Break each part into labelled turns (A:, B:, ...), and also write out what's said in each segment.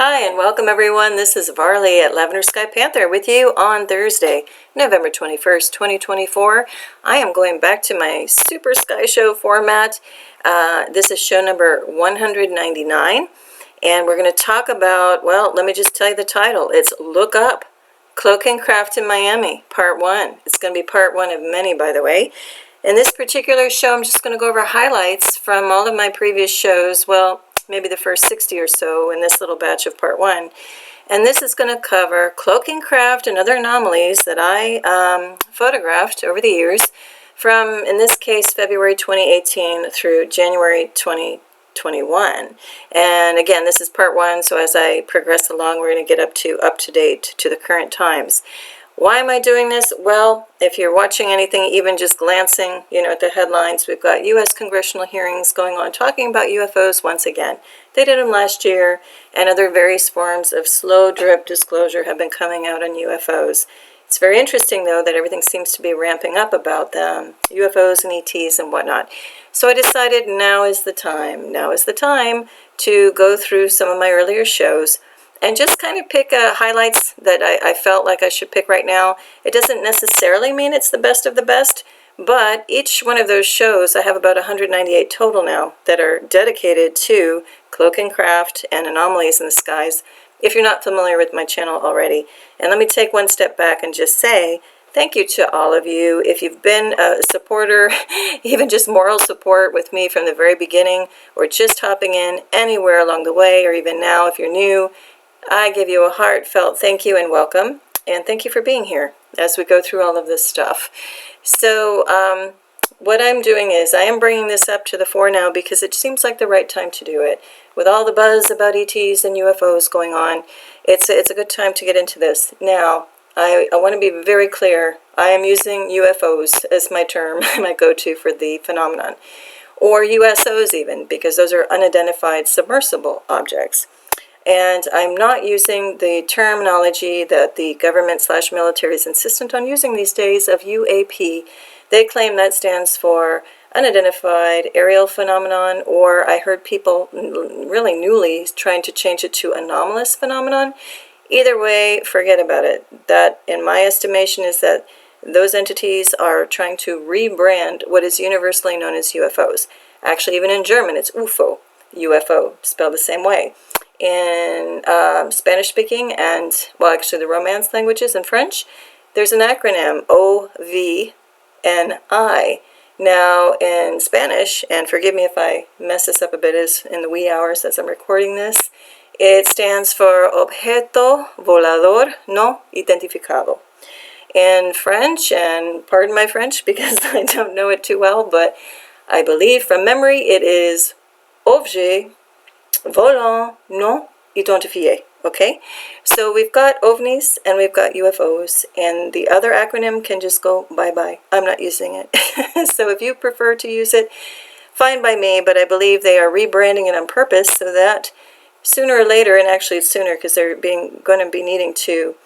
A: Hi and welcome everyone. This is Varley at Lavender Sky Panther with you on Thursday, November 21st, 2024. I am going back to my Super Sky Show format. This is show number 199 and we're going to talk about, well, let me just tell you the title. It's Look Up, Cloaking Craft in Miami, Part 1. It's going to be Part 1 of many, by the way. In this particular show, I'm just going to go over highlights from all of my previous shows. Well, maybe the first 60 or so in this little batch of Part 1. And this is going to cover cloaking craft and other anomalies that I photographed over the years from, in this case, February 2018 through January 2021. And again, this is Part 1, so as I progress along, we're going to get up to date to the current times. Why am I doing this? Well, if you're watching anything, even just glancing, at the headlines, we've got U.S. congressional hearings going on talking about UFOs once again. They did them last year, and other various forms of slow drip disclosure have been coming out on UFOs. It's very interesting, though, that everything seems to be ramping up about them, UFOs and ETs and whatnot. So I decided now is the time. Now is the time to go through some of my earlier shows and just kind of pick highlights that I felt like I should pick right now. It doesn't necessarily mean it's the best of the best, but each one of those shows, I have about 198 total now that are dedicated to cloaking craft and anomalies in the skies, if you're not familiar with my channel already. And let me take one step back and just say thank you to all of you. If you've been a supporter, even just moral support with me from the very beginning, or just hopping in anywhere along the way, or even now if you're new, I give you a heartfelt thank you and welcome, and thank you for being here as we go through all of this stuff. So what I'm doing is I am bringing this up to the fore now because it seems like the right time to do it. With all the buzz about ETs and UFOs going on, it's a good time to get into this. Now, I want to be very clear. I am using UFOs as my term, my go-to for the phenomenon, or USOs even, because those are unidentified submersible objects. And I'm not using the terminology that the government/military is insistent on using these days of UAP. They claim that stands for unidentified aerial phenomenon, or I heard people really newly trying to change it to anomalous phenomenon. Either way, forget about it. That, in my estimation, is that those entities are trying to rebrand what is universally known as UFOs. Actually, even in German, it's UFO, UFO, spelled the same way. In Spanish-speaking and, well, actually the Romance languages and French, there's an acronym, OVNI. Now, in Spanish, and forgive me if I mess this up a bit as in the wee hours as I'm recording this, it stands for Objeto Volador No Identificado. In French, and pardon my French because I don't know it too well, but I believe from memory it is Objet Volant non identifié. Okay, so we've got OVNIs and we've got UFOs, and the other acronym can just go bye-bye. I'm not using it. So if you prefer to use it, fine by me, but I believe they are rebranding it on purpose so that sooner or later, and actually it's sooner because they're going to be needing to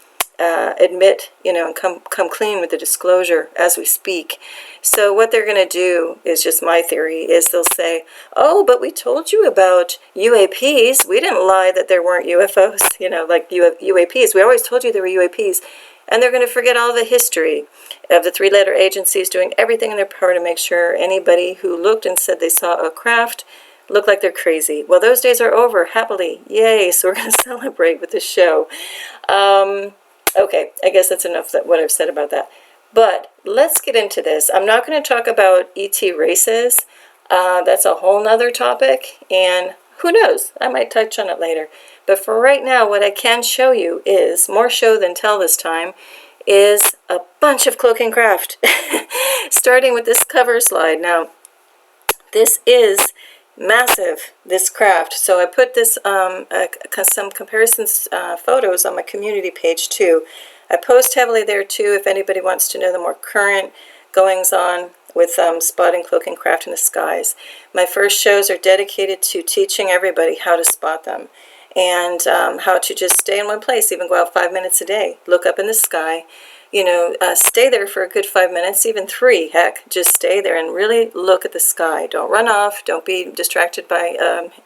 A: admit, and come clean with the disclosure as we speak. So what they're going to do is just my theory is they'll say, oh, but we told you about UAPs. We didn't lie that there weren't UFOs, like UAPs. We always told you there were UAPs. And they're going to forget all the history of the three-letter agencies doing everything in their power to make sure anybody who looked and said they saw a craft looked like they're crazy. Well, those days are over, happily. Yay, so we're going to celebrate with this show. Okay, I guess that's enough what I've said about that. But let's get into this. I'm not going to talk about ET races. That's a whole nother topic, and who knows, I might touch on it later. But for right now, what I can show you is, more show than tell this time, is a bunch of cloaking craft. Starting with this cover slide. Now, this is massive, this craft. So I put this some comparisons photos on my community page too. I post heavily there too if anybody wants to know the more current goings on with spotting cloaking craft in the skies. My first shows are dedicated to teaching everybody how to spot them and how to just stay in one place, even go out 5 minutes a day, look up in the sky, stay there for a good 5 minutes, even 3, heck, just stay there and really look at the sky. Don't run off, don't be distracted by,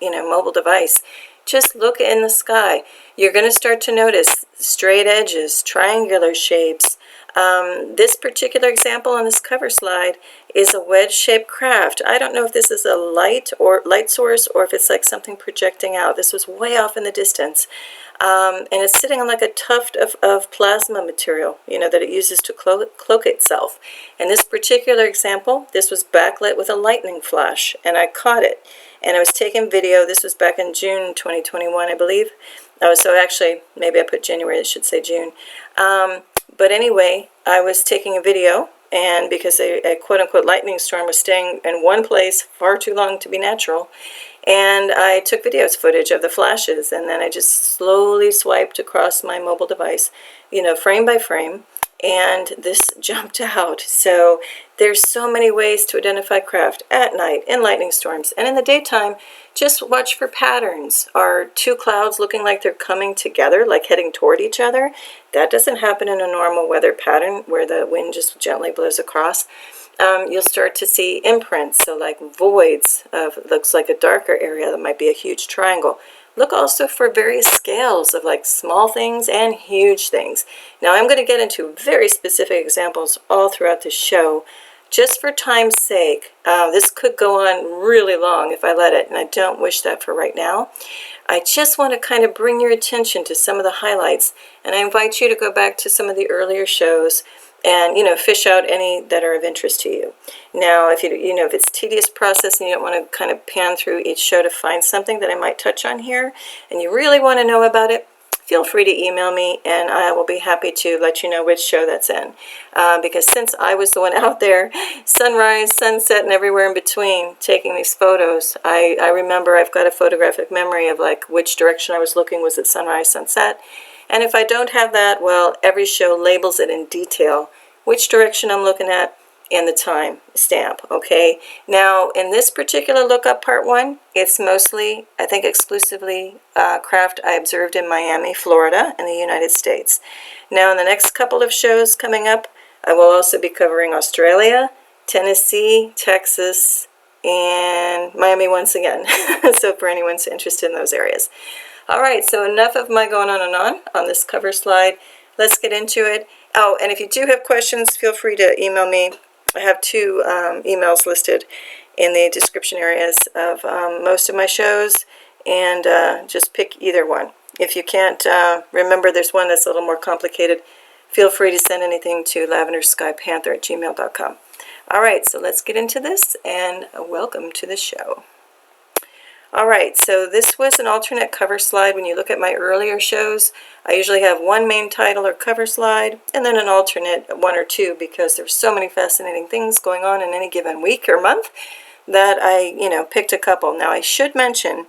A: mobile device. just look in the sky. You're going to start to notice straight edges, triangular shapes. This particular example on this cover slide is a wedge-shaped craft. I don't know if this is a light source or if it's like something projecting out. This was way off in the distance. And it's sitting on like a tuft of plasma material, that it uses to cloak itself. In this particular example, this was backlit with a lightning flash, and I caught it. And I was taking video. This was back in June 2021, I believe. Oh, so actually, maybe I put January, I should say June. But anyway, I was taking a video, and because a quote-unquote lightning storm was staying in one place far too long to be natural, and I took footage of the flashes, and then I just slowly swiped across my mobile device, frame by frame, and this jumped out. So there's so many ways to identify craft at night, in lightning storms, and in the daytime. Just watch for patterns. Are two clouds looking like they're coming together, like heading toward each other? That doesn't happen in a normal weather pattern where the wind just gently blows across. You'll start to see imprints, so like voids of, looks like a darker area that might be a huge triangle. Look also for various scales of like small things and huge things. Now I'm going to get into very specific examples all throughout the show. Just for time's sake, this could go on really long if I let it, and I don't wish that for right now. I just want to kind of bring your attention to some of the highlights, and I invite you to go back to some of the earlier shows and fish out any that are of interest to you. Now, if if it's a tedious process and you don't want to kind of pan through each show to find something that I might touch on here, and you really want to know about it, feel free to email me, and I will be happy to let you know which show that's in. Because since I was the one out there, sunrise, sunset, and everywhere in between, taking these photos, I remember I've got a photographic memory of like which direction I was looking. Was it sunrise, sunset? And if I don't have that, well, every show labels it in detail, which direction I'm looking at, and the time stamp, okay? Now, in this particular lookup part one, it's mostly, I think exclusively, craft I observed in Miami, Florida, in the United States. Now, in the next couple of shows coming up, I will also be covering Australia, Tennessee, Texas, and Miami once again. So for anyone who's interested in those areas. All right, so enough of my going on this cover slide. Let's get into it. Oh, and if you do have questions, feel free to email me. I have two emails listed in the description areas of most of my shows, and just pick either one. If you can't remember, there's one that's a little more complicated. Feel free to send anything to lavenderskypanther@gmail.com. All right, so let's get into this, and welcome to the show. All right, so this was an alternate cover slide. When you look at my earlier shows, I usually have one main title or cover slide, and then an alternate one or two, because there's so many fascinating things going on in any given week or month that I, picked a couple. Now, I should mention,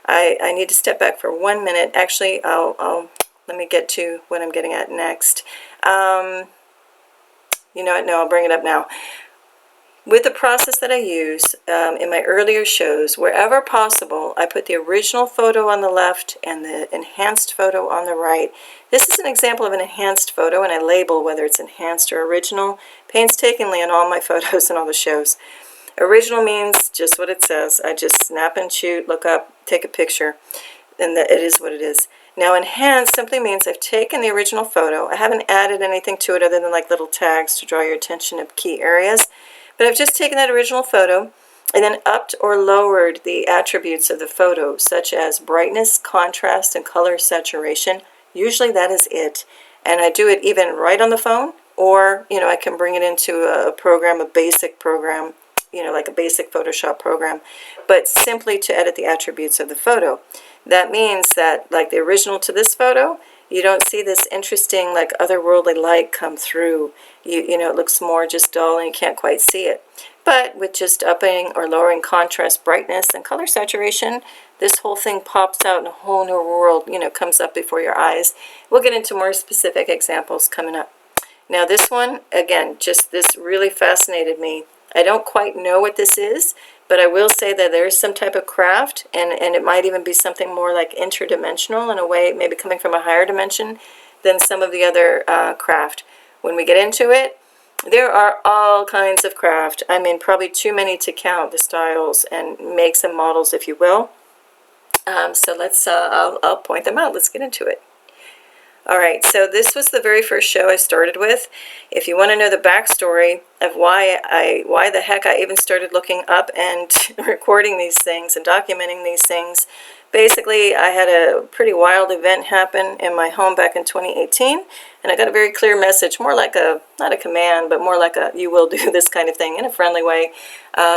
A: I need to step back for 1 minute. Actually, let me get to what I'm getting at next. You know what? No, I'll bring it up now. With the process that I use in my earlier shows, wherever possible, I put the original photo on the left and the enhanced photo on the right. This is an example of an enhanced photo, and I label whether it's enhanced or original painstakingly in all my photos and all the shows. Original means just what it says. I just snap and shoot, look up, take a picture, and it is what it is. Now, enhanced simply means I've taken the original photo. I haven't added anything to it other than like little tags to draw your attention to key areas. But I've just taken that original photo and then upped or lowered the attributes of the photo, such as brightness, contrast, and color saturation. Usually that is it. And I do it even right on the phone, or, I can bring it into a program, a basic program, like a basic Photoshop program, but simply to edit the attributes of the photo. That means that, like the original to this photo, you don't see this interesting, like, otherworldly light come through. It looks more just dull and you can't quite see it. But with just upping or lowering contrast, brightness, and color saturation, this whole thing pops out and a whole new world, comes up before your eyes. We'll get into more specific examples coming up. Now this one, again, just this really fascinated me. I don't quite know what this is, but I will say that there is some type of craft, and it might even be something more like interdimensional in a way, maybe coming from a higher dimension than some of the other craft. When we get into it, there are all kinds of craft. I mean, probably too many to count, the styles and makes and models, if you will. So let's, I'll point them out. Let's get into it. All right, so this was the very first show I started with. If you want to know the backstory of why the heck I even started looking up and recording these things and documenting these things, basically I had a pretty wild event happen in my home back in 2018, and I got a very clear message, more like a, not a command, but more like a, you will do this kind of thing in a friendly way,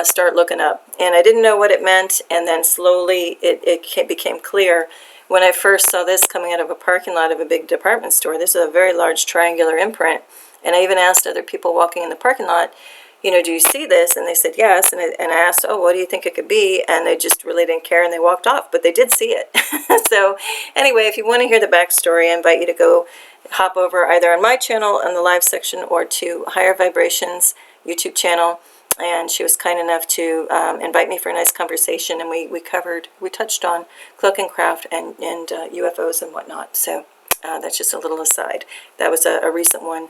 A: start looking up. And I didn't know what it meant, and then slowly it became clear. When I first saw this coming out of a parking lot of a big department store, this is a very large triangular imprint, and I even asked other people walking in the parking lot, you know, do you see this? And they said yes, and I asked, oh, what do you think it could be? And they just really didn't care, and they walked off, but they did see it. So anyway, if you want to hear the backstory, I invite you to go hop over either on my channel in the live section or to Higher Vibrations YouTube channel. And she was kind enough to invite me for a nice conversation, and we touched on Cloaking Craft and UFOs and whatnot. So that's just a little aside. That was a recent one,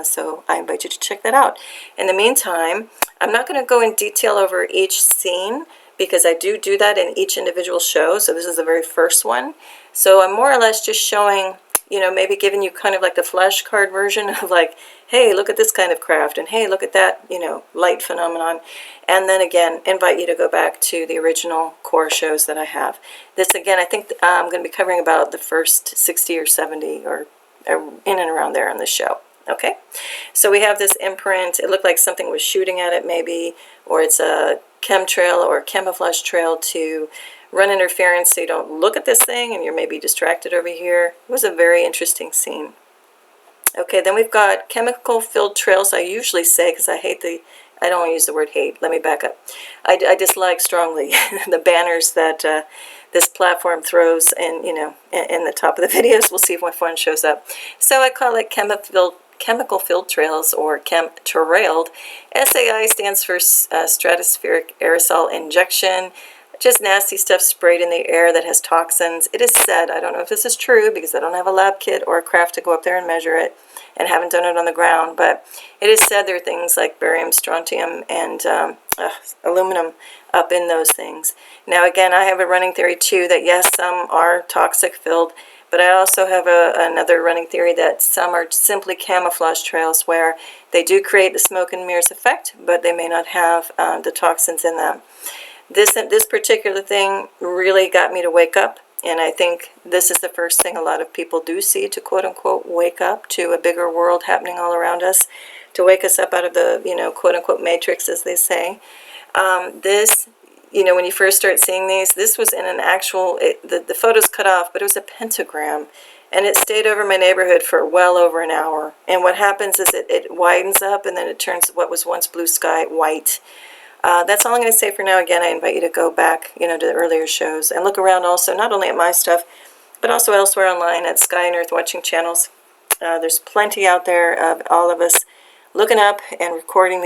A: so I invite you to check that out. In the meantime, I'm not going to go in detail over each scene because I do that in each individual show. So this is the very first one. So I'm more or less just showing, you know, maybe giving you kind of like the flashcard version of like, hey, look at this kind of craft, and hey, look at that, you know, light phenomenon. And then again, invite you to go back to the original core shows that I have. This again, I think I'm going to be covering about the first 60 or 70 or in and around there on this show. Okay, so we have this imprint. It looked like something was shooting at it maybe, or it's a chemtrail or camouflage trail to run interference so you don't look at this thing and you're maybe distracted over here. It was a very interesting scene. Okay, then we've got chemical-filled trails, I usually say, because I don't want to use the word hate. Let me back up. I dislike strongly the banners that this platform throws in, you know, in the top of the videos. We'll see if my phone shows up. So I call it chemical-filled trails, or chemtrailed. SAI stands for stratospheric aerosol injection. Just nasty stuff sprayed in the air that has toxins. It is said, I don't know if this is true because I don't have a lab kit or a craft to go up there and measure it, and haven't done it on the ground, but it is said there are things like barium, strontium, and aluminum up in those things. Now again, I have a running theory too that yes, some are toxic filled, but I also have another running theory that some are simply camouflage trails where they do create the smoke and mirrors effect, but they may not have the toxins in them. This particular thing really got me to wake up, and I think this is the first thing a lot of people do see to quote-unquote wake up to a bigger world happening all around us, to wake us up out of the, you know, quote-unquote matrix, as they say. This, you know, when you first start seeing these, this was in an actual, the photo's cut off, but it was a pentagram, and it stayed over my neighborhood for well over an hour. And what happens is it widens up, and then it turns what was once blue sky white. That's all I'm going to say for now. Again, I invite you to go back, you know, to the earlier shows and look around also, not only at my stuff, but also elsewhere online at Sky and Earth Watching channels. There's plenty out there of all of us looking up and recording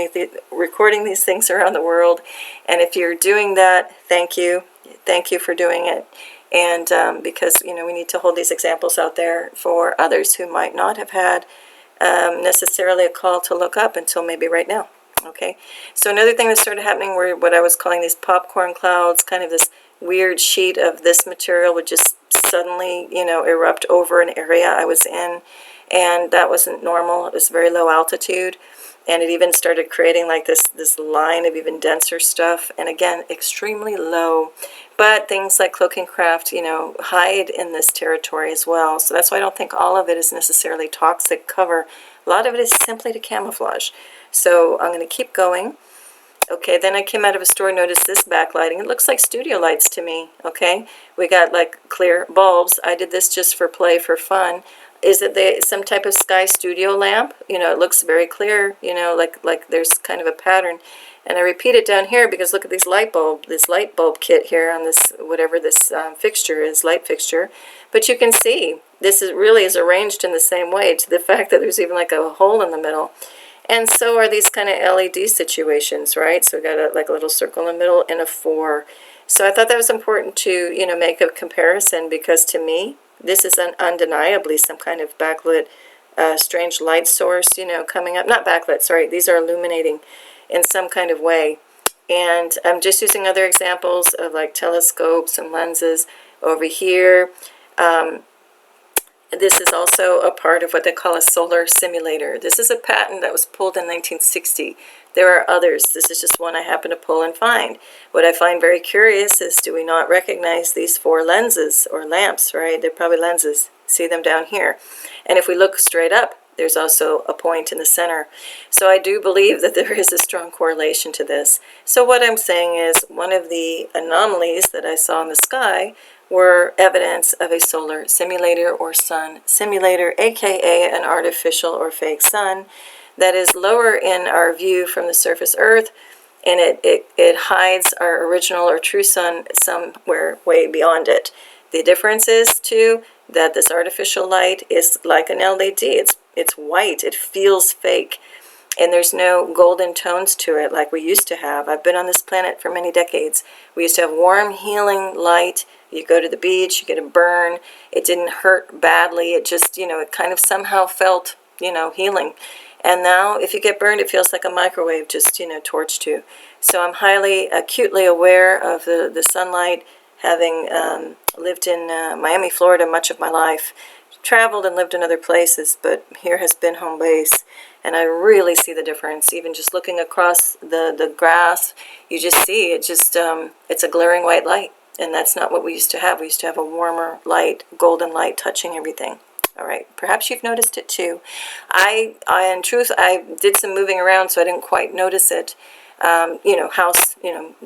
A: these things around the world. And if you're doing that, thank you. Thank you for doing it. And because, you know, we need to hold these examples out there for others who might not have had necessarily a call to look up until maybe right now. Okay, so another thing that started happening were what I was calling these popcorn clouds, kind of this weird sheet of this material would just suddenly, you know, erupt over an area I was in, and that wasn't normal. It was very low altitude, and it even started creating like this line of even denser stuff, and again, extremely low. But things like Cloaking Craft, you know, hide in this territory as well, so that's why I don't think all of it is necessarily toxic cover. A lot of it is simply to camouflage. So I'm going to keep going. Okay, then I came out of a store, noticed this backlighting. It looks like studio lights to me, okay? We got like clear bulbs. I did this just for play, for fun. Is it some type of sky studio lamp? You know, it looks very clear, you know, like there's kind of a pattern. And I repeat it down here because look at this light bulb kit here on this, whatever this fixture is, light fixture. But you can see this really is arranged in the same way, to the fact that there's even like a hole in the middle. And so are these kind of LED situations, right? So we got like a little circle in the middle and a 4. So I thought that was important to, you know, make a comparison, because to me, this is undeniably some kind of backlit, strange light source, you know, coming up. Not backlit, sorry. These are illuminating in some kind of way. And I'm just using other examples of like telescopes and lenses. Over here, this is also a part of what they call a solar simulator. This is a patent that was pulled in 1960. There are others. This is just one I happen to pull and find. What I find very curious is, do we not recognize these 4 lenses or lamps, right? They're probably lenses. See them down here. And if we look straight up, there's also a point in the center. So I do believe that there is a strong correlation to this. So what I'm saying is, one of the anomalies that I saw in the sky were evidence of a solar simulator or sun simulator, aka an artificial or fake sun that is lower in our view from the surface Earth, and it hides our original or true sun somewhere way beyond it. The difference is, too, that this artificial light is like an LED. It's white. It feels fake. And there's no golden tones to it like we used to have. I've been on this planet for many decades. We used to have warm, healing light. You go to the beach, you get a burn. It didn't hurt badly. It just, it kind of somehow felt, healing. And now, if you get burned, it feels like a microwave just, torched you. So I'm highly, acutely aware of the sunlight, having lived in Miami, Florida much of my life. Traveled and lived in other places, but here has been home base. And I really see the difference. Even just looking across the grass, you just see it. It's a glaring white light. And that's not what we used to have. We used to have a warmer light, golden light touching everything. All right, perhaps you've noticed it too. In truth, I did some moving around, so I didn't quite notice it. House,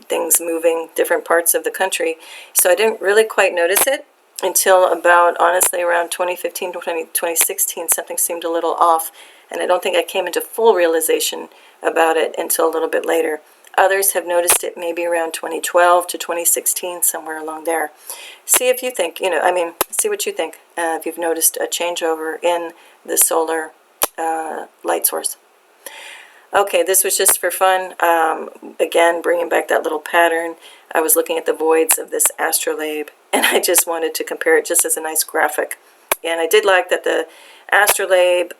A: things moving, different parts of the country. So I didn't really quite notice it until about, honestly, around 2015, 2016, something seemed a little off. And I don't think I came into full realization about it until a little bit later. Others have noticed it maybe around 2012 to 2016, somewhere along there. See if you think, see what you think, if you've noticed a changeover in the solar light source. Okay, this was just for fun. Again, bringing back that little pattern. I was looking at the voids of this astrolabe, and I just wanted to compare it just as a nice graphic. And I did like that the astrolabe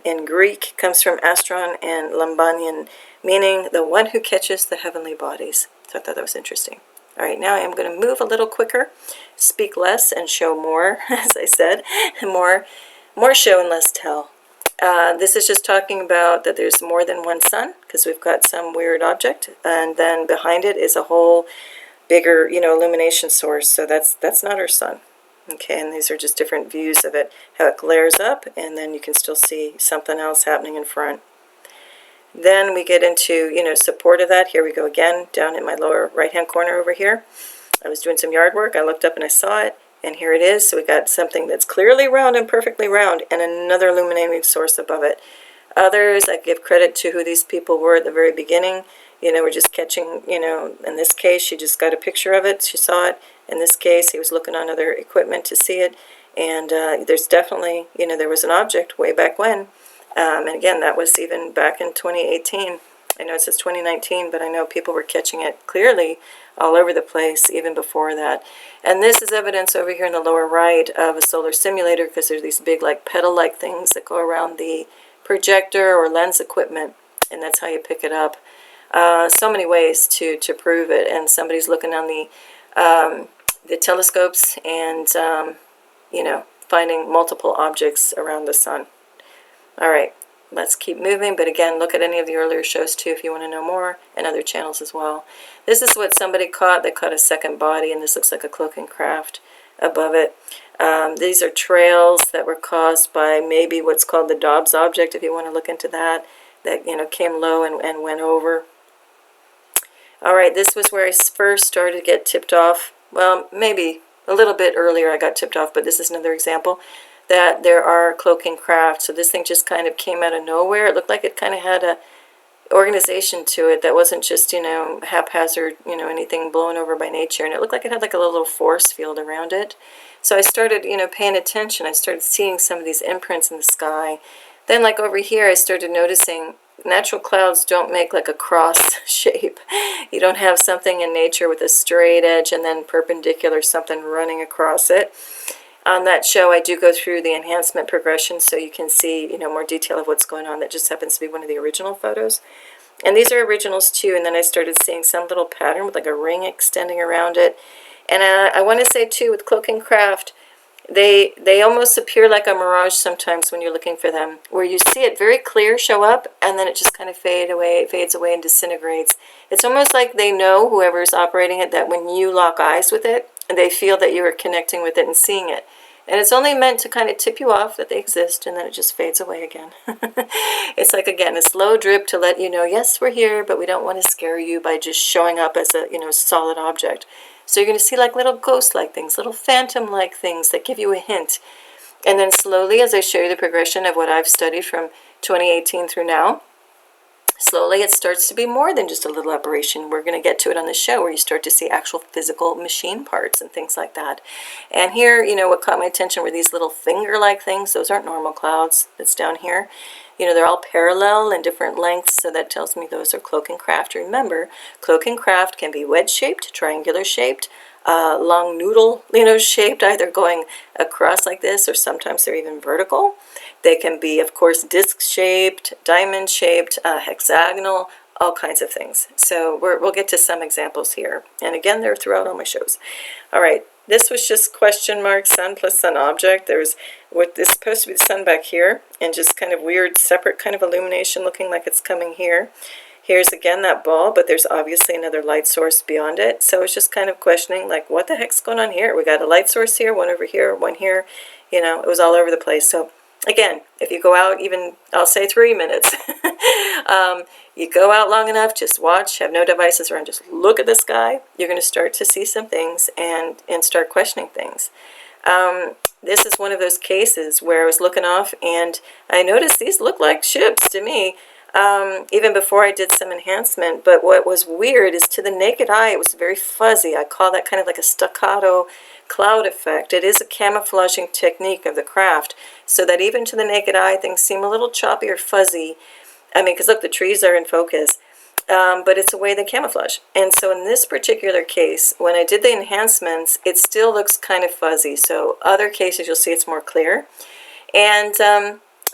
A: in Greek comes from astron and lambanian, meaning the one who catches the heavenly bodies. So I thought that was interesting. All right, now I'm going to move a little quicker, speak less and show more, as I said, more show and less tell. This is just talking about that there's more than one sun, because we've got some weird object, and then behind it is a whole bigger, illumination source. So that's not our sun. Okay, and these are just different views of it, how it glares up, and then you can still see something else happening in front. Then we get into, support of that. Here we go again, down in my lower right-hand corner over here. I was doing some yard work. I looked up and I saw it, and here it is. So we got something that's clearly round and perfectly round, and another illuminating source above it. Others, I give credit to who these people were at the very beginning. We're just catching, in this case, she just got a picture of it. She saw it. In this case, he was looking on other equipment to see it. And there's definitely, there was an object way back when. And again, that was even back in 2018. I know it says 2019, but I know people were catching it clearly all over the place even before that. And this is evidence over here in the lower right of a solar simulator, because there's these big like pedal-like things that go around the projector or lens equipment, and that's how you pick it up. So many ways to prove it, and somebody's looking on the telescopes and finding multiple objects around the sun. All right, let's keep moving, but again, look at any of the earlier shows too if you want to know more, and other channels as well. This is what somebody caught. They caught a second body, and this looks like a Cloaking Craft above it. These are trails that were caused by maybe what's called the Dobbs object, if you want to look into that came low and went over. All right, this was where I first started to get tipped off. Well, maybe a little bit earlier I got tipped off, but this is another example that there are Cloaking Craft. So this thing just kind of came out of nowhere. It looked like it kind of had a organization to it that wasn't just, haphazard, anything blown over by nature. And it looked like it had like a little force field around it. So I started, paying attention. I started seeing some of these imprints in the sky. Then like over here, I started noticing natural clouds don't make like a cross shape. You don't have something in nature with a straight edge and then perpendicular something running across it. On that show, I do go through the enhancement progression so you can see, more detail of what's going on. That just happens to be one of the original photos. And these are originals too, and then I started seeing some little pattern with like a ring extending around it. And I want to say too, with Cloaking Craft, they almost appear like a mirage sometimes when you're looking for them, where you see it very clear show up, and then it just kind of fades away and disintegrates. It's almost like they know, whoever's operating it, that when you lock eyes with it, they feel that you are connecting with it and seeing it. And it's only meant to kind of tip you off that they exist, and then it just fades away again. It's like, again, a slow drip to let you know, yes, we're here, but we don't want to scare you by just showing up as a, solid object. So you're going to see like little ghost-like things, little phantom-like things that give you a hint. And then slowly, as I show you the progression of what I've studied from 2018 through now, slowly it starts to be more than just a little apparition. We're going to get to it on the show, where you start to see actual physical machine parts and things like that. And here, what caught my attention were these little finger-like things. Those aren't normal clouds. That's down here. They're all parallel and different lengths, so that tells me those are Cloaking Craft. Remember, Cloaking Craft can be wedge-shaped, triangular-shaped, long noodle, shaped, either going across like this, or sometimes they're even vertical. They can be, of course, disc-shaped, diamond-shaped, hexagonal, all kinds of things. So we'll get to some examples here. And again, they're throughout all my shows. All right, this was just question mark, sun plus sun object. There's what is supposed to be the sun back here, and just kind of weird, separate kind of illumination looking like it's coming here. Here's again that ball, but there's obviously another light source beyond it. So it's just kind of questioning, like, what the heck's going on here? We got a light source here, one over here, one here. It was all over the place. So again, if you go out even, I'll say 3 minutes, you go out long enough, just watch, have no devices around, just look at the sky, you're going to start to see some things and start questioning things. This is one of those cases where I was looking off and I noticed these look like ships to me, even before I did some enhancement. But what was weird is, to the naked eye, it was very fuzzy. I call that kind of like a staccato cloud effect. It is a camouflaging technique of the craft, so that even to the naked eye, things seem a little choppy or fuzzy. I mean, because look, the trees are in focus, but it's a way they camouflage. And so in this particular case, when I did the enhancements, it still looks kind of fuzzy. So other cases, you'll see it's more clear. And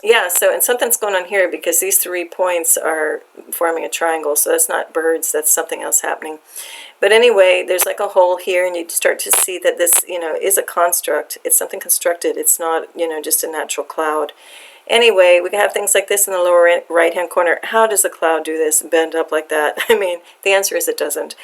A: yeah, and something's going on here, because these 3 points are forming a triangle. So that's not birds, that's something else happening. But anyway, there's like a hole here, and you start to see that this, is a construct. It's something constructed. It's not, just a natural cloud. Anyway, we can have things like this in the lower right-hand corner. How does a cloud do this, bend up like that? I mean, the answer is it doesn't.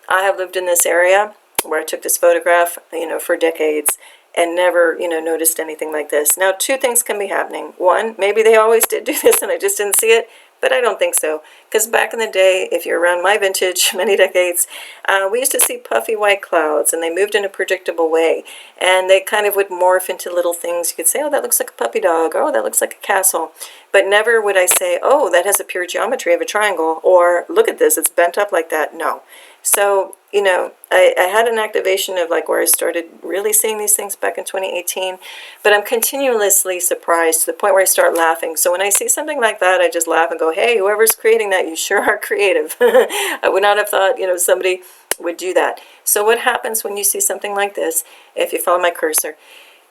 A: I have lived in this area where I took this photograph, for decades, and never, noticed anything like this. Now, 2 things can be happening. One, maybe they always did do this and I just didn't see it, but I don't think so. Because back in the day, if you're around my vintage, many decades, we used to see puffy white clouds, and they moved in a predictable way. And they kind of would morph into little things. You could say, oh, that looks like a puppy dog, or oh, that looks like a castle. But never would I say, oh, that has a pure geometry of a triangle, or look at this, it's bent up like that. No. So, I had an activation of like where I started really seeing these things back in 2018, but I'm continuously surprised to the point where I start laughing. So when I see something like that, I just laugh and go, hey, whoever's creating that, you sure are creative. I would not have thought, somebody would do that. So what happens when you see something like this, if you follow my cursor,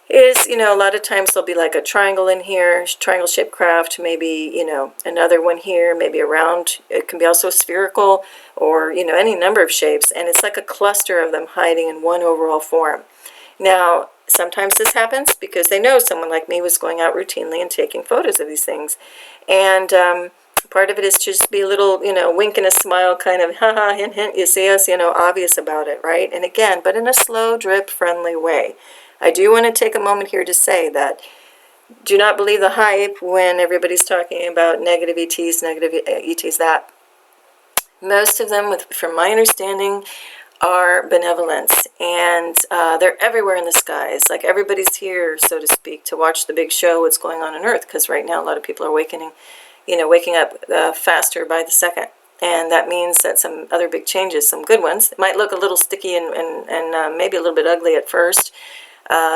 A: is, a lot of times there'll be like a triangle in here, triangle-shaped craft, maybe, another one here, maybe a round. It can be also spherical, or, any number of shapes, and it's like a cluster of them hiding in one overall form. Now, sometimes this happens because they know someone like me was going out routinely and taking photos of these things. And part of it is just be a little, wink and a smile, kind of, haha, hint, hint, you see us, obvious about it, right? And again, but in a slow drip, friendly way. I do want to take a moment here to say that do not believe the hype when everybody's talking about negative ETs, that. Most of them, from my understanding, are benevolence, and they're everywhere in the skies. Like everybody's here, so to speak, to watch the big show, what's going on Earth, because right now a lot of people are waking up faster by the second. And that means that some other big changes, some good ones, it might look a little sticky and maybe a little bit ugly at first,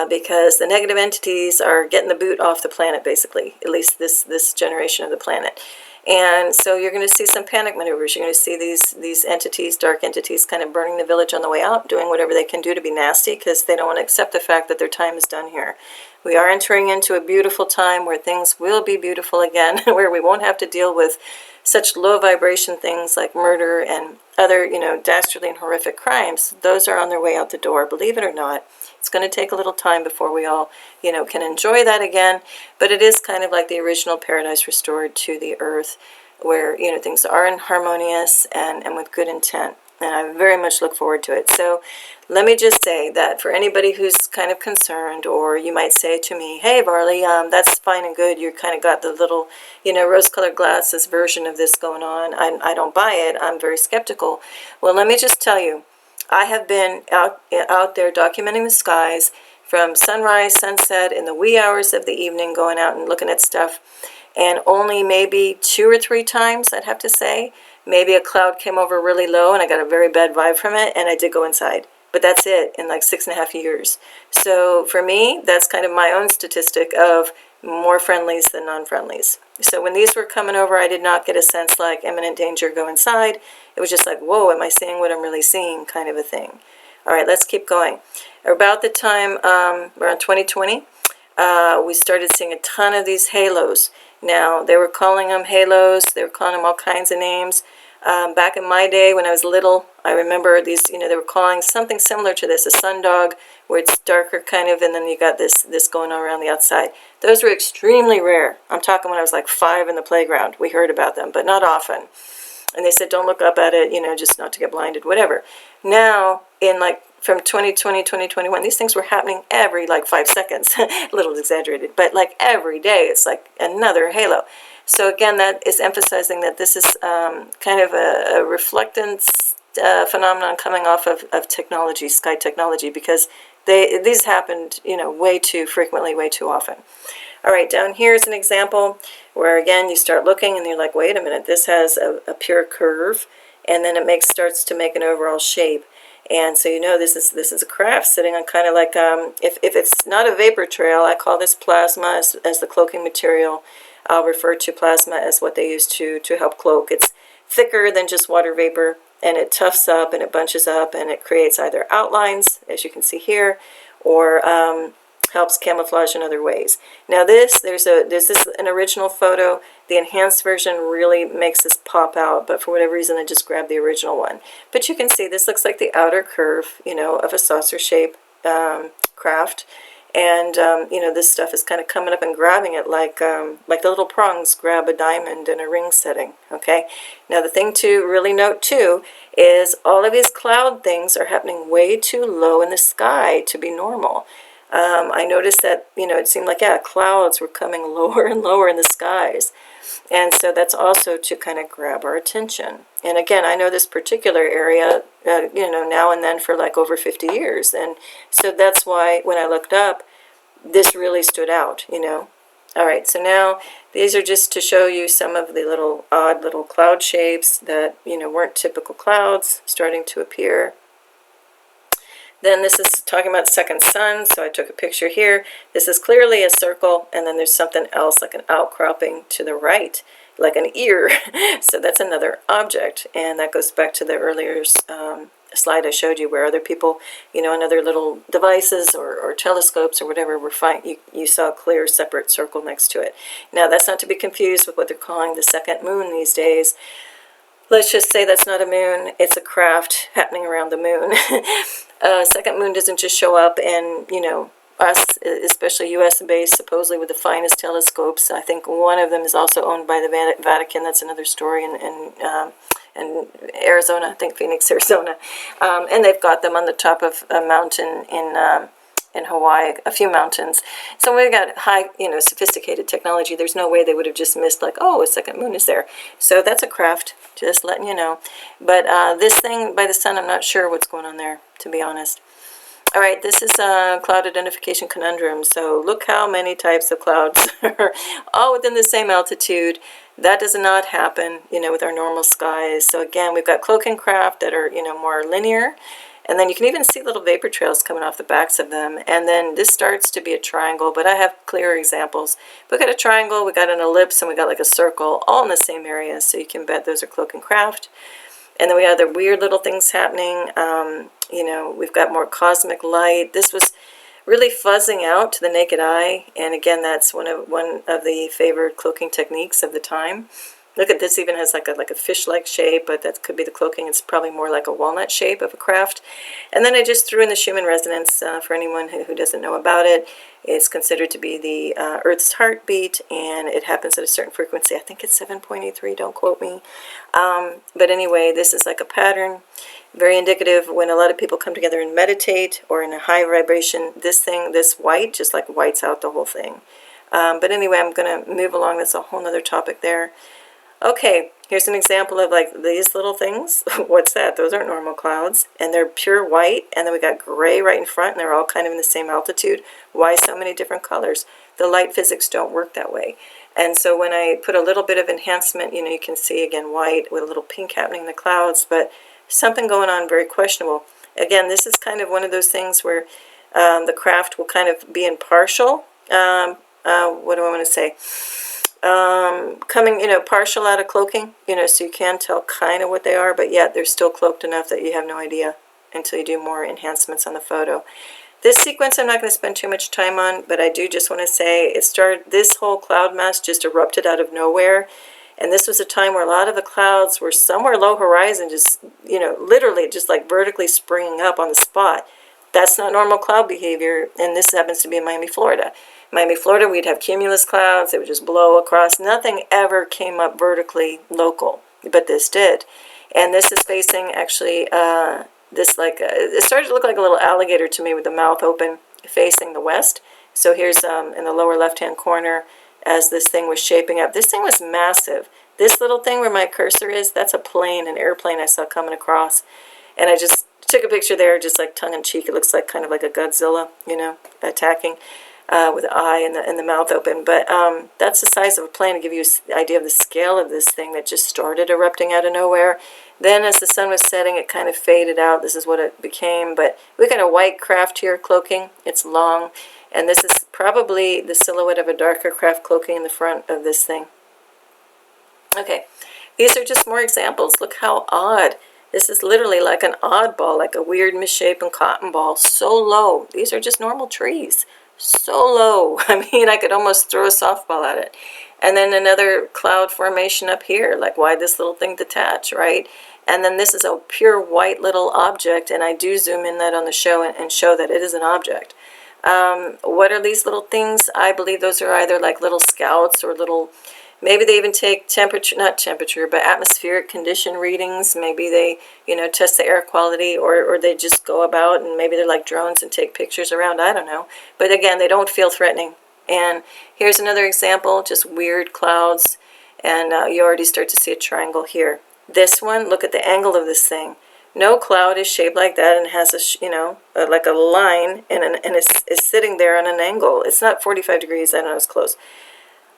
A: because the negative entities are getting the boot off the planet, basically, at least this generation of the planet. And so you're going to see some panic maneuvers. You're going to see these entities, dark entities, kind of burning the village on the way out, doing whatever they can do to be nasty, because they don't want to accept the fact that their time is done here. We are entering into a beautiful time where things will be beautiful again, where we won't have to deal with such low vibration things like murder and other, dastardly and horrific crimes, those are on their way out the door, believe it or not. It's going to take a little time before we all, can enjoy that again, but it is kind of like the original paradise restored to the earth, where, things are harmonious and with good intent. And I very much look forward to it. So let me just say that for anybody who's kind of concerned, or you might say to me, hey, Varley, that's fine and good. You kind of got the little, rose-colored glasses version of this going on. I don't buy it. I'm very skeptical. Well, let me just tell you, I have been out there documenting the skies from sunrise, sunset, in the wee hours of the evening, going out and looking at stuff. And only maybe 2 or 3 times, I'd have to say, maybe a cloud came over really low and I got a very bad vibe from it, and I did go inside. But that's it in like 6.5 years. So for me, that's kind of my own statistic of more friendlies than non-friendlies. So when these were coming over, I did not get a sense like imminent danger, go inside. It was just like, whoa, am I seeing what I'm really seeing, kind of a thing. All right, let's keep going. About the time around 2020, we started seeing a ton of these halos. Now, they were calling them halos. They were calling them all kinds of names. Back in my day when I was little, I remember these, they were calling something similar to this, a sundog, where it's darker kind of, and then you got this going on around the outside. Those were extremely rare. I'm talking when I was like 5 in the playground. We heard about them, but not often. And they said, don't look up at it, just not to get blinded, whatever. Now, in like from 2020, 2021, these things were happening every like 5 seconds. A little exaggerated, but like every day it's like another halo. So again, that is emphasizing that this is kind of a reflectance phenomenon coming off of technology, sky technology, because these happened, way too frequently, way too often. All right, down here is an example where, again, you start looking and you're like, wait a minute, this has a pure curve, and then it starts to make an overall shape. And so this is a craft sitting on kind of like, if it's not a vapor trail, I call this plasma as the cloaking material. I'll refer to plasma as what they use to help cloak. It's thicker than just water vapor, and it tufts up and it bunches up, and it creates either outlines, as you can see here, or helps camouflage in other ways. Now this is an original photo. The enhanced version really makes this pop out, but for whatever reason I just grabbed the original one. But you can see this looks like the outer curve, of a saucer shape craft. And, this stuff is kind of coming up and grabbing it like the little prongs grab a diamond in a ring setting, okay? Now, the thing to really note, too, is all of these cloud things are happening way too low in the sky to be normal. I noticed that, it seemed like, clouds were coming lower and lower in the skies. And so that's also to kind of grab our attention. And again, I know this particular area, now and then for like over 50 years. And so that's why when I looked up, this really stood out, All right, so now these are just to show you some of the odd little cloud shapes that, weren't typical clouds starting to appear. Then this is talking about second sun, so I took a picture here. This is clearly a circle, and then there's something else like an outcropping to the right, like an ear. So that's another object, and that goes back to the earlier slide I showed you where other people, on other little devices or telescopes or whatever, were fine. You saw a clear separate circle next to it. Now that's not to be confused with what they're calling the second moon these days. Let's just say that's not a moon, it's a craft happening around the moon. Second moon doesn't just show up and, us, especially U.S.-based, supposedly with the finest telescopes. I think one of them is also owned by the Vatican. That's another story in Arizona, I think Phoenix, Arizona. And they've got them on the top of a mountain in Hawaii, a few mountains. So we've got high, sophisticated technology. There's no way they would have just missed like, oh, a second moon is there. So that's a craft, just letting you know. But this thing by the sun, I'm not sure what's going on there, to be honest. All right, this is a cloud identification conundrum. So look how many types of clouds are all within the same altitude. That does not happen, with our normal skies. So again, we've got cloaking craft that are, more linear. And then you can even see little vapor trails coming off the backs of them. And then this starts to be a triangle, but I have clearer examples. We got a triangle, we got an ellipse, and we got like a circle, all in the same area. So you can bet those are cloaking craft. And then we have the weird little things happening. We've got more cosmic light. This was really fuzzing out to the naked eye. And again, that's one of the favored cloaking techniques of the time. Look at this, even has like a fish-like shape, but that could be the cloaking. It's probably more like a walnut shape of a craft. And then I just threw in the Schumann resonance for anyone who doesn't know about it. It's considered to be the Earth's heartbeat, and it happens at a certain frequency. I think it's 7.83, don't quote me. But anyway, this is like a pattern, very indicative when a lot of people come together and meditate or in a high vibration. This white, just like whites out the whole thing. But anyway, I'm going to move along. That's a whole nother topic there. Okay, here's an example of like these little things. What's that? Those aren't normal clouds, and they're pure white, and then we got gray right in front, and they're all kind of in the same altitude. Why so many different colors? The light physics don't work that way. And so when I put a little bit of enhancement, you can see again white with a little pink happening in the clouds, but something going on very questionable. Again, this is kind of one of those things where the craft will kind of be impartial. What do I want to say? Coming, partial out of cloaking, so you can tell kind of what they are, but yet they're still cloaked enough that you have no idea until you do more enhancements on the photo. This sequence I'm not going to spend too much time on, but I do just want to say this whole cloud mass just erupted out of nowhere, and this was a time where a lot of the clouds were somewhere low horizon, just, literally just like vertically springing up on the spot. That's not normal cloud behavior, and this happens to be in Miami, Florida. Miami, Florida, we'd have cumulus clouds. They would just blow across. Nothing ever came up vertically local, but this did. And this is facing, actually, it started to look like a little alligator to me with the mouth open facing the west. So here's in the lower left-hand corner as this thing was shaping up. This thing was massive. This little thing where my cursor is, that's a plane, an airplane I saw coming across. And I just took a picture there, just like tongue-in-cheek. It looks like kind of like a Godzilla, attacking. With the eye and the mouth open, but that's the size of a plane to give you an idea of the scale of this thing that just started erupting out of nowhere. Then as the sun was setting, it kind of faded out. This is what it became, but we got a white craft here cloaking. It's long, and this is probably the silhouette of a darker craft cloaking in the front of this thing. Okay, these are just more examples. Look how odd. This is literally like an oddball, like a weird misshapen cotton ball, so low. These are just normal trees. So low. I mean, I could almost throw a softball at it. And then another cloud formation up here, like why this little thing detach, right? And then this is a pure white little object, and I do zoom in that on the show and show that it is an object. What are these little things? I believe those are either like little scouts or little, maybe they even take not temperature, but atmospheric condition readings. Maybe they, test the air quality, or they just go about and maybe they're like drones and take pictures around. I don't know. But again, they don't feel threatening. And here's another example, just weird clouds. And you already start to see a triangle here. This one, look at the angle of this thing. No cloud is shaped like that and has a, like a line and is sitting there on an angle. It's not 45 degrees. I know it's close.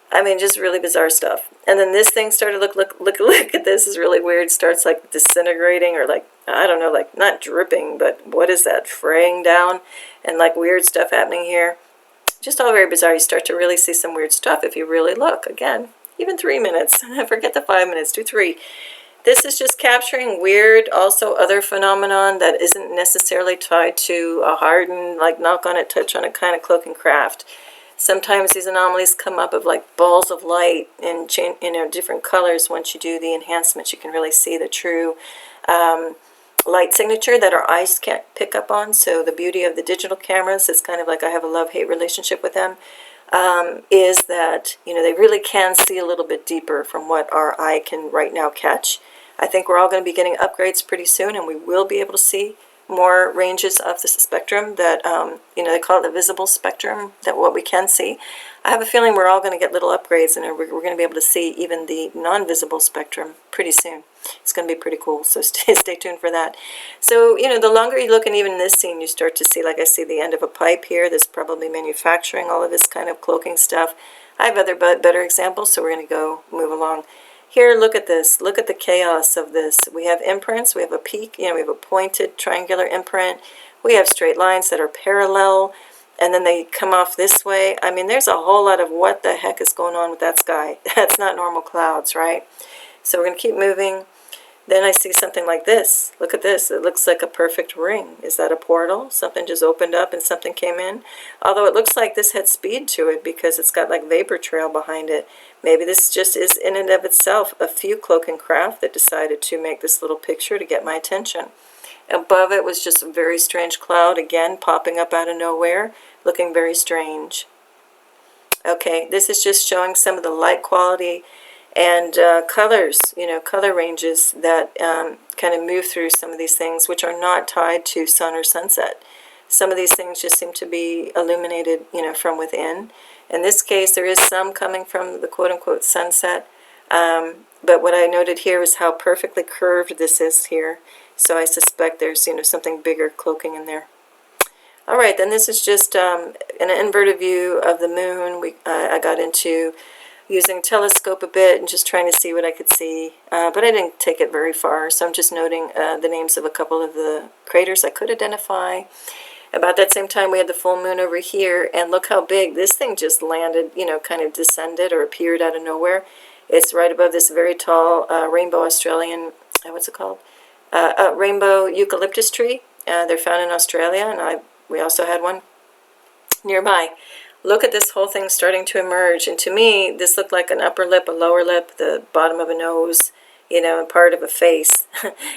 A: I mean, just really bizarre stuff. And then this thing started, look at this, is really weird. Starts like disintegrating, or like, I don't know, like not dripping, but what is that, fraying down, and like weird stuff happening here. Just all very bizarre. You start to really see some weird stuff if you really look. Again, even 3 minutes. Forget the 5 minutes, do 3. This is just capturing weird, also other phenomenon that isn't necessarily tied to a hardened, like knock on it, touch on it kind of cloaking craft. Sometimes these anomalies come up of like balls of light in different colors. Once you do the enhancements, you can really see the true light signature that our eyes can't pick up on. So the beauty of the digital cameras, it's kind of like I have a love-hate relationship with them, is that they really can see a little bit deeper from what our eye can right now catch. I think we're all going to be getting upgrades pretty soon, and we will be able to see more ranges of the spectrum that, they call it the visible spectrum, that what we can see. I have a feeling we're all going to get little upgrades, and we're going to be able to see even the non-visible spectrum pretty soon. It's going to be pretty cool, so stay tuned for that. So, the longer you look, and even in this scene, you start to see, like I see the end of a pipe here. That's probably manufacturing all of this kind of cloaking stuff. I have other better examples, so we're going to move along. Here, look at this. Look at the chaos of this. We have imprints. We have a peak. We have a pointed triangular imprint. We have straight lines that are parallel, and then they come off this way. I mean, there's a whole lot of what the heck is going on with that sky. That's not normal clouds, right? So we're going to keep moving. Then I see something like this. Look at this. It looks like a perfect ring. Is that a portal? Something just opened up and something came in? Although it looks like this had speed to it because it's got like vapor trail behind it. Maybe this just is in and of itself a few Cloaking Craft that decided to make this little picture to get my attention. Above it was just a very strange cloud, again popping up out of nowhere, looking very strange. Okay, this is just showing some of the light quality and colors, color ranges that kind of move through some of these things, which are not tied to sun or sunset. Some of these things just seem to be illuminated, from within. In this case, there is some coming from the quote-unquote sunset, but what I noted here is how perfectly curved this is here. So I suspect there's, something bigger cloaking in there. All right, then this is just an inverted view of the moon. I got into using telescope a bit and just trying to see what I could see, but I didn't take it very far, so I'm just noting the names of a couple of the craters I could identify. About that same time, we had the full moon over here, and look how big this thing just landed, kind of descended or appeared out of nowhere. It's right above this very tall rainbow Australian, what's it called? Rainbow eucalyptus tree. They're found in Australia, and we also had one nearby. Look at this whole thing starting to emerge, and to me, this looked like an upper lip, a lower lip, the bottom of a nose, and part of a face.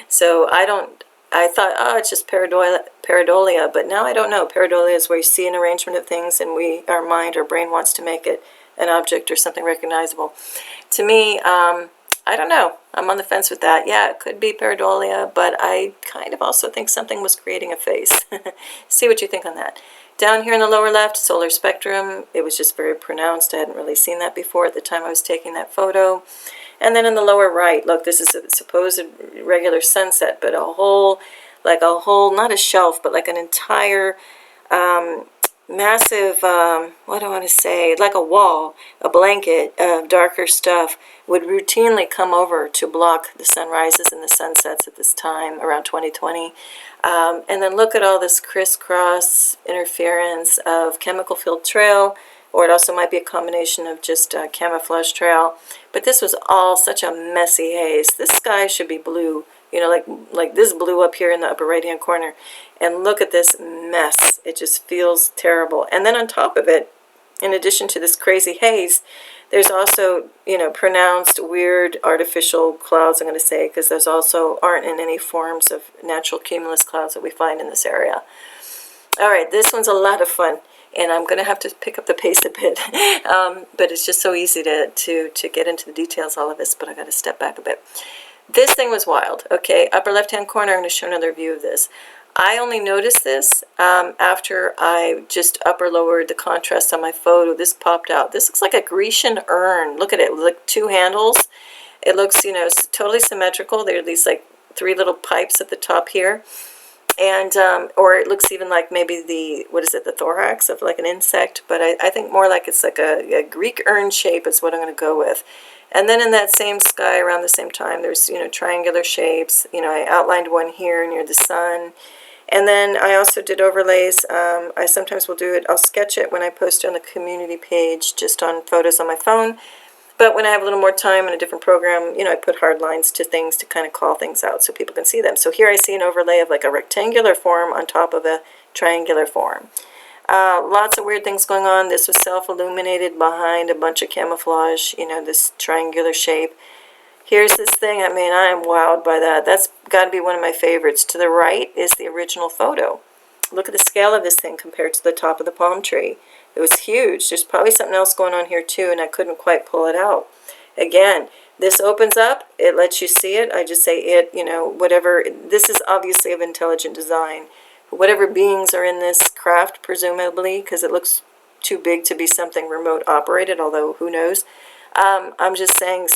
A: So I thought, oh, it's just pareidolia, but now I don't know. Pareidolia is where you see an arrangement of things, and our brain wants to make it an object or something recognizable. To me, I don't know. I'm on the fence with that. Yeah, it could be pareidolia, but I kind of also think something was creating a face. See what you think on that. Down here in the lower left, solar spectrum. It was just very pronounced. I hadn't really seen that before at the time I was taking that photo. And then in the lower right, look, this is a supposed regular sunset, but a whole, not a shelf, but like an entire massive, what do I want to say, like a wall, a blanket of darker stuff would routinely come over to block the sunrises and the sunsets at this time, around 2020. And then look at all this crisscross interference of chemical-filled trail, or it also might be a combination of just camouflage trail. But this was all such a messy haze. This sky should be blue, like this blue up here in the upper right-hand corner. And look at this mess. It just feels terrible. And then on top of it, in addition to this crazy haze, there's also, pronounced weird artificial clouds, I'm going to say, because those also aren't in any forms of natural cumulus clouds that we find in this area. All right, this one's a lot of fun, and I'm going to have to pick up the pace a bit. But it's just so easy to get into the details, all of this, but I got to step back a bit. This thing was wild. Okay, upper left-hand corner, I'm going to show another view of this. I only noticed this after I just upper-lowered the contrast on my photo. This popped out. This looks like a Grecian urn. Look at it, like two handles. It looks, totally symmetrical. There are these like three little pipes at the top here. And, or it looks even like maybe the thorax of like an insect. But I think more like it's like a Greek urn shape is what I'm going to go with. And then in that same sky around the same time, there's, triangular shapes. I outlined one here near the sun. And then I also did overlays. I sometimes will do it. I'll sketch it when I post it on the community page, just on photos on my phone. But when I have a little more time in a different program, I put hard lines to things to kind of call things out so people can see them. So here I see an overlay of like a rectangular form on top of a triangular form. Lots of weird things going on. This was self-illuminated behind a bunch of camouflage, this triangular shape. Here's this thing. I am wowed by that. That's got to be one of my favorites. To the right is the original photo. Look at the scale of this thing compared to the top of the palm tree. It was huge. There's probably something else going on here too, and I couldn't quite pull it out. Again, this opens up. It lets you see it. I just say it, whatever. This is obviously of intelligent design. Whatever beings are in this craft, presumably, because it looks too big to be something remote operated, although who knows. I'm just saying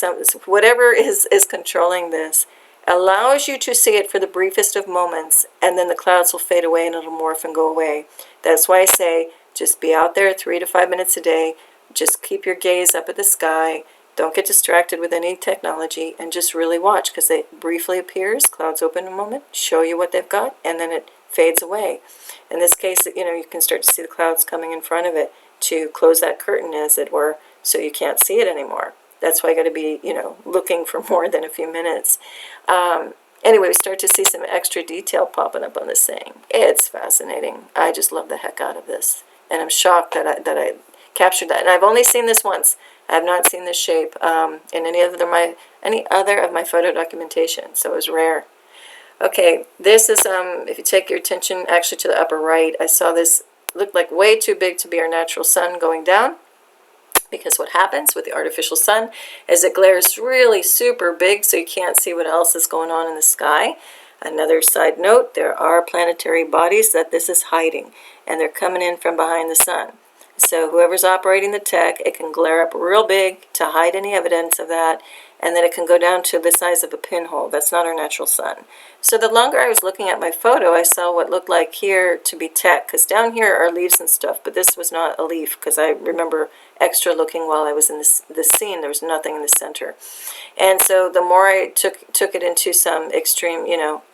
A: whatever is controlling this allows you to see it for the briefest of moments, and then the clouds will fade away and it'll morph and go away. That's why I say just be out there 3 to 5 minutes a day. Just keep your gaze up at the sky. Don't get distracted with any technology, and just really watch, because it briefly appears, clouds open a moment, show you what they've got, and then it fades away. In this case, you can start to see the clouds coming in front of it to close that curtain, as it were, so you can't see it anymore. That's why I got to be, looking for more than a few minutes. Anyway, we start to see some extra detail popping up on this thing. It's fascinating. I just love the heck out of this. And I'm shocked that I captured that. And I've only seen this once. I have not seen this shape in any other of my photo documentation. So it was rare. Okay, this is, if you take your attention actually to the upper right, I saw this looked like way too big to be our natural sun going down. Because what happens with the artificial sun is it glares really super big so you can't see what else is going on in the sky. Another side note, there are planetary bodies that this is hiding, and they're coming in from behind the sun. So whoever's operating the tech, it can glare up real big to hide any evidence of that, and then it can go down to the size of a pinhole. That's not our natural sun. So the longer I was looking at my photo, I saw what looked like here to be tech, because down here are leaves and stuff, but this was not a leaf, because I remember extra looking while I was in this scene. There was nothing in the center. And so the more I took it into some extreme,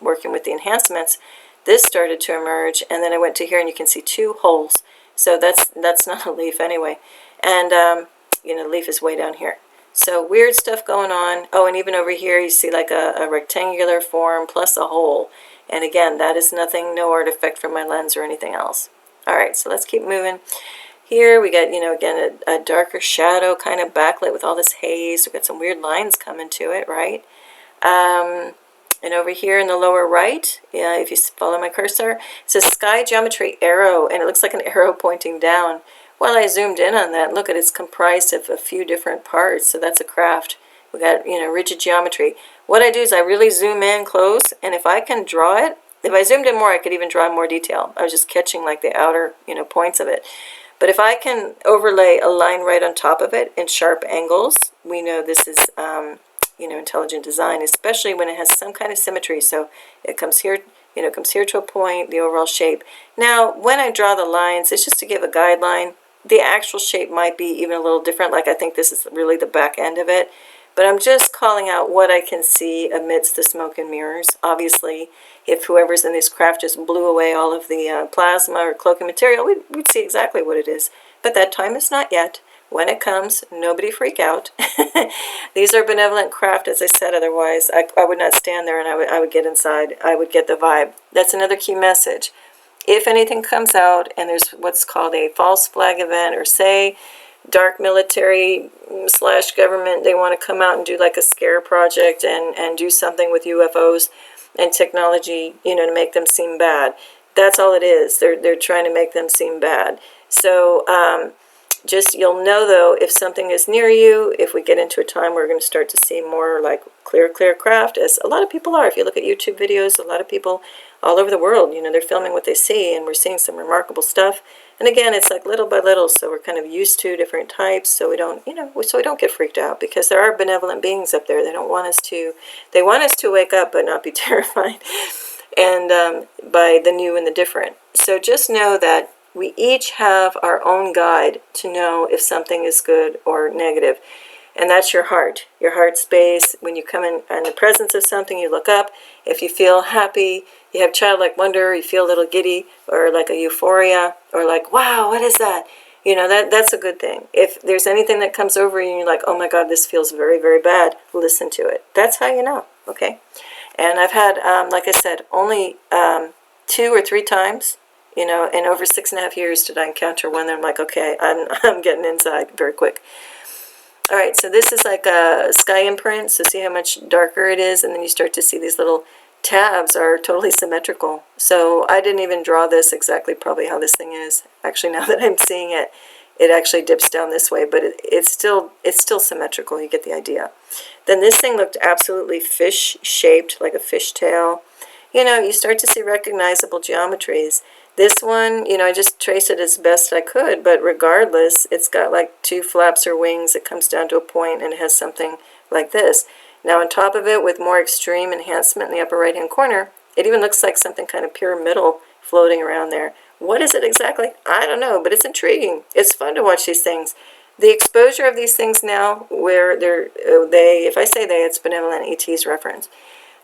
A: working with the enhancements, this started to emerge, and then I went to here, and you can see two holes. So that's not a leaf anyway. And, the leaf is way down here. So weird stuff going on. Oh, and even over here you see like a rectangular form plus a hole. And again, that is nothing, no artifact from my lens or anything else. All right, so let's keep moving. Here we got, again, a darker shadow kind of backlit with all this haze. We've got some weird lines coming to it, right? And over here in the lower right, if you follow my cursor, it says Sky Geometry Arrow, and it looks like an arrow pointing down. Well, I zoomed in on that. Look, it's comprised of a few different parts, so that's a craft. We got, rigid geometry. What I do is I really zoom in close, and if I can draw it, if I zoomed in more, I could even draw more detail. I was just catching like the outer, points of it. But if I can overlay a line right on top of it in sharp angles, we know this is, intelligent design, especially when it has some kind of symmetry. So it comes here, comes here to a point, the overall shape. Now, when I draw the lines, it's just to give a guideline. The actual shape might be even a little different, like I think this is really the back end of it. But I'm just calling out what I can see amidst the smoke and mirrors. Obviously, if whoever's in this craft just blew away all of the plasma or cloaking material, we'd see exactly what it is. But that time is not yet. When it comes, nobody freak out. These are benevolent craft, as I said. Otherwise, I would not stand there, and I would get inside. I would get the vibe. That's another key message. If anything comes out and there's what's called a false flag event, or say dark military / government, they want to come out and do like a scare project and do something with UFOs and technology, to make them seem bad. That's all it is. They're trying to make them seem bad. So just, you'll know though, if something is near you, if we get into a time where we're going to start to see more like clear craft, as a lot of people are. If you look at YouTube videos, a lot of people all over the world, they're filming what they see, and we're seeing some remarkable stuff. And again, it's like little by little, so we're kind of used to different types, so we don't, so we don't get freaked out, because there are benevolent beings up there. They want us to wake up but not be terrified, and by the new and the different. So just know that we each have our own guide to know if something is good or negative. And that's your heart space. When you come in the presence of something, you look up. If you feel happy, you have childlike wonder, you feel a little giddy, or like a euphoria, or like, wow, what is that? That's a good thing. If there's anything that comes over you and you're like, oh my God, this feels very, very bad, listen to it. That's how you know, okay? And I've had, like I said, only 2 or 3 times, in over 6.5 years did I encounter one that I'm like, okay, I'm getting inside very quick. All right, so this is like a sky imprint, so see how much darker it is, and then you start to see these little tabs are totally symmetrical. So I didn't even draw this exactly probably how this thing is. Actually, now that I'm seeing it, it actually dips down this way, but it's still symmetrical. You get the idea. Then this thing looked absolutely fish-shaped, like a fish tail. You start to see recognizable geometries. This one, I just traced it as best I could, but regardless, it's got like 2 flaps or wings. It comes down to a point and it has something like this. Now on top of it, with more extreme enhancement in the upper right-hand corner, it even looks like something kind of pyramidal floating around there. What is it exactly? I don't know, but it's intriguing. It's fun to watch these things. The exposure of these things now, where if I say they, it's Benevolent ET's reference.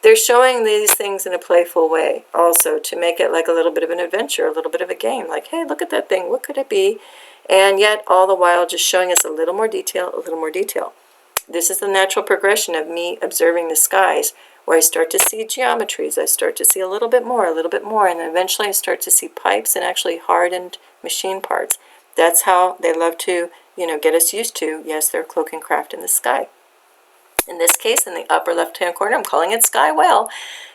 A: They're showing these things in a playful way also, to make it like a little bit of an adventure, a little bit of a game. Like, hey, look at that thing. What could it be? And yet, all the while, just showing us a little more detail, a little more detail. This is the natural progression of me observing the skies, where I start to see geometries. I start to see a little bit more, and then eventually I start to see pipes and actually hardened machine parts. That's how they love to, get us used to, yes, they're cloaking craft in the sky. In this case, in the upper left-hand corner, I'm calling it sky whale.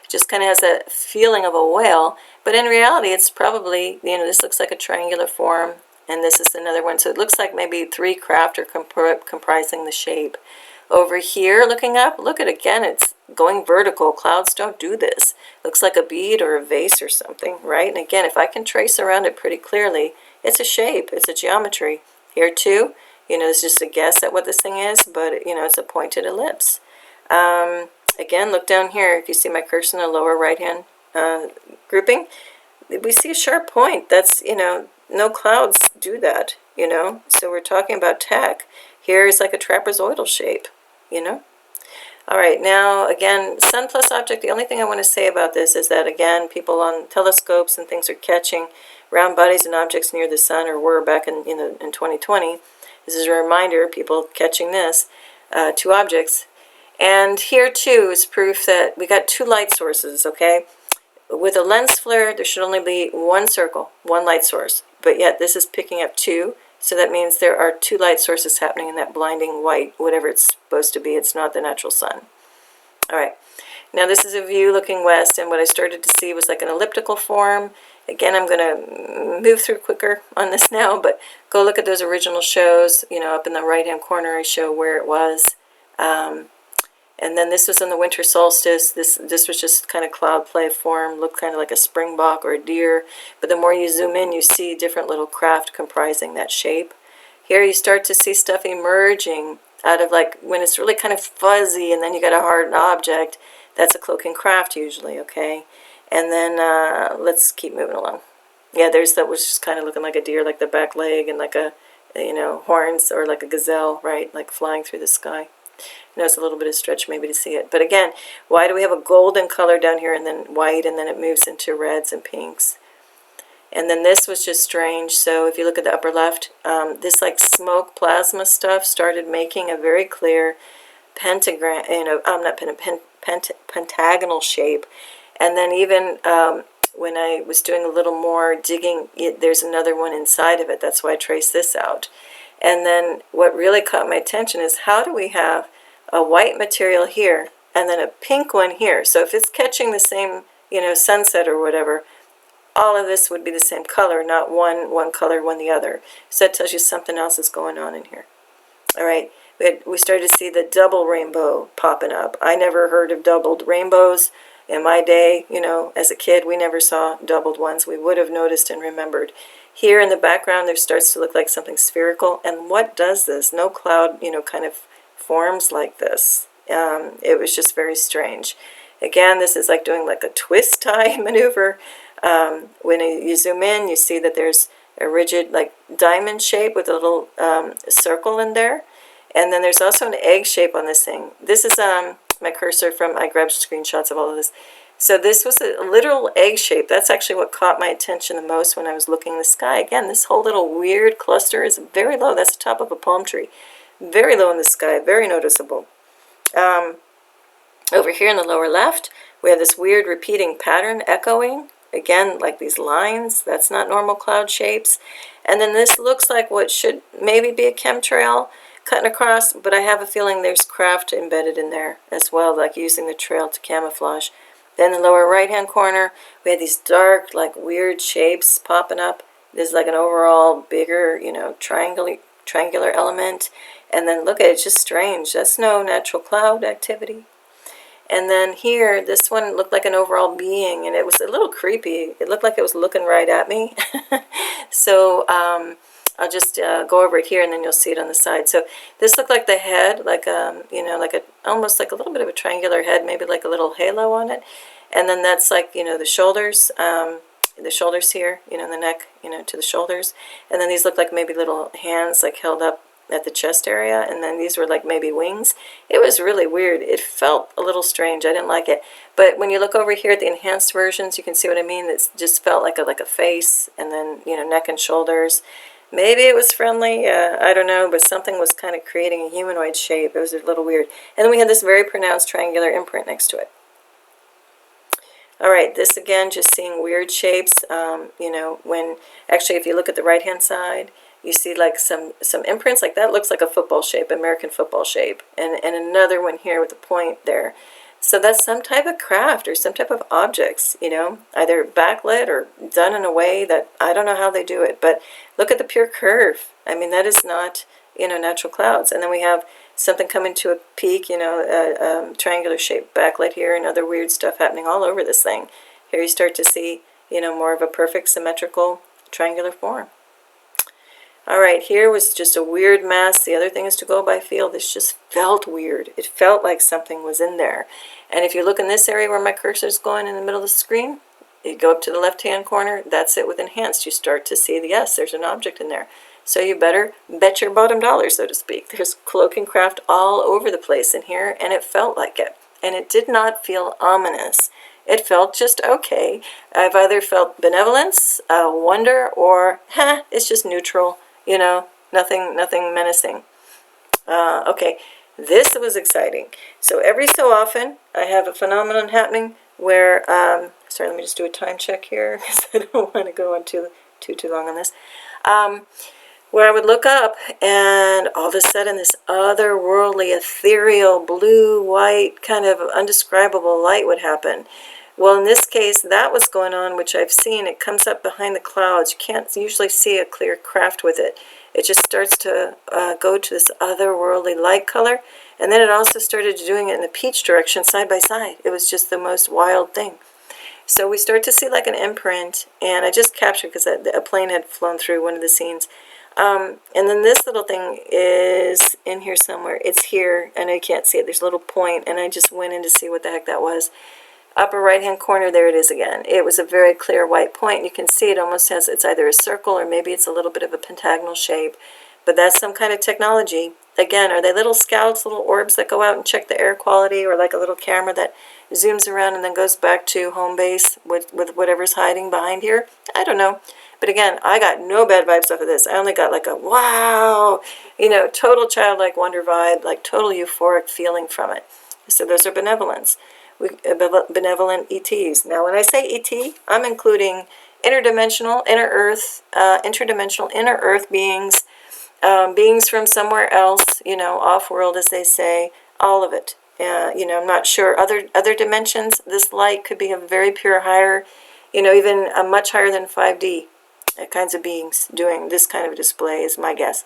A: It just kind of has a feeling of a whale, but in reality, it's probably, this looks like a triangular form, and this is another one. So it looks like maybe 3 craft are comprising the shape. Over here, looking up, look at again, it's going vertical. Clouds don't do this. Looks like a bead or a vase or something, right? And again, if I can trace around it pretty clearly, it's a shape, it's a geometry. Here too, it's just a guess at what this thing is, but, it's a pointed ellipse. Again, look down here. If you see my cursor in the lower right-hand grouping, we see a sharp point. That's, no clouds do that, So we're talking about tech. Here is like a trapezoidal shape, All right, now, again, sun plus object, the only thing I want to say about this is that, again, people on telescopes and things are catching round bodies and objects near the sun, or were back in 2020. This is a reminder, people catching this, 2 objects. And here, too, is proof that we got 2 light sources, okay? With a lens flare, there should only be 1 circle, 1 light source. But yet, this is picking up 2. So that means there are 2 light sources happening in that blinding white, whatever it's supposed to be. It's not the natural sun. All right. Now this is a view looking west, and what I started to see was like an elliptical form. Again, I'm going to move through quicker on this now, but go look at those original shows. Up in the right-hand corner, I show where it was. And then this was in the winter solstice. This was just kind of cloud play form, looked kind of like a springbok or a deer. But the more you zoom in, you see different little craft comprising that shape. Here you start to see stuff emerging out of, like, when it's really kind of fuzzy and then you got a hard object. That's a cloaking craft usually, okay? And then let's keep moving along. Yeah, that was just kind of looking like a deer, like the back leg and like a, horns, or like a gazelle, right? Like flying through the sky. It's a little bit of stretch maybe to see it. But again, why do we have a golden color down here and then white, and then it moves into reds and pinks? And then this was just strange. So if you look at the upper left, this like smoke plasma stuff started making a very clear pentagram, pentagonal shape. And then even when I was doing a little more digging, there's another one inside of it. That's why I traced this out. And then what really caught my attention is, how do we have a white material here and then a pink one here? So if it's catching the same, sunset or whatever, all of this would be the same color, not one color, one the other. So that tells you something else is going on in here. All right, we started to see the double rainbow popping up. I never heard of doubled rainbows. In my day, as a kid, we never saw doubled ones. We would have noticed and remembered. Here in the background, there starts to look like something spherical. And what does this? No cloud, kind of forms like this. It was just very strange. Again, this is like doing like a twist tie maneuver. When you zoom in, you see that there's a rigid like diamond shape with a little circle in there. And then there's also an egg shape on this thing. This is my cursor from, I grabbed screenshots of all of this. So this was a literal egg shape. That's actually what caught my attention the most when I was looking in the sky. Again, this whole little weird cluster is very low. That's the top of a palm tree. Very low in the sky, very noticeable. Over here in the lower left, we have this weird repeating pattern echoing. Again, like these lines. That's not normal cloud shapes. And then this looks like what should maybe be a chemtrail cutting across, but I have a feeling there's craft embedded in there as well, like using the trail to camouflage. Then in the lower right-hand corner, we had these dark, like weird shapes popping up. There's like an overall bigger, triangular element. And then look at it, it's just strange. That's no natural cloud activity. And then here, this one looked like an overall being, and it was a little creepy. It looked like it was looking right at me. So I'll just go over it here, and then you'll see it on the side. So this looked like the head, like almost like a little bit of a triangular head, maybe like a little halo on it. And then that's like, the shoulders here, the neck, to the shoulders. And then these look like maybe little hands, like held up at the chest area, and then these were like maybe wings. It was really weird. It felt a little strange. I didn't like it. But when you look over here at the enhanced versions, you can see what I mean. It just felt like a face, and then neck and shoulders. Maybe it was friendly, I don't know, but something was kind of creating a humanoid shape. It was a little weird. And then we had this very pronounced triangular imprint next to it. All right, this again, just seeing weird shapes. When actually, if you look at the right-hand side, you see like some imprints. Like that looks like a football shape, American football shape, and another one here with a point there. So that's some type of craft or some type of objects, either backlit or done in a way that I don't know how they do it. But look at the pure curve. I mean, that is not, natural clouds. And then we have something coming to a peak, triangular shape backlit here, and other weird stuff happening all over this thing. Here you start to see, more of a perfect symmetrical triangular form. All right, here was just a weird mess. The other thing is to go by feel. This just felt weird. It felt like something was in there. And if you look in this area where my cursor is going in the middle of the screen, you go up to the left-hand corner, that's it with enhanced. You start to see, yes, there's an object in there. So you better bet your bottom dollar, so to speak. There's Cloaking Craft all over the place in here, and it felt like it. And it did not feel ominous. It felt just okay. I've either felt benevolence, wonder, or, it's just neutral, nothing menacing. Okay, this was exciting. So every so often, I have a phenomenon happening where, sorry, let me just do a time check here, because I don't want to go on too long on this. Where I would look up and all of a sudden this otherworldly, ethereal, blue, white, kind of undescribable light would happen. Well, in this case, that was going on, which I've seen. It comes up behind the clouds. You can't usually see a clear craft with it. It just starts to go to this otherworldly light color. And then it also started doing it in the peach direction, side by side. It was just the most wild thing. So we start to see like an imprint, and I just captured because a plane had flown through one of the scenes. And then this little thing is in here somewhere. It's here. I know you can't see it. There's a little point, and I just went in to see what the heck that was. Upper right-hand corner, there it is again. It was a very clear white point. You can see it almost has, it's either a circle or maybe it's a little bit of a pentagonal shape. But that's some kind of technology. Again, are they little scouts, little orbs that go out and check the air quality, or like a little camera that zooms around and then goes back to home base with whatever's hiding behind here? I don't know. But again, I got no bad vibes off of this. I only got like a wow, total childlike wonder vibe, like total euphoric feeling from it. So those are benevolence. Benevolent ETs. Now, when I say ET, I'm including interdimensional, interdimensional, inner Earth beings, beings from somewhere else, off-world, as they say, all of it. I'm not sure. Other dimensions, this light could be a very pure, higher, even a much higher than 5D kinds of beings doing this kind of display is my guess.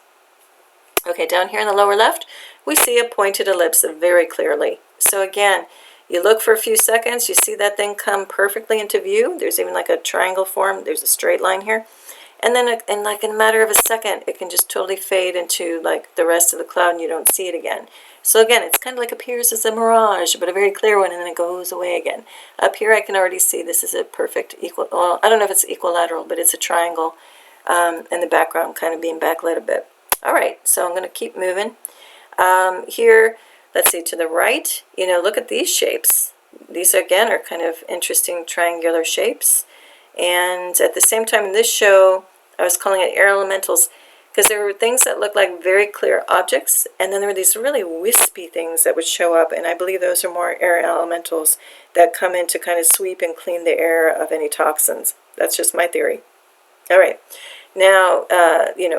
A: Okay, down here in the lower left, we see a pointed ellipse very clearly. So again, you look for a few seconds, you see that thing come perfectly into view. There's even like a triangle form. There's a straight line here. And then in a matter of a second, it can just totally fade into like the rest of the cloud and you don't see it again. So again, it's kind of like appears as a mirage, but a very clear one, and then it goes away again. Up here, I can already see this is a perfect well, I don't know if it's equilateral, but it's a triangle, and the background kind of being backlit a bit. All right, so I'm going to keep moving. Here, let's see, to the right, look at these shapes. These, again, are kind of interesting triangular shapes. And at the same time in this show, I was calling it air elementals because there were things that looked like very clear objects, and then there were these really wispy things that would show up, and I believe those are more air elementals that come in to kind of sweep and clean the air of any toxins. That's just my theory. All right. Now,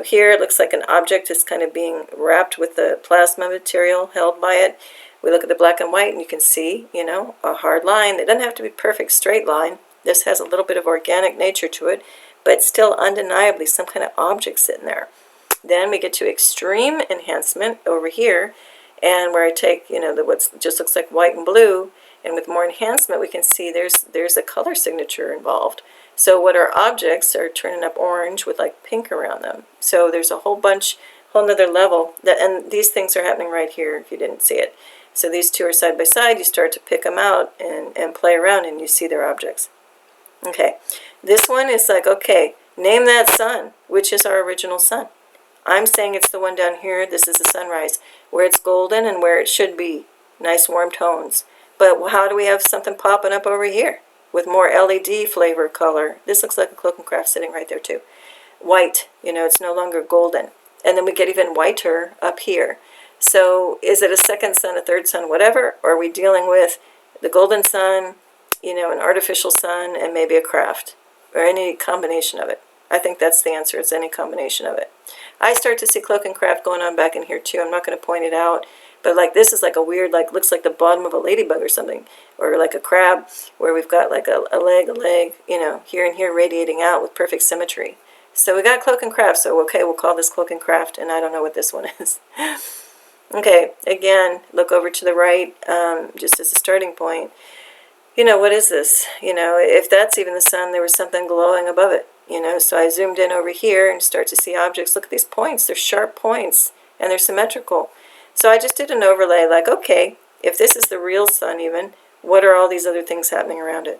A: here it looks like an object is kind of being wrapped with the plasma material held by it. We look at the black and white, and you can see, a hard line. It doesn't have to be a perfect straight line. This has a little bit of organic nature to it, but still undeniably some kind of object sitting there. Then we get to extreme enhancement over here, and where I take, what just looks like white and blue, and with more enhancement we can see there's a color signature involved. So what are objects are turning up orange with like pink around them. So there's a whole nother level, and these things are happening right here if you didn't see it. So these two are side by side, you start to pick them out and play around and you see their objects. Okay, this one is like, okay, name that sun. Which is our original sun? I'm saying it's the one down here. This is the sunrise, where it's golden and where it should be. Nice warm tones. But how do we have something popping up over here with more LED flavor color? This looks like a Cloaking Craft sitting right there too. white, it's no longer golden. And then we get even whiter up here. So is it a second sun, a third sun, whatever? Or are we dealing with the golden sun, an artificial sun, and maybe a craft, or any combination of it? I think that's the answer. It's any combination of it. I start to see Cloaking Craft going on back in here too. I'm not going to point it out, but like this is like a weird, like looks like the bottom of a ladybug or something, or like a crab, where we've got like a leg, here and here radiating out with perfect symmetry. So we got Cloaking Craft, so okay, we'll call this Cloaking Craft, and I don't know what this one is. Okay, again, look over to the right, just as a starting point. What is this? If that's even the sun, there was something glowing above it. So I zoomed in over here and start to see objects. Look at these points. They're sharp points, and they're symmetrical. So I just did an overlay, like, okay, if this is the real sun even, what are all these other things happening around it?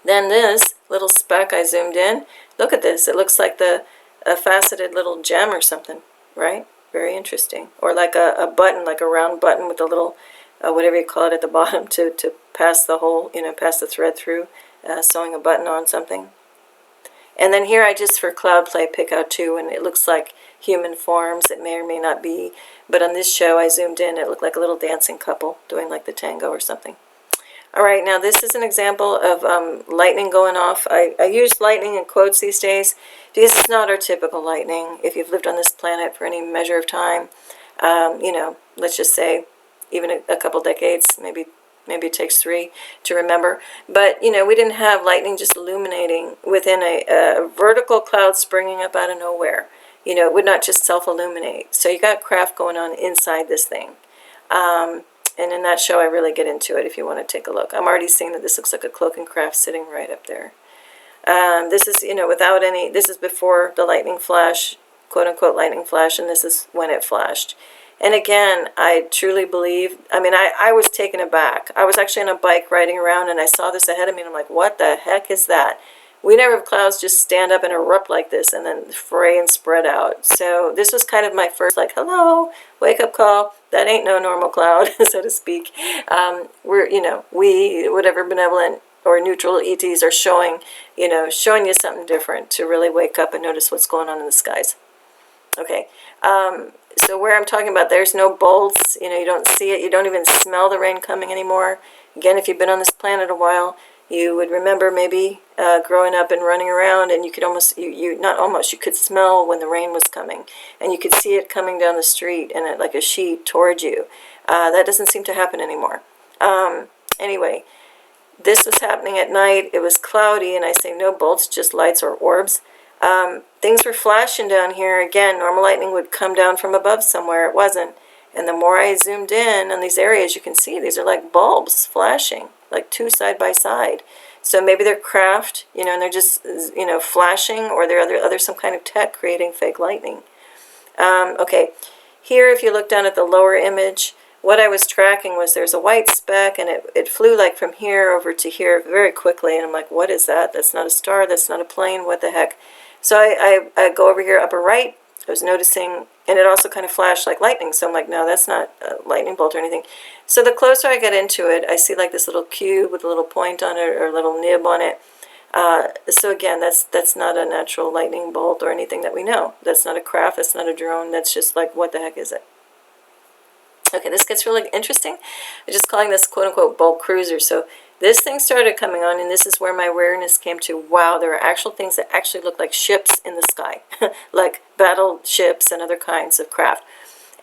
A: Then this little speck, I zoomed in. Look at this. It looks like a faceted little gem or something, right? Very interesting. Or like a button, like a round button with a little, whatever you call it at the bottom to pass the hole, pass the thread through, sewing a button on something. And then here I just, for cloud play, pick out two, and it looks like human forms. It may or may not be. But on this show, I zoomed in. It looked like a little dancing couple doing like the tango or something. All right, now this is an example of lightning going off. I use lightning in quotes these days because it's not our typical lightning. If you've lived on this planet for any measure of time, let's just say even a couple decades, maybe it takes 3 to remember. But, we didn't have lightning just illuminating within a vertical cloud springing up out of nowhere. It would not just self-illuminate. So you got craft going on inside this thing. And in that show, I really get into it if you want to take a look. I'm already seeing that this looks like a Cloaking Craft sitting right up there. This is, without any, this is before the lightning flash, quote-unquote lightning flash, and this is when it flashed. And again, I truly believe, I was taken aback. I was actually on a bike riding around, and I saw this ahead of me, and I'm like, what the heck is that? We never have clouds just stand up and erupt like this and then fray and spread out. So this was kind of my first, like, hello, wake-up call. That ain't no normal cloud, so to speak. We, whatever benevolent or neutral ETs are showing you something different to really wake up and notice what's going on in the skies. Okay, so where I'm talking about, there's no bolts. You don't see it. You don't even smell the rain coming anymore. Again, if you've been on this planet a while, you would remember maybe growing up and running around, and you could almost, you could smell when the rain was coming, and you could see it coming down the street and like a sheet towards you. That doesn't seem to happen anymore. Anyway, this was happening at night. It was cloudy, and I say no bolts, just lights or orbs. Things were flashing down here. Again, normal lightning would come down from above somewhere. It wasn't. And the more I zoomed in on these areas, you can see these are like bulbs flashing, like 2 side by side. So maybe they're craft, and they're just, flashing, or they're some kind of tech creating fake lightning. Okay, here if you look down at the lower image, what I was tracking was there's a white speck, and it flew like from here over to here very quickly, and I'm like, what is that? That's not a star, that's not a plane, what the heck? So I go over here upper right. I was noticing, and it also kind of flashed like lightning, so I'm like, no, that's not a lightning bolt or anything. So the closer I get into it, I see like this little cube with a little point on it, or a little nib on it. So again, that's not a natural lightning bolt or anything that we know. That's not a craft, that's not a drone, that's just like, what the heck is it? Okay, this gets really interesting. I'm just calling this quote-unquote bulk cruiser. So this thing started coming on, and this is where my awareness came to, wow, there are actual things that actually look like ships in the sky, like battle ships and other kinds of craft.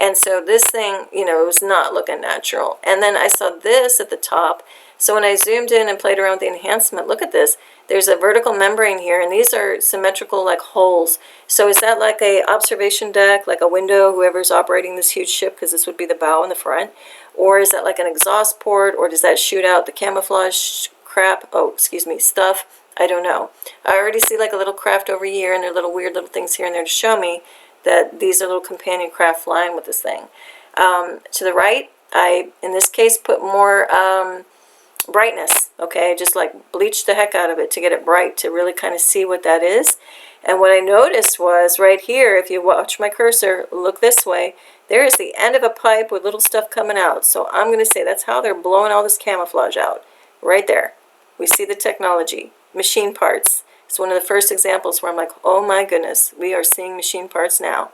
A: And so this thing, it was not looking natural. And then I saw this at the top. So when I zoomed in and played around with the enhancement, look at this. There's a vertical membrane here, and these are symmetrical like holes. So is that like a observation deck, like a window, whoever's operating this huge ship, because this would be the bow and the front? Or is that like an exhaust port, or does that shoot out the camouflage stuff? I don't know. I already see like a little craft over here, and there are little weird little things here and there to show me that these are little companion craft flying with this thing. To the right, I, in this case, put more brightness, okay? Just like bleached the heck out of it to get it bright, to really kind of see what that is. And what I noticed was right here, if you watch my cursor, look this way, there is the end of a pipe with little stuff coming out. So I'm going to say that's how they're blowing all this camouflage out. Right there. We see the technology, machine parts, It's one of the first examples where I'm like, oh my goodness, we are seeing machine parts now.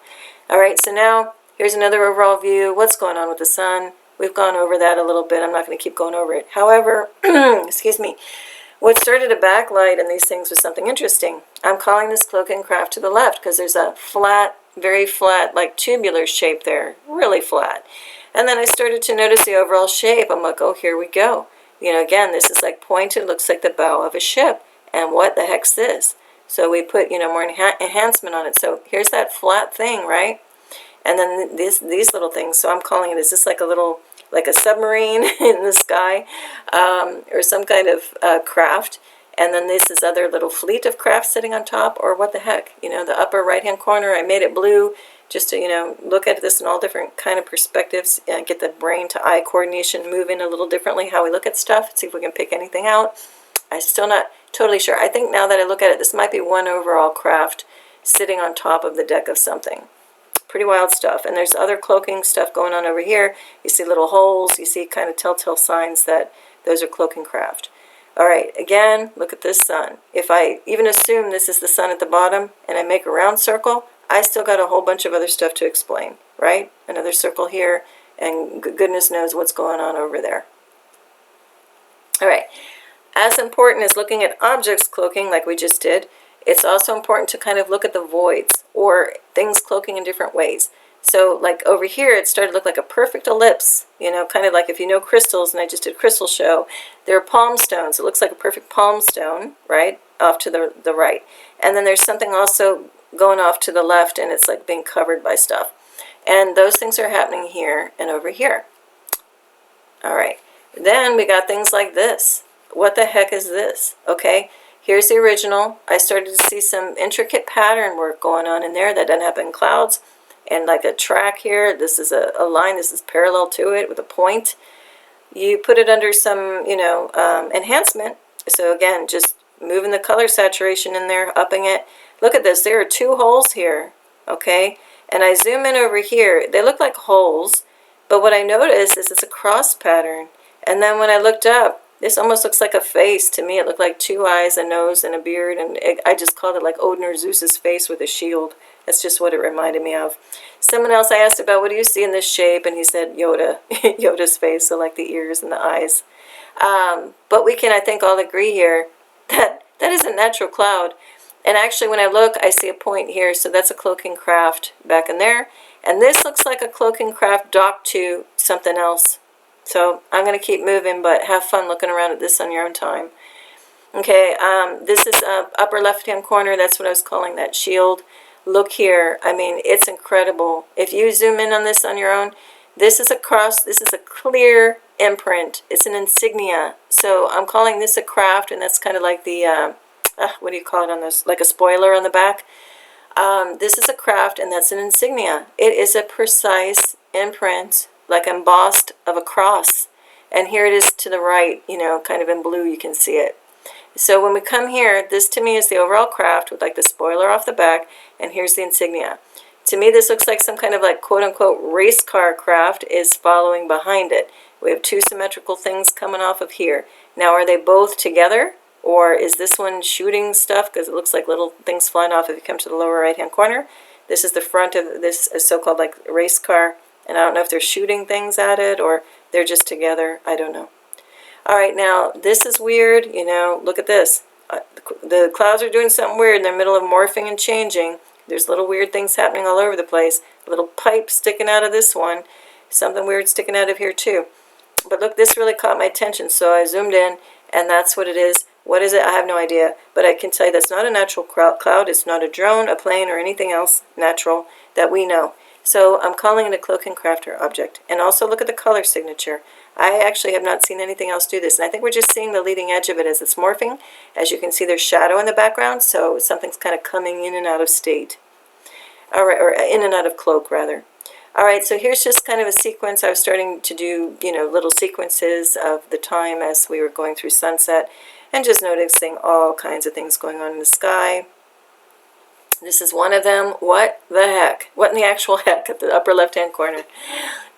A: All right, so now here's another overall view. What's going on with the sun? We've gone over that a little bit. I'm not going to keep going over it. However, excuse me, what started to backlight in these things was something interesting. I'm calling this Cloaking Craft to the left because there's a flat, very flat, like tubular shape there, really flat. And then I started to notice the overall shape. I'm like, oh, here we go. You know, again, this is like pointed, looks like the bow of a ship. And what the heck's this? So we put, you know, more enhancement on it. So here's that flat thing, right? And then these little things. So I'm calling it, is this like a little, like a submarine in the sky, or some kind of craft? And then this is other little fleet of craft sitting on top, or what the heck? You know, the upper right-hand corner, I made it blue just to, you know, look at this in all different kind of perspectives, get the brain to eye coordination moving a little differently, how we look at stuff, see if we can pick anything out. I'm still not totally sure. I think now that I look at it, this might be one overall craft sitting on top of the deck of something. Pretty wild stuff. And there's other cloaking stuff going on over here. You see little holes. You see kind of telltale signs that those are cloaking craft. All right, again, look at this sun. If I even assume this is the sun at the bottom and I make a round circle, I still got a whole bunch of other stuff to explain, right? Another circle here, and goodness knows what's going on over there. All right, as important as looking at objects cloaking like we just did, it's also important to kind of look at the voids or things cloaking in different ways. So like over here, it started to look like a perfect ellipse, you know, kind of like if you know crystals, and I just did crystal show, there are palm stones. It looks like a perfect palm stone, right, off to the right. And then there's something also going off to the left, and it's like being covered by stuff. And those things are happening here and over here. All right, then we got things like this. What the heck is this? Okay. Here's the original. I started to see some intricate pattern work going on in there that doesn't happen in clouds. And like a track here, this is a line, this is parallel to it with a point. You put it under some, you know, enhancement. So again, just moving the color saturation in there, upping it. Look at this, there are two holes here, okay? And I zoom in over here, they look like holes, but what I noticed is it's a cross pattern. And then when I looked up, this almost looks like a face. To me, it looked like two eyes, a nose, and a beard, and I just called it like Odin or Zeus's face with a shield. That's just what it reminded me of. Someone else I asked about, what do you see in this shape? And he said Yoda, Yoda's face, so like the ears and the eyes. But we can, I think, all agree here that that is a natural cloud. And actually, when I look, I see a point here, so that's a cloaking craft back in there. And this looks like a cloaking craft docked to something else. So I'm going to keep moving, but have fun looking around at this on your own time. Okay, this is upper left-hand corner. That's what I was calling that shield. Look here. I mean, it's incredible. If you zoom in on this on your own, this is a cross. This is a clear imprint. It's an insignia. So I'm calling this a craft, and that's kind of like the, what do you call it on this? Like a spoiler on the back. This is a craft, and that's an insignia. It is a precise imprint, like embossed, of a cross. And here it is to the right, you know, kind of in blue, you can see it. So when we come here, this to me is the overall craft with like the spoiler off the back, and here's the insignia. To me, this looks like some kind of like quote-unquote race car craft is following behind it. We have two symmetrical things coming off of here. Now, are they both together, or is this one shooting stuff? Because it looks like little things flying off if you come to the lower right-hand corner. This is the front of this so-called like race car. And I don't know if they're shooting things at it or they're just together. I don't know. All right, now this is weird. You know, look at this. The clouds are doing something weird in the middle of morphing and changing. There's little weird things happening all over the place. A little pipe sticking out of this one. Something weird sticking out of here too. But look, this really caught my attention. So I zoomed in, and that's what it is. What is it? I have no idea. But I can tell you that's not a natural cloud. It's not a drone, a plane, or anything else natural that we know. So I'm calling it a Cloaking Craft object. And also look at the color signature. I actually have not seen anything else do this. And I think we're just seeing the leading edge of it as it's morphing. As you can see, there's shadow in the background, so something's kind of coming in and out of state. All right, or in and out of cloak, rather. All right, so here's just kind of a sequence. I was starting to do, you know, little sequences of the time as we were going through sunset, and just noticing all kinds of things going on in the sky. This is one of them. What the heck? What in the actual heck at the upper left-hand corner?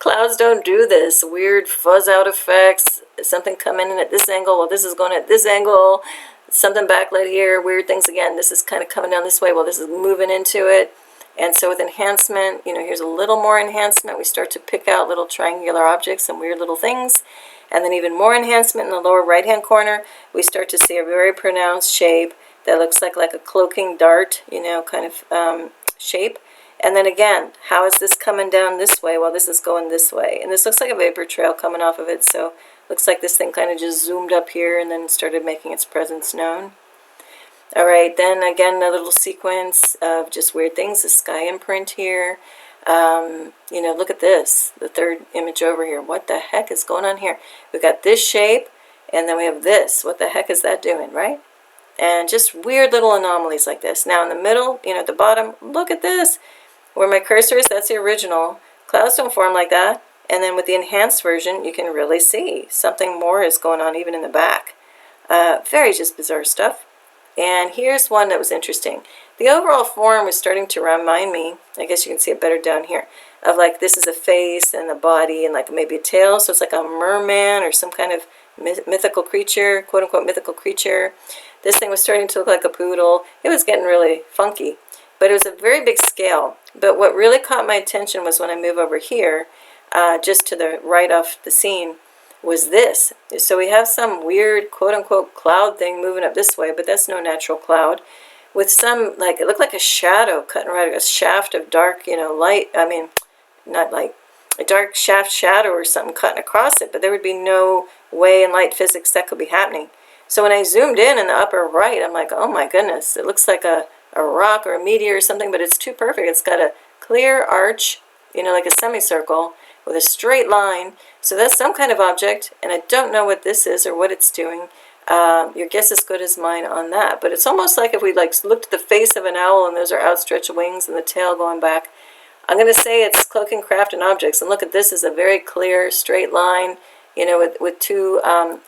A: Clouds don't do this. Weird fuzz out effects. Something coming in at this angle. Well, this is going at this angle. something backlit here, weird things again. This is kind of coming down this way. Well, this is moving into it. And so with enhancement, here's a little more enhancement. We start to pick out little triangular objects and weird little things. And then even more enhancement in the lower right-hand corner, we start to see a very pronounced shape that looks like a cloaking dart, kind of shape. And then again, how is this coming down this way? Well, this is going this way. And this looks like a vapor trail coming off of it. So looks like this thing kind of just zoomed up here and then started making its presence known. All right, then again, a little sequence of just weird things. The sky imprint here. Look at this, the third image over here. What the heck is going on here? We've got this shape, and then we have this. What the heck is that doing, right? And just weird little anomalies like this. Now in the middle, at the bottom, look at this. Where my cursor is, that's the original. Clouds don't form like that. And then with the enhanced version, you can really see something more is going on even in the back. Very just bizarre stuff. And here's one that was interesting. The overall form was starting to remind me, I guess you can see it better down here, of like this is a face and a body and like maybe a tail. So it's like a merman or some kind of mythical creature, quote unquote mythical creature. This thing was starting to look like a poodle. It was getting really funky, but it was a very big scale. But what really caught my attention was when I move over here, just to the right off the scene, was this. So we have some weird quote-unquote cloud thing moving up this way, but that's no natural cloud, with some, like, it looked like a shadow cutting right, a shaft of dark, light, not light, a dark shaft shadow or something cutting across it, but there would be no way in light physics that could be happening. So when I zoomed in the upper right, I'm like, oh my goodness, it looks like a rock or a meteor or something, but it's too perfect. It's got a clear arch, like a semicircle, with a straight line. So that's some kind of object, and I don't know what this is or what it's doing. Your guess is good as mine on that. But it's almost like if we looked at the face of an owl and those are outstretched wings and the tail going back. I'm going to say it's Cloaking Craft and Objects. And look at this is a very clear straight line, with two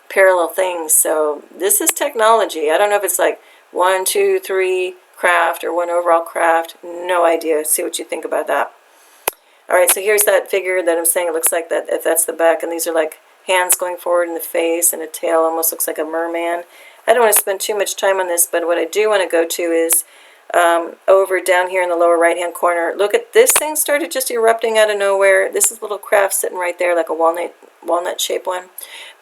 A: parallel things. So this is technology. I don't know if it's like 1, 2, 3 craft or one overall craft. No idea. See what you think about that. All right, so here's that figure that I'm saying it looks like that, if that's the back, and these are like hands going forward in the face and a tail, almost looks like a merman. I don't want to spend too much time on this, but what I do want to go to is over down here in the lower right-hand corner. Look at this thing started just erupting out of nowhere. This is a little craft sitting right there, like a walnut-shaped one.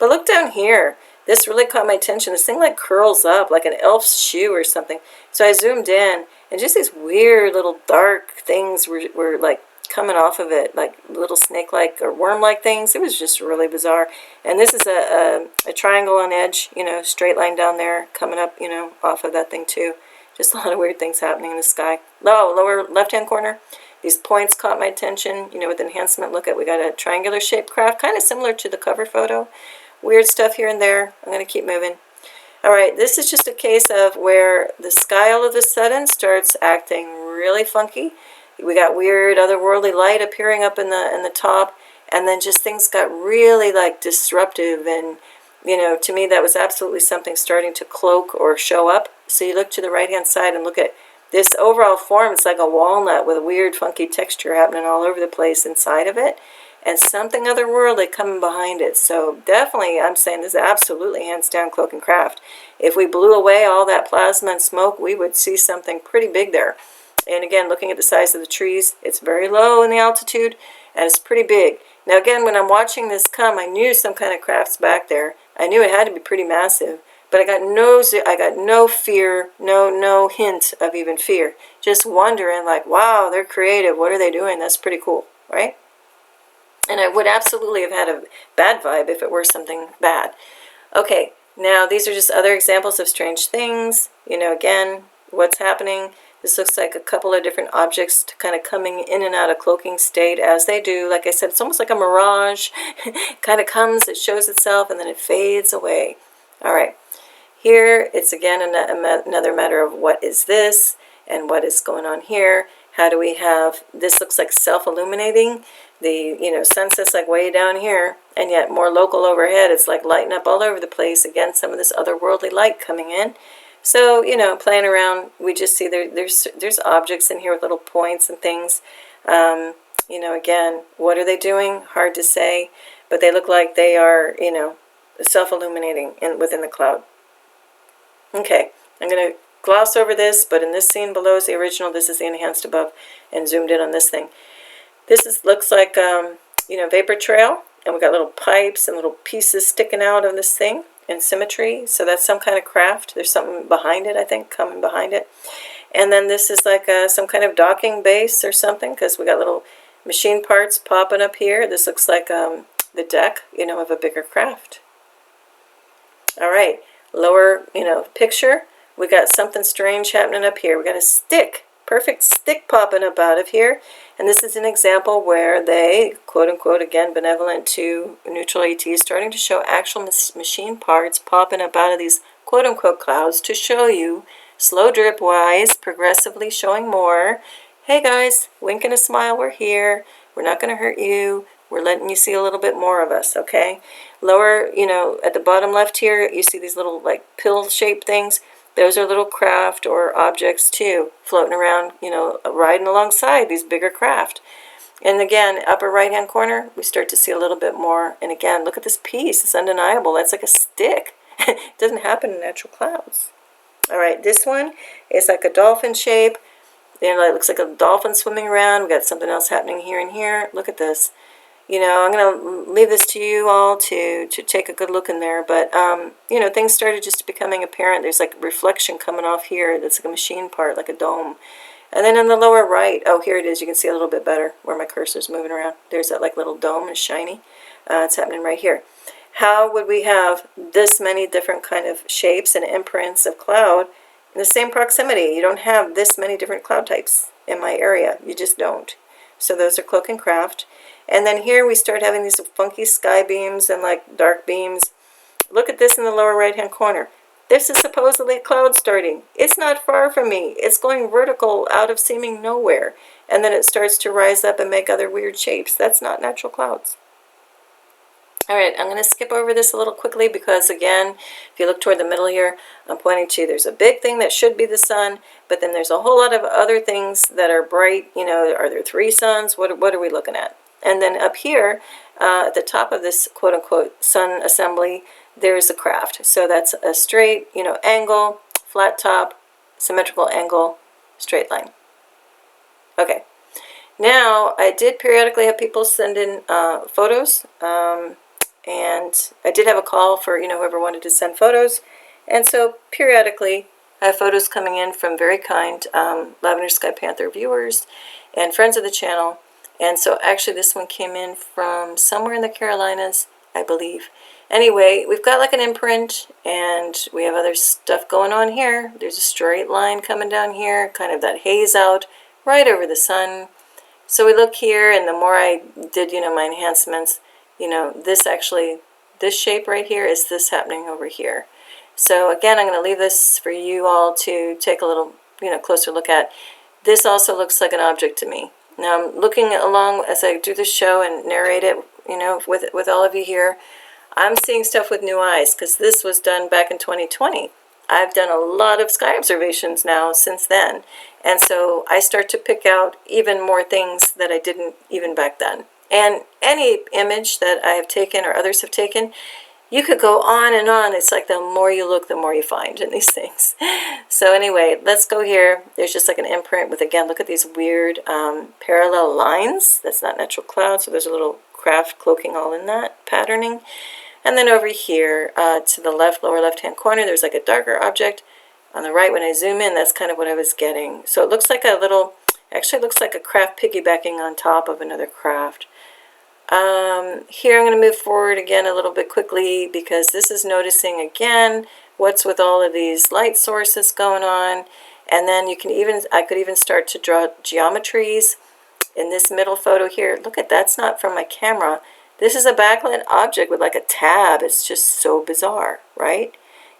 A: But look down here. This really caught my attention. This thing like curls up like an elf's shoe or something. So I zoomed in, and just these weird little dark things were like coming off of it, like little snake-like or worm-like things. It was just really bizarre. And this is a triangle on edge, straight line down there, coming up, off of that thing too. Just a lot of weird things happening in the sky. Oh, lower left-hand corner, these points caught my attention, with enhancement. Look at, we got a triangular shaped craft, kind of similar to the cover photo. Weird stuff here and there. I'm going to keep moving. All right, this is just a case of where the sky all of a sudden starts acting really funky. We got weird otherworldly light appearing up in the top, and then just things got really like disruptive, and to me that was absolutely something starting to cloak or show up. So you look to the right hand side and look at this overall form. It's like a walnut with a weird funky texture happening all over the place inside of it, and something otherworldly coming behind it. So definitely I'm saying this is absolutely hands down Cloaking Craft. If we blew away all that plasma and smoke, we would see something pretty big there. And again, looking at the size of the trees, it's very low in the altitude, and it's pretty big. Now again, when I'm watching this come, I knew some kind of craft's back there. I knew it had to be pretty massive, but I got no fear, no hint of even fear. Just wondering, like, wow, they're creative. What are they doing? That's pretty cool, right? And I would absolutely have had a bad vibe if it were something bad. Okay, now these are just other examples of strange things. Again, what's happening. This looks like a couple of different objects kind of coming in and out of cloaking state as they do. Like I said, it's almost like a mirage. Kind of comes, it shows itself, and then it fades away. All right. Here, it's again another matter of what is this and what is going on here. How do we have, this looks like self-illuminating. The, sunset's like way down here, and yet more local overhead. It's like lighting up all over the place. Again, some of this otherworldly light coming in. So, playing around, we just see there's objects in here with little points and things. Again, what are they doing? Hard to say, but they look like they are, self-illuminating within the cloud. Okay, I'm going to gloss over this, but in this scene below is the original. This is the enhanced above and zoomed in on this thing. This looks like, vapor trail, and we got little pipes and little pieces sticking out of this thing in symmetry. So that's some kind of craft. There's something behind it, I think, coming behind it. And then this is like some kind of docking base or something, because we got little machine parts popping up here. This looks like the deck, of a bigger craft. All right, lower, picture. We got something strange happening up here. We got a stick, perfect stick popping up out of here. And this is an example where they, quote unquote, again, benevolent to neutral ATs, starting to show actual machine parts popping up out of these quote unquote clouds to show you, slow drip wise, progressively showing more. Hey guys, wink and a smile, we're here. We're not going to hurt you. We're letting you see a little bit more of us, okay? Lower, at the bottom left here, you see these little like pill-shaped things. Those are little craft or objects too, floating around, riding alongside these bigger craft. And again, upper right-hand corner, we start to see a little bit more. And again, look at this piece. It's undeniable. That's like a stick. It doesn't happen in natural clouds. All right, this one is like a dolphin shape. It looks like a dolphin swimming around. We got something else happening here and here. Look at this. I'm going to leave this to you all to take a good look in there. But, things started just becoming apparent. There's like reflection coming off here. That's like a machine part, like a dome. And then in the lower right, oh, here it is. You can see a little bit better where my cursor's moving around. There's that like little dome. It's shiny. It's happening right here. How would we have this many different kind of shapes and imprints of cloud in the same proximity? You don't have this many different cloud types in my area. You just don't. So those are Cloaking Craft. And then here we start having these funky sky beams and like dark beams. Look at this in the lower right hand corner. This is supposedly a cloud starting. It's not far from me. It's going vertical out of seeming nowhere. And then it starts to rise up and make other weird shapes. That's not natural clouds. All right, I'm going to skip over this a little quickly because, again, if you look toward the middle here, I'm pointing to there's a big thing that should be the sun, but then there's a whole lot of other things that are bright. Are there 3 suns? What are we looking at? And then up here, at the top of this quote-unquote sun assembly, there's a craft. So that's a straight, angle, flat top, symmetrical angle, straight line. Okay. Now, I did periodically have people send in photos, and I did have a call for, whoever wanted to send photos. And so periodically, I have photos coming in from very kind Lavender Sky Panther viewers and friends of the channel. And so actually this one came in from somewhere in the Carolinas, I believe. Anyway, we've got like an imprint, and we have other stuff going on here. There's a straight line coming down here, kind of that haze out right over the sun. So we look here, and the more I did, my enhancements, this shape right here is this happening over here. So again, I'm going to leave this for you all to take a little, closer look at. This also looks like an object to me. Now I'm looking along as I do this show and narrate it, with all of you here. I'm seeing stuff with new eyes because this was done back in 2020. I've done a lot of sky observations now since then. And so I start to pick out even more things that I didn't even back then. And any image that I have taken or others have taken, you could go on and on. It's like the more you look, the more you find in these things. So anyway, let's go here. There's just like an imprint with, again, look at these weird parallel lines. That's not natural cloud, so there's a little craft cloaking all in that patterning. And then over here to the left, lower left-hand corner, there's like a darker object. On the right, when I zoom in, that's kind of what I was getting. So it looks like a little, actually looks like a craft piggybacking on top of another craft. Here I'm going to move forward again a little bit quickly because this is noticing again what's with all of these light sources going on. And then I could even start to draw geometries in this middle photo here. Look at that's not from my camera. This is a backlit object with like a tab. It's just so bizarre, right?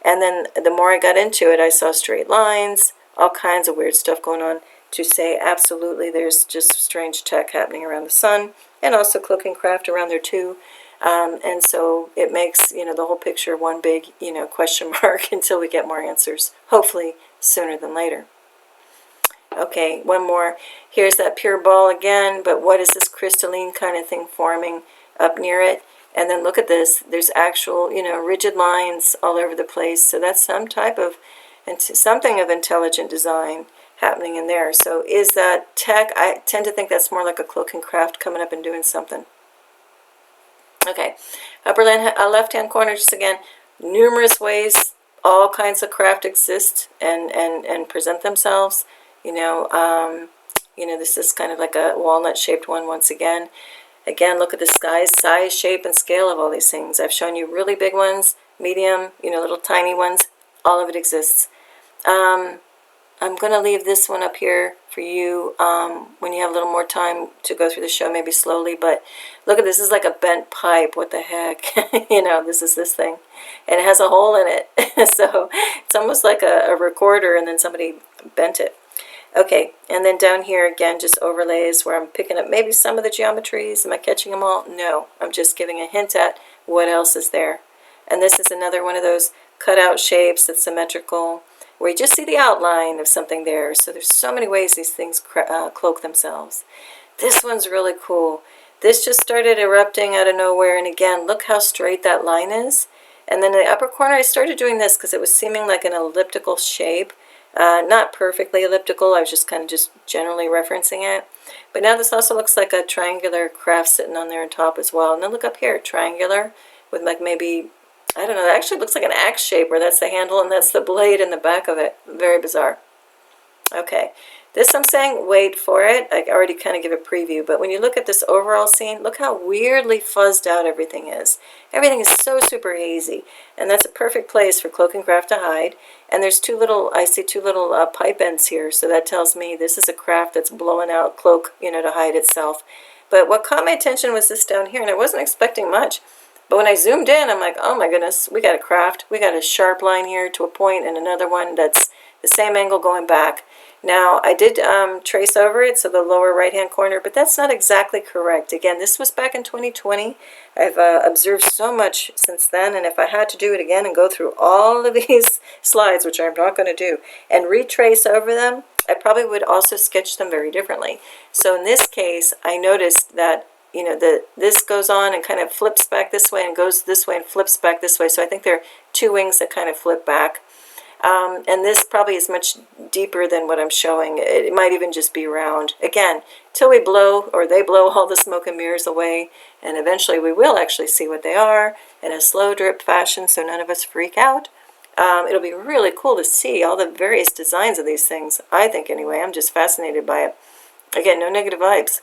A: And then the more I got into it, I saw straight lines, all kinds of weird stuff going on to say absolutely there's just strange tech happening around the sun, and also Cloaking Craft around there too. And so it makes, the whole picture one big, question mark until we get more answers, hopefully sooner than later. Okay, one more. Here's that pure ball again, but what is this crystalline kind of thing forming up near it? And then look at this. There's actual, rigid lines all over the place. So that's some type of, something of intelligent design happening in there. So is that tech? I tend to think that's more like a Cloaking Craft coming up and doing something. Okay, upper left-hand corner, just again, numerous ways all kinds of craft exist and present themselves. This is kind of like a walnut-shaped one once again. Again, look at the size, shape, and scale of all these things. I've shown you really big ones, medium, little tiny ones. All of it exists. I'm going to leave this one up here for you when you have a little more time to go through the show, maybe slowly. But look at this. This is like a bent pipe. What the heck? This is this thing. And it has a hole in it. So it's almost like a recorder, and then somebody bent it. Okay, and then down here again, just overlays where I'm picking up maybe some of the geometries. Am I catching them all? No, I'm just giving a hint at what else is there. And this is another one of those cutout shapes that's symmetrical, where you just see the outline of something there. So there's so many ways these things cloak themselves. This one's really cool. This just started erupting out of nowhere, and again, look how straight that line is. And then in the upper corner, I started doing this because it was seeming like an elliptical shape. Not perfectly elliptical, I was just kind of generally referencing it. But now this also looks like a triangular craft sitting on there on top as well. And then look up here, triangular, with like maybe, I don't know, it actually looks like an axe shape where that's the handle and that's the blade in the back of it. Very bizarre. Okay, this I'm saying wait for it. I already kind of give a preview, but when you look at this overall scene, look how weirdly fuzzed out everything is. Everything is so super hazy, and that's a perfect place for Cloaking Craft to hide. And there's I see two little pipe ends here, so that tells me this is a craft that's blowing out cloak, to hide itself. But what caught my attention was this down here, and I wasn't expecting much. But when I zoomed in, I'm like, oh my goodness, we got a craft. We got a sharp line here to a point and another one that's the same angle going back. Now, I did trace over it, so the lower right-hand corner, but that's not exactly correct. Again, this was back in 2020. I've observed so much since then, and if I had to do it again and go through all of these slides, which I'm not going to do, and retrace over them, I probably would also sketch them very differently. So in this case, I noticed that this goes on and kind of flips back this way and goes this way and flips back this way. So I think there are two wings that kind of flip back. And this probably is much deeper than what I'm showing. It might even just be round. Again, till we blow, or they blow all the smoke and mirrors away, and eventually we will actually see what they are in a slow drip fashion so none of us freak out. It'll be really cool to see all the various designs of these things. I think anyway, I'm just fascinated by it. Again, no negative vibes.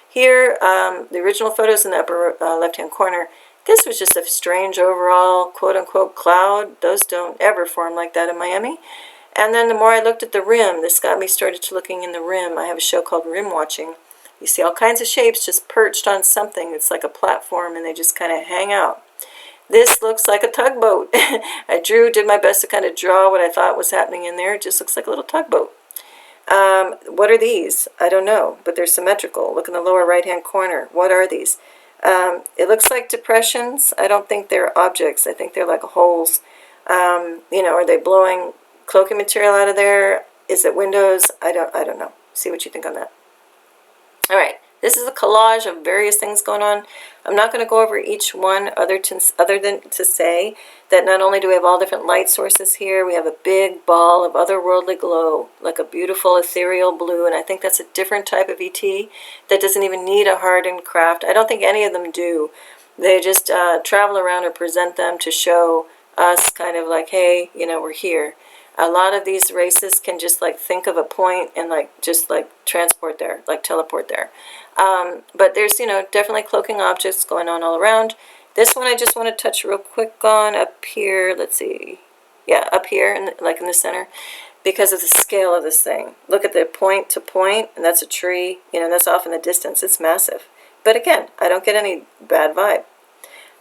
A: Here, the original photos in the upper left-hand corner. This was just a strange overall quote-unquote cloud. Those don't ever form like that in Miami. And then the more I looked at the rim, this got me started to looking in the rim. I have a show called Rim Watching. You see all kinds of shapes just perched on something. It's like a platform, and they just kind of hang out. This looks like a tugboat. I did my best to kind of draw what I thought was happening in there. It just looks like a little tugboat. What are these? I don't know, but they're symmetrical. Look in the lower right-hand corner. What are these? It looks like depressions. I don't think they're objects. I think they're like holes. Are they blowing cloaking material out of there? Is it windows? I don't know. See what you think on that. All right. This is a collage of various things going on. I'm not going to go over each one other than to say that not only do we have all different light sources here, we have a big ball of otherworldly glow, like a beautiful ethereal blue, and I think that's a different type of ET that doesn't even need a hardened craft. I don't think any of them do. They just travel around or present them to show us kind of like, hey, we're here. A lot of these races can just like think of a point and just transport there, like teleport there. But there's, definitely cloaking objects going on all around. This one I just want to touch real quick on up here. Let's see. Yeah, up here, in the center, because of the scale of this thing. Look at the point to point, and that's a tree. That's off in the distance. It's massive. But again, I don't get any bad vibe.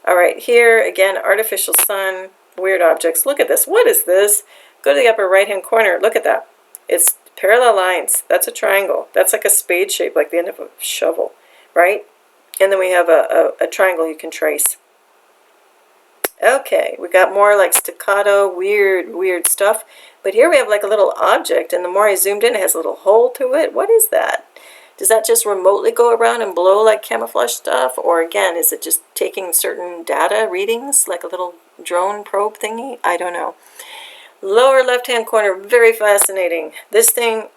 A: All right, here, again, artificial sun, weird objects. Look at this. What is this? Go to the upper right-hand corner. Look at that. It's parallel lines. That's a triangle. That's like a spade shape, like the end of a shovel, right? And then we have a triangle you can trace. Okay, we got more like staccato, weird stuff. But here we have like a little object, and the more I zoomed in, it has a little hole to it. What is that? Does that just remotely go around and blow like camouflage stuff? Or again, is it just taking certain data readings, like a little drone probe thingy? I don't know. Lower left-hand corner, very fascinating. This thing,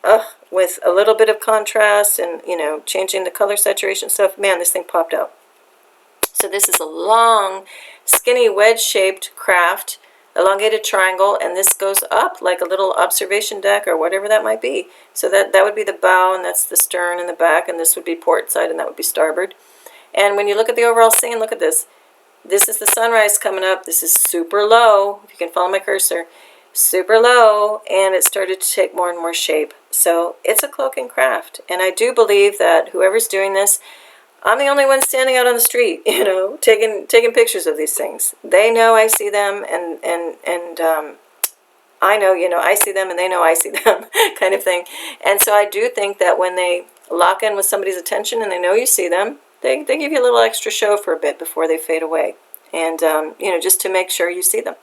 A: with a little bit of contrast and, you know, changing the color saturation stuff, man, this thing popped out. So this is a long, skinny wedge-shaped craft, elongated triangle, and this goes up like a little observation deck or whatever that might be. So that would be the bow, and that's the stern and the back, and this would be port side, and that would be starboard. And when you look at the overall scene, look at this. This is the sunrise coming up. This is super low, if you can follow my cursor. Super low, and it started to take more and more shape. So it's a cloaking craft, and I do believe that whoever's doing this, I'm the only one standing out on the street, you know, taking pictures of these things. They know I see them, and I know, you know, I see them, and they know I see them, kind of thing. And so I do think that when they lock in with somebody's attention and they know you see them, they give you a little extra show for a bit before they fade away, and you know, just to make sure you see them.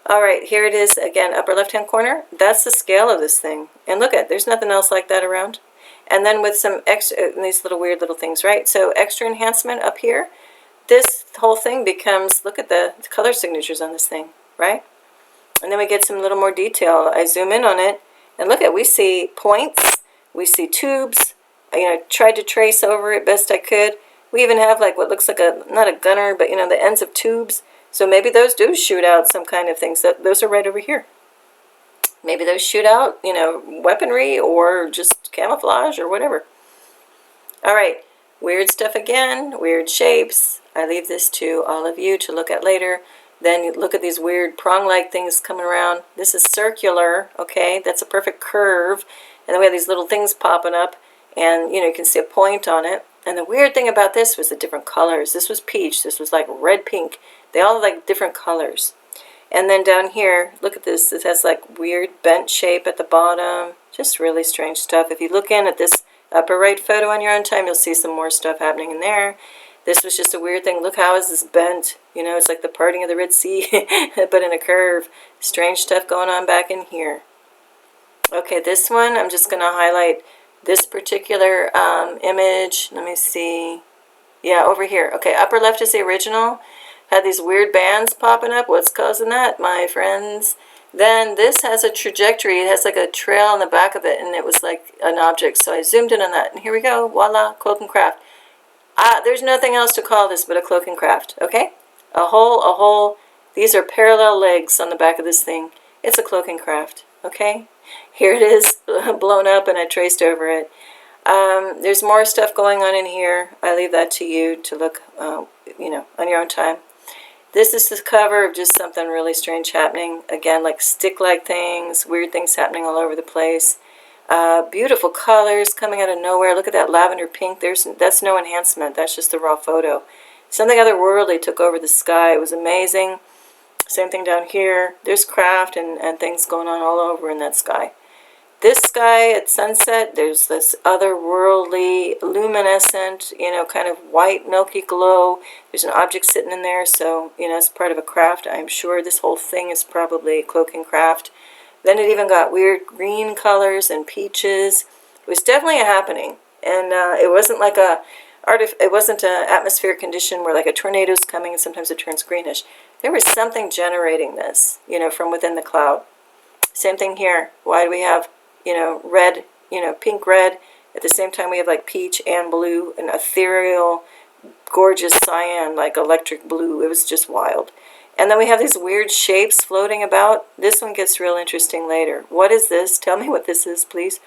A: All right, here it is again, upper left-hand corner. That's the scale of this thing, and look at, there's nothing else like that around. And then with some extra, these little weird little things, right? So extra enhancement up here. This whole thing becomes, look at the color signatures on this thing, right? And then we get some little more detail. I zoom in on it, and look at, we see points, we see tubes. You know, I tried to trace over it best I could. We even have like what looks like a, not a gunner, but you know, the ends of tubes. So maybe those do shoot out some kind of things. Those are right over here. Maybe those shoot out, you know, weaponry or just camouflage or whatever. All right, weird stuff again, weird shapes. I leave this to all of you to look at later. Then you look at these weird prong-like things coming around. This is circular, okay? That's a perfect curve. And then we have these little things popping up, and, you know, you can see a point on it. And the weird thing about this was the different colors. This was peach. This was like red, pink. They all have like different colors. And then down here, look at this. This has like weird bent shape at the bottom. Just really strange stuff. If you look in at this upper right photo on your own time, you'll see some more stuff happening in there. This was just a weird thing. Look, how is this bent? You know, it's like the parting of the Red Sea, but in a curve. Strange stuff going on back in here. Okay, this one, I'm just going to highlight this particular image. Let me see. Yeah, over here. Okay, upper left is the original. Had these weird bands popping up. What's causing that, my friends? Then this has a trajectory. It has like a trail on the back of it, and it was like an object. So I zoomed in on that, and here we go. Voila, Cloaking Craft. There's nothing else to call this but a Cloaking Craft, okay? A hole. These are parallel legs on the back of this thing. It's a Cloaking Craft, okay? Here it is, blown up, and I traced over it. There's more stuff going on in here. I leave that to you to look, you know, on your own time. This is the cover of just something really strange happening. Again, like stick-like things, weird things happening all over the place. Beautiful colors coming out of nowhere. Look at that lavender pink. That's no enhancement. That's just the raw photo. Something otherworldly took over the sky. It was amazing. Same thing down here. There's craft and things going on all over in that sky. This sky at sunset, there's this otherworldly, luminescent, you know, kind of white, milky glow. There's an object sitting in there, so, you know, it's part of a craft. I'm sure this whole thing is probably a Cloaking Craft. Then it even got weird green colors and peaches. It was definitely a happening, and it wasn't like it wasn't an atmospheric condition where like a tornado's coming and sometimes it turns greenish. There was something generating this, you know, from within the cloud. Same thing here. Why do we have, you know, red, you know, pink, red? At the same time, we have like peach and blue, and ethereal, gorgeous cyan, like electric blue. It was just wild. And then we have these weird shapes floating about. This one gets real interesting later. What is this? Tell me what this is, please.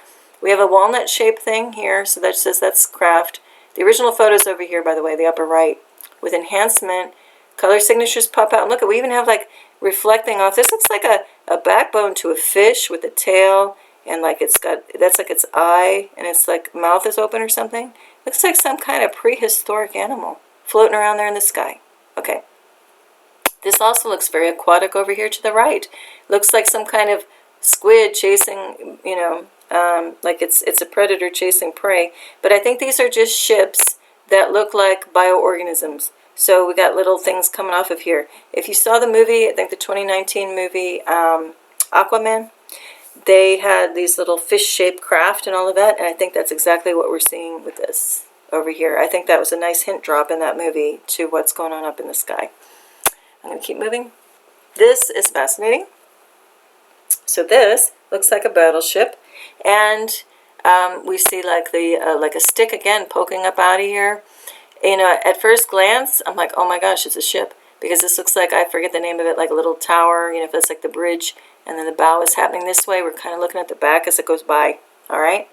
A: We have a walnut shape thing here, so that says that's craft. The original photo's over here, by the way, the upper right. With enhancement, color signatures pop out. And look, we even have like reflecting off. This looks like a backbone to a fish with a tail, and like it's got, that's like its eye, and it's like mouth is open or something. Looks like some kind of prehistoric animal floating around there in the sky. Okay. This also looks very aquatic over here to the right. Looks like some kind of squid chasing, you know, like it's a predator chasing prey. But I think these are just ships that look like bioorganisms. So we got little things coming off of here. If you saw the movie, I think the 2019 movie, Aquaman, they had these little fish-shaped craft and all of that, and I think that's exactly what we're seeing with this over here. I think that was a nice hint drop in that movie to what's going on up in the sky. I'm going to keep moving. This is fascinating. So this looks like a battleship, and we see like a stick again poking up out of here. You know, at first glance, I'm like, oh my gosh, it's a ship, because this looks like, I forget the name of it, like a little tower. You know, if it's like the bridge, and then the bow is happening this way. We're kind of looking at the back as it goes by. All right,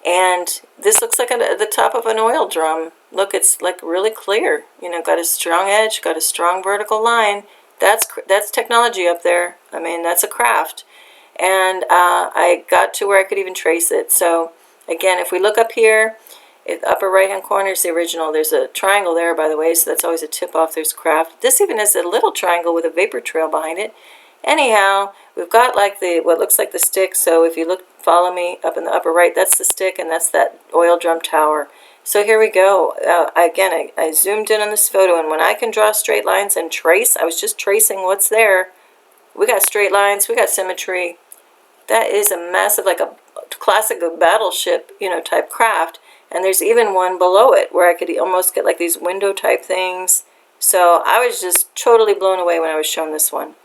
A: and this looks like the top of an oil drum. Look, it's like really clear. You know, got a strong edge, got a strong vertical line. That's technology up there. I mean, that's a craft. And I got to where I could even trace it. So again, if we look up here, in the upper right hand corner is the original. There's a triangle there, by the way, so that's always a tip off. There's craft. This even has a little triangle with a vapor trail behind it. Anyhow, we've got like what looks like the stick. So if you look, follow me up in the upper right, that's the stick, and that's that oil drum tower. So here we go. Again, I zoomed in on this photo, and when I can draw straight lines and trace, I was just tracing what's there. We got straight lines, we got symmetry. That is a massive, like a classic battleship, you know, type craft. And there's even one below it where I could almost get like these window type things. So I was just totally blown away when I was shown this one.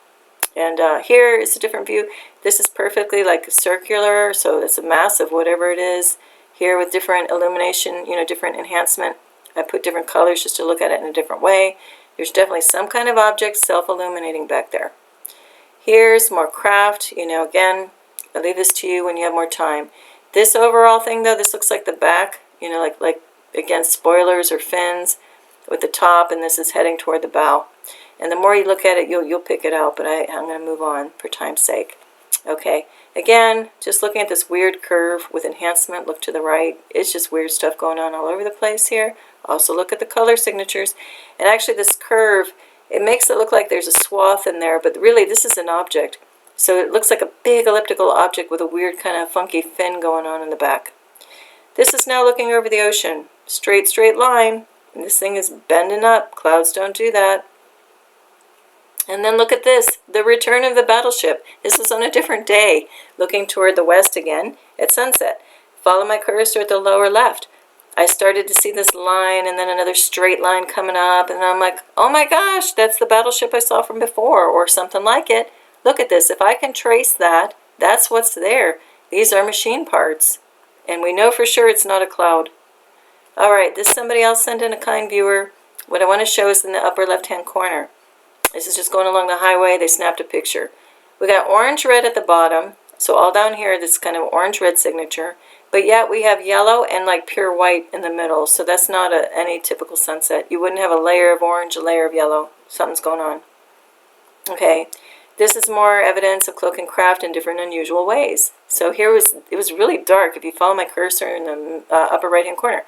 A: And here is a different view. This is perfectly like circular, so it's a massive whatever it is. Here with different illumination, you know, different enhancement. I put different colors just to look at it in a different way. There's definitely some kind of object self-illuminating back there. Here's more craft, you know, again, I leave this to you when you have more time. This overall thing though, this looks like the back, you know, like again, spoilers or fins with the top, and this is heading toward the bow. And the more you look at it, you'll pick it out, but I'm going to move on for time's sake. Okay, again, just looking at this weird curve with enhancement, look to the right. It's just weird stuff going on all over the place here. Also look at the color signatures. And actually this curve, it makes it look like there's a swath in there, but really this is an object. So it looks like a big elliptical object with a weird kind of funky fin going on in the back. This is now looking over the ocean. Straight line. And this thing is bending up. Clouds don't do that. And then look at this, the return of the battleship. This was on a different day, looking toward the west again at sunset. Follow my cursor at the lower left. I started to see this line and then another straight line coming up, and I'm like, oh my gosh, that's the battleship I saw from before, or something like it. Look at this. If I can trace that, that's what's there. These are machine parts. And we know for sure it's not a cloud. All right, this somebody else sent in, a kind viewer. What I want to show is in the upper left-hand corner. This is just going along the highway. They snapped a picture. We got orange-red at the bottom. So all down here, this kind of orange-red signature. But yet we have yellow and like pure white in the middle. So that's not any typical sunset. You wouldn't have a layer of orange, a layer of yellow. Something's going on. Okay. This is more evidence of Cloaking Craft in different unusual ways. So here it was really dark. If you follow my cursor in the upper right-hand corner.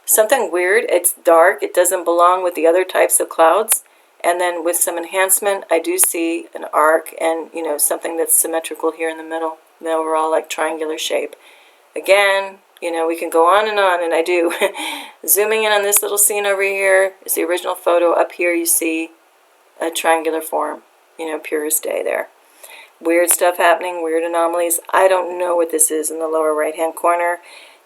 A: Something weird. It's dark. It doesn't belong with the other types of clouds. And then with some enhancement, I do see an arc and, you know, something that's symmetrical here in the middle. The overall like triangular shape. Again, you know, we can go on, and I do. Zooming in on this little scene over here is the original photo. Up here you see a triangular form. You know, pure as day there. Weird stuff happening, weird anomalies. I don't know what this is in the lower right-hand corner.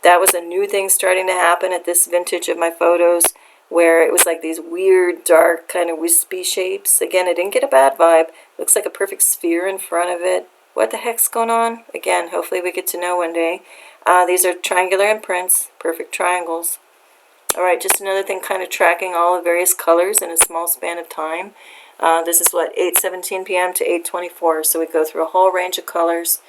A: That was a new thing starting to happen at this vintage of my photos, where it was like these weird, dark, kind of wispy shapes. Again, I didn't get a bad vibe. Looks like a perfect sphere in front of it. What the heck's going on? Again, hopefully we get to know one day. These are triangular imprints, perfect triangles. All right, just another thing kind of tracking all the various colors in a small span of time. This is what, 8:17 p.m. to 8:24, so we go through a whole range of colors.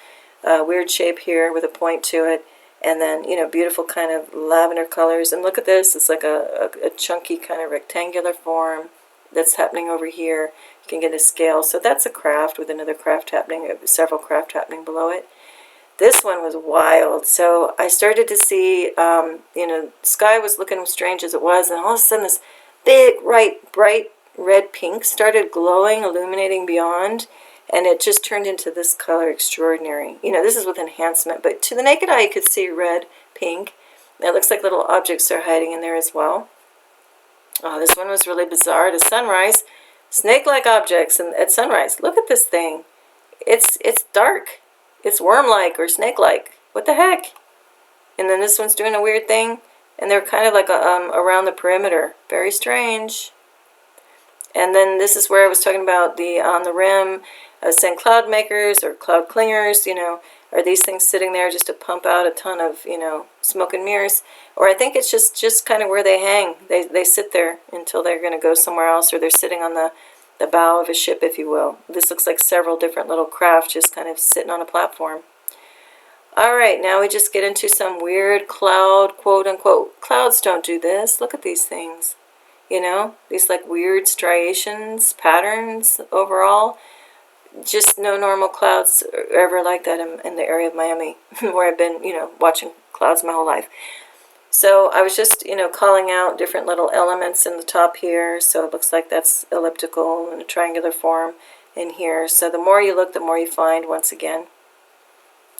A: Weird shape here with a point to it, and then, you know, beautiful kind of lavender colors. And look at this, it's like a chunky kind of rectangular form that's happening over here. You can get a scale, so that's a craft with another craft happening, several craft happening below it. This one was wild. So I started to see, you know, sky was looking strange as it was, and all of a sudden this big, bright red pink started glowing, illuminating beyond, and it just turned into this color extraordinary. You know, this is with enhancement, but to the naked eye you could see red, pink. It looks like little objects are hiding in there as well. Oh, this one was really bizarre. At sunrise, snake-like objects, and at sunrise, look at this thing. It's dark. It's worm-like or snake-like. What the heck? And then this one's doing a weird thing, and they're kind of like around the perimeter. Very strange. And then this is where I was talking about the on the rim. I was saying cloud makers or cloud clingers, you know, are these things sitting there just to pump out a ton of, you know, smoke and mirrors? Or I think it's just kind of where they hang. They sit there until they're going to go somewhere else, or they're sitting on the bow of a ship, if you will. This looks like several different little craft just kind of sitting on a platform. All right, now we just get into some weird cloud, quote unquote. Clouds don't do this. Look at these things. You know, these like weird striations, patterns overall. Just no normal clouds are ever like that in the area of Miami, where I've been, you know, watching clouds my whole life. So I was just, you know, calling out different little elements in the top here. So it looks like that's elliptical in a triangular form in here. So the more you look, the more you find once again.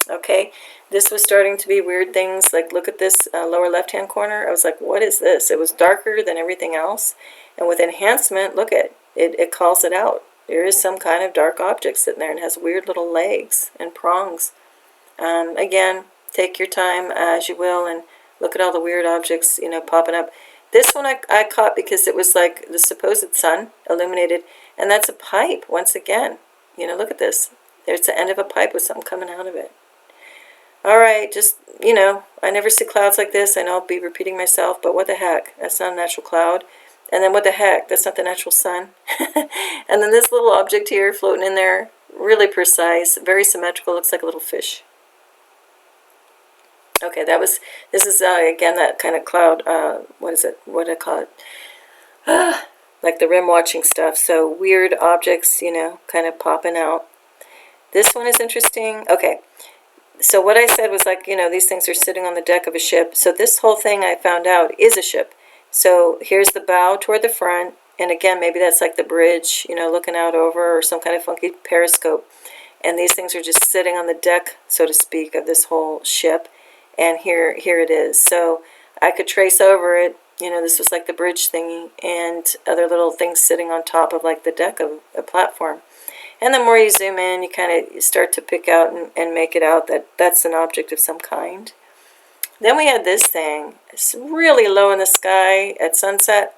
A: Okay, this was starting to be weird things. Like, look at this lower left-hand corner. I was like, what is this? It was darker than everything else. And with enhancement, look at it. It calls it out. There is some kind of dark object sitting there and has weird little legs and prongs. Again, take your time as you will and look at all the weird objects, you know, popping up. This one I caught because it was like the supposed sun illuminated. And that's a pipe, once again. You know, look at this. There's the end of a pipe with something coming out of it. Alright, just, you know, I never see clouds like this. I know I'll be repeating myself, but what the heck? That's not a natural cloud. And then what the heck? That's not the natural sun. And then this little object here floating in there, really precise, very symmetrical, looks like a little fish. Okay, this is, again, that kind of cloud, what is it? What do I call it? Like the rim watching stuff. So weird objects, you know, kind of popping out. This one is interesting. Okay. So what I said was like, you know, these things are sitting on the deck of a ship. So this whole thing I found out is a ship. So here's the bow toward the front. And again, maybe that's like the bridge, you know, looking out over, or some kind of funky periscope. And these things are just sitting on the deck, so to speak, of this whole ship. And here it is. So I could trace over it. You know, this was like the bridge thingy and other little things sitting on top of like the deck of a platform. And the more you zoom in, you kind of start to pick out and make it out that that's an object of some kind. Then we had this thing. It's really low in the sky at sunset.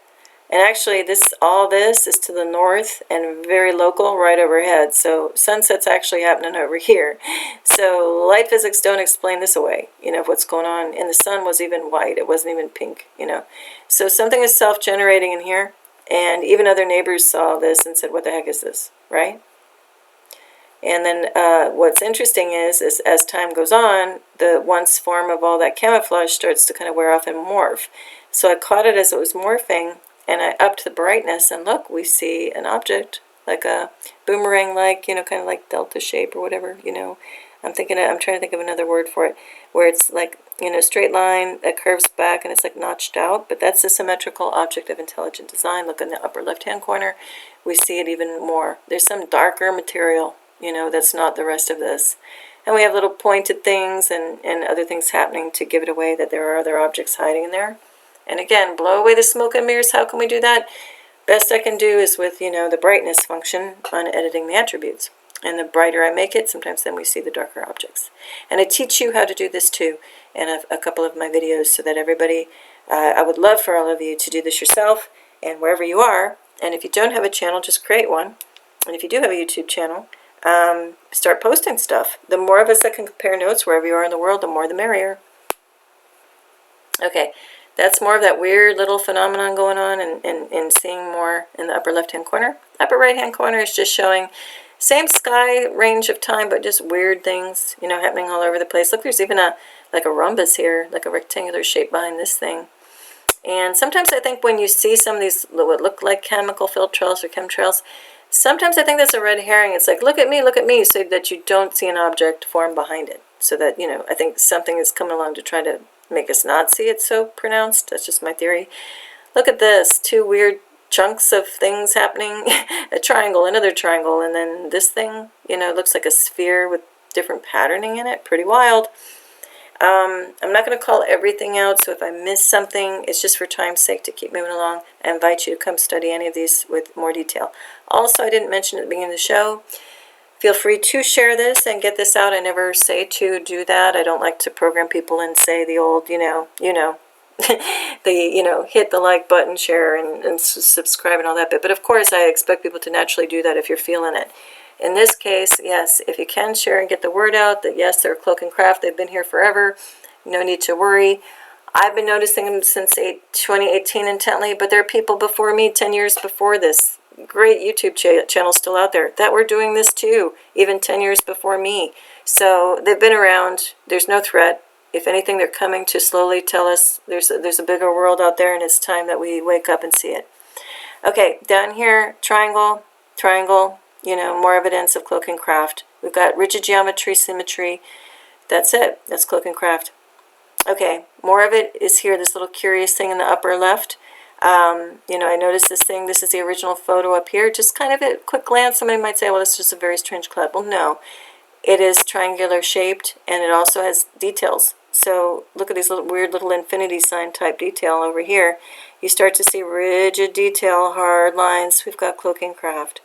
A: And actually, all this is to the north and very local right overhead. So sunset's actually happening over here. So light physics don't explain this away. You know, what's going on. And the sun was even white. It wasn't even pink, you know. So something is self-generating in here. And even other neighbors saw this and said, what the heck is this, right? And then what's interesting is as time goes on, the once form of all that camouflage starts to kind of wear off and morph. So I caught it as it was morphing, and I upped the brightness, and look, we see an object, like a boomerang-like, you know, kind of like delta shape or whatever, you know. I'm trying to think of another word for it, where it's like, you know, straight line that curves back and it's like notched out, but that's a symmetrical object of intelligent design. Look in the upper left-hand corner, we see it even more. There's some darker material, you know, that's not the rest of this. And we have little pointed things and other things happening to give it away that there are other objects hiding in there. And again, blow away the smoke and mirrors. How can we do that? Best I can do is with, you know, the brightness function on editing the attributes. And the brighter I make it, sometimes then we see the darker objects. And I teach you how to do this too in a couple of my videos so that everybody, I would love for all of you to do this yourself and wherever you are. And if you don't have a channel, just create one. And if you do have a YouTube channel, start posting stuff. The more of us that can compare notes wherever you are in the world, the more the merrier. Okay, that's more of that weird little phenomenon going on and seeing more in the upper left-hand corner. Upper right-hand corner is just showing same sky range of time, but just weird things, you know, happening all over the place. Look, there's even like a rhombus here, like a rectangular shape behind this thing. And sometimes I think when you see some of these what look like chemical filtrels or chemtrails, sometimes I think that's a red herring. It's like, look at me, so that you don't see an object form behind it. So that, you know, I think something is coming along to try to make us not see it so pronounced. That's just my theory. Look at this, two weird chunks of things happening. A triangle, another triangle, and then this thing, you know, looks like a sphere with different patterning in it. Pretty wild. I'm not going to call everything out, so if I miss something, it's just for time's sake to keep moving along. I invite you to come study any of these with more detail. Also, I didn't mention at the beginning of the show, Feel free to share this and get this out. I never say to do that. I don't like to program people and say the old, hit the like button, share, and subscribe and all that bit. But of course, I expect people to naturally do that if you're feeling it. In this case, yes, if you can share and get the word out that yes, they're Cloaking Craft. They've been here forever. No need to worry. I've been noticing them since 2018 intently, but there are people before me, 10 years before this. Great YouTube channel still out there that were doing this too, even 10 years before me. So they've been around. There's no threat. If anything, they're coming to slowly tell us there's a bigger world out there, and it's time that we wake up and see it. Okay, down here, triangle, more evidence of Cloaking Craft. We've got rigid geometry, symmetry. That's it. That's Cloaking Craft. Okay, more of it is here, this little curious thing in the upper left. I noticed this thing. This is the original photo up here. Just kind of at quick glance, somebody might say, well, it's just a very strange cloud. Well, no. It is triangular shaped, and it also has details. So look at these weird little infinity sign type detail over here. You start to see rigid detail, hard lines. We've got Cloaking Craft.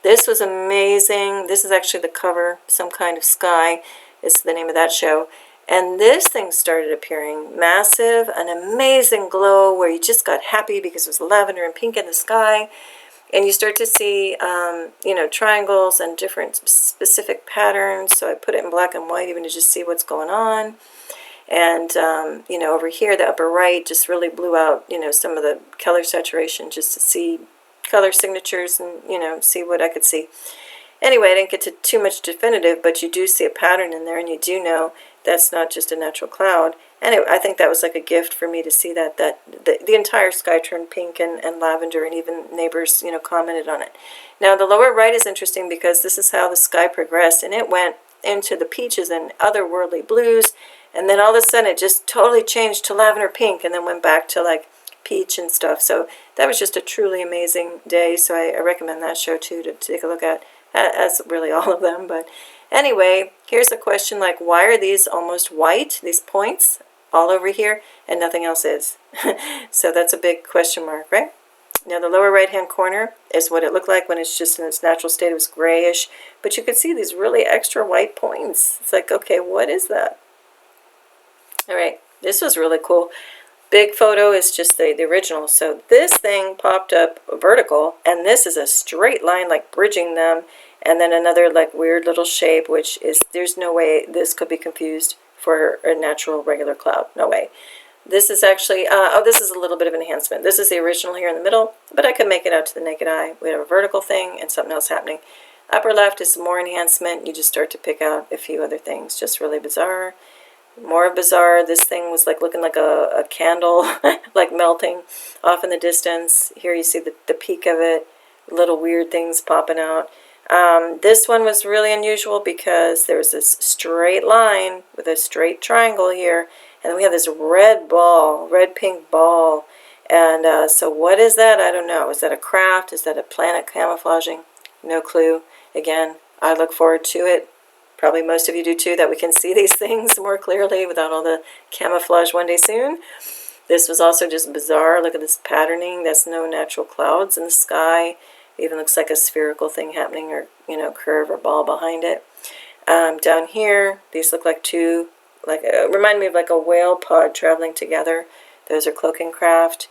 A: This was amazing. This is actually the cover, Some Kind of Sky is the name of that show. And this thing started appearing massive, an amazing glow where you just got happy because it was lavender and pink in the sky. And you start to see, triangles and different specific patterns. So I put it in black and white even to just see what's going on. And, over here, the upper right just really blew out, some of the color saturation just to see color signatures and, see what I could see. Anyway, I didn't get to too much definitive, but you do see a pattern in there, and you do know that's not just a natural cloud. And I think that was like a gift for me to see that the entire sky turned pink and lavender, and even neighbors, commented on it. Now, the lower right is interesting because this is how the sky progressed, and it went into the peaches and otherworldly blues, and then all of a sudden it just totally changed to lavender pink, and then went back to like peach and stuff. So that was just a truly amazing day. So I recommend that show too to take a look at, as really all of them. But anyway, here's a question like, why are these almost white, these points all over here, and nothing else is? So that's a big question mark, right? Now the lower right hand corner is what it looked like when it's just in its natural state. It was grayish, but you could see these really extra white points. It's like, okay, what is that? All right, this was really cool. Big photo is just the original. So this thing popped up vertical, and this is a straight line like bridging them, and then another like weird little shape, which is, there's no way this could be confused for a natural regular cloud. No way. This is actually, this is a little bit of enhancement. This is the original here in the middle, but I could make it out to the naked eye. We have a vertical thing and something else happening. Upper left is some more enhancement. You just start to pick out a few other things. Just really bizarre. More bizarre. This thing was like looking like a candle, like melting off in the distance. Here you see the peak of it, little weird things popping out. This one was really unusual because there was this straight line with a straight triangle here, and then we have this red ball, red-pink ball. And so what is that? I don't know. Is that a craft? Is that a planet camouflaging? No clue. Again, I look forward to it. Probably most of you do too, that we can see these things more clearly without all the camouflage one day soon. This was also just bizarre. Look at this patterning. That's no natural clouds in the sky. It even looks like a spherical thing happening, or curve or ball behind it. Down here, these look like two, remind me of like a whale pod traveling together. Those are Cloaking Craft.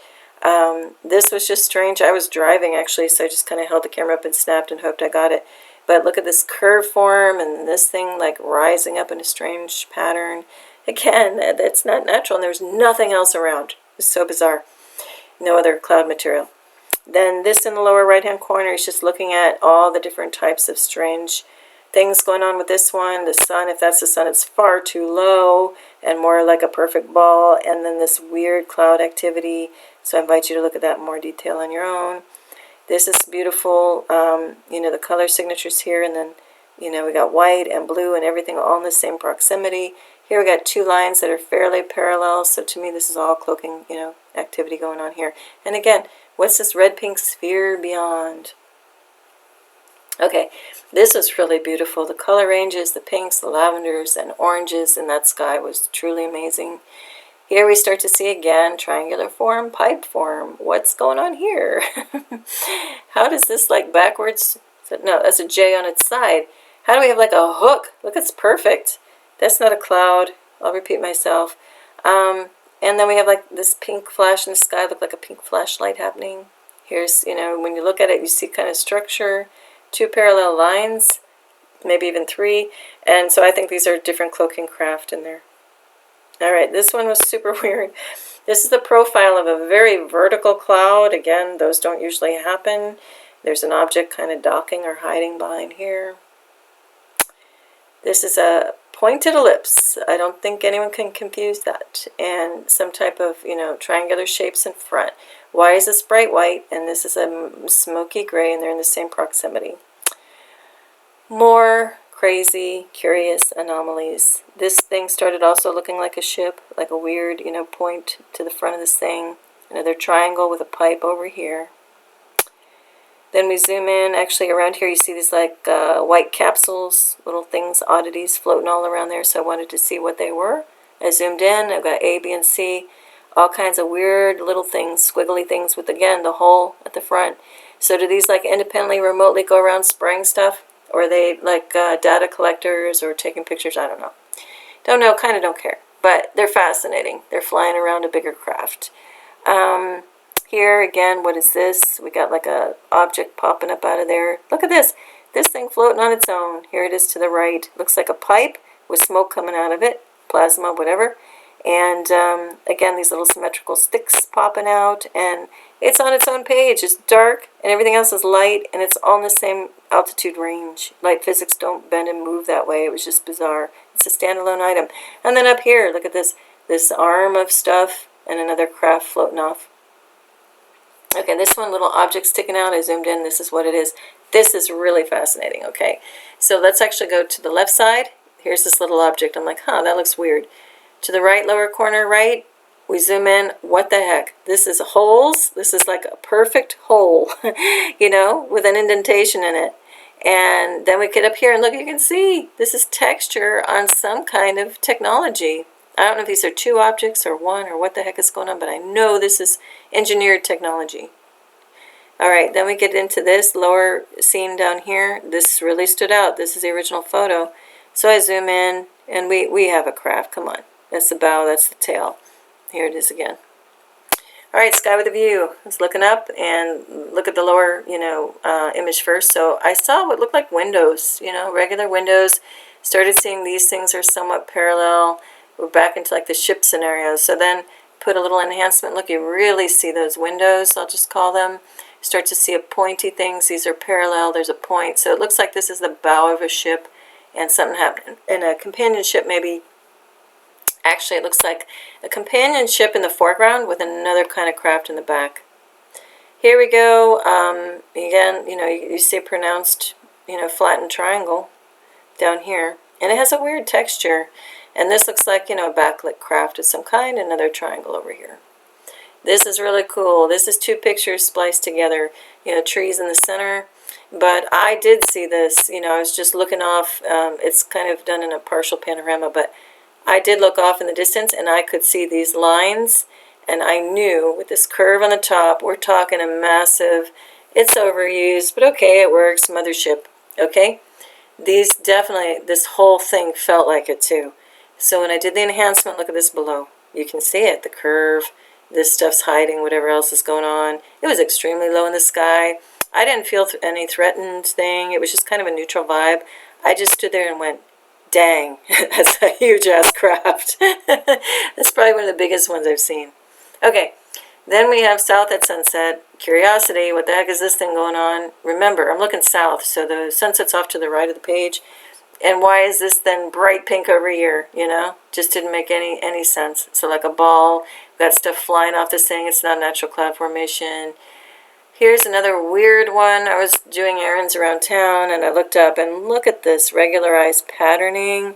A: This was just strange. I was driving actually, so I just kind of held the camera up and snapped and hoped I got it. But look at this curve form, and this thing like rising up in a strange pattern. Again, that's not natural, and there's nothing else around. It's so bizarre. No other cloud material. Then this in the lower right-hand corner is just looking at all the different types of strange things going on with this one. The sun, if that's the sun, it's far too low and more like a perfect ball. And then this weird cloud activity. So I invite you to look at that in more detail on your own. This is beautiful, the color signatures here, and then, we got white and blue and everything all in the same proximity. Here we got two lines that are fairly parallel, so to me this is all cloaking, activity going on here. And again, what's this red-pink sphere beyond? Okay, this was really beautiful. The color ranges, the pinks, the lavenders, and oranges in that sky was truly amazing. Here we start to see again triangular form, pipe form. What's going on here? How does this like backwards? No, that's a J on its side. How do we have like a hook? Look, it's perfect. That's not a cloud. I'll repeat myself. And then we have like this pink flash in the sky, look like a pink flashlight happening. Here's, you know, when you look at it, you see kind of structure, 2 parallel lines, maybe even 3. And so I think these are different Cloaking Craft in there. All right, this one was super weird. This is the profile of a very vertical cloud. Again, those don't usually happen. There's an object kind of docking or hiding behind here. This is a pointed ellipse. I don't think anyone can confuse that. And some type of, you know, triangular shapes in front. Why is this bright white? And this is a smoky gray, and they're in the same proximity. More crazy, curious anomalies. This thing started also looking like a ship, like a weird, you know, point to the front of this thing. Another triangle with a pipe over here. Then we zoom in. Actually, around here you see these like white capsules, little things, oddities floating all around there. So I wanted to see what they were. I zoomed in. I've got A, B, and C. All kinds of weird little things, squiggly things with, again, the hole at the front. So do these like independently, remotely go around spraying stuff? Or are they like data collectors or taking pictures? I don't know. Don't know, kind of don't care. But they're fascinating. They're flying around a bigger craft. Here again, what is this? We got like a object popping up out of there. Look at this. This thing floating on its own. Here it is to the right. Looks like a pipe with smoke coming out of it. Plasma, whatever. And again, these little symmetrical sticks popping out. And it's on its own page. It's dark and everything else is light. And it's all in the same altitude range. Light physics don't bend and move that way. It was just bizarre. It's a standalone item. And then up here, look at this. This arm of stuff and another craft floating off. Okay, this one, little object sticking out. I zoomed in. This is what it is. This is really fascinating, okay? So let's actually go to the left side. Here's this little object. I'm like, huh, that looks weird. To the right, lower corner, right, we zoom in. What the heck? This is holes. This is like a perfect hole, you know, with an indentation in it. And then we get up here and look, you can see this is texture on some kind of technology. I don't know if these are 2 objects or 1 or what the heck is going on, but I know this is engineered technology. All right, then we get into this lower scene down here. This really stood out. This is the original photo. So I zoom in, and we have a craft. Come on. That's the bow, that's the tail. Here it is again. All right, sky with a view. It's looking up, and look at the lower, you know, image first. So I saw what looked like windows, you know, regular windows. Started seeing these things are somewhat parallel. We're back into like the ship scenario. So then put a little enhancement. Look, you really see those windows, I'll just call them. Start to see a pointy things. These are parallel. There's a point. So it looks like this is the bow of a ship and something happened. And a companion ship maybe. Actually, it looks like a companion ship in the foreground with another kind of craft in the back. Here we go. Again, you know, you see a pronounced, you know, flattened triangle down here. And it has a weird texture. And this looks like, you know, a backlit craft of some kind, another triangle over here. This is really cool. This is 2 pictures spliced together, you know, trees in the center. But I did see this, you know, I was just looking off. It's kind of done in a partial panorama, but I did look off in the distance and I could see these lines. And I knew with this curve on the top, we're talking a massive, it's overused, but okay, it works, mothership, okay? These definitely, this whole thing felt like it too. So when I did the enhancement, look at this below. You can see it, the curve. This stuff's hiding whatever else is going on. It was extremely low in the sky. I didn't feel any threatened thing. It was just kind of a neutral vibe. I just stood there and went, dang, that's a huge-ass craft. That's probably one of the biggest ones I've seen. Okay, then we have south at sunset. Curiosity, what the heck is this thing going on? Remember, I'm looking south, so the sunset's off to the right of the page. And why is this then bright pink over here, you know? Just didn't make any sense. So like a ball, got stuff flying off this thing. It's not natural cloud formation. Here's another weird one. I was doing errands around town, and I looked up, and look at this regularized patterning.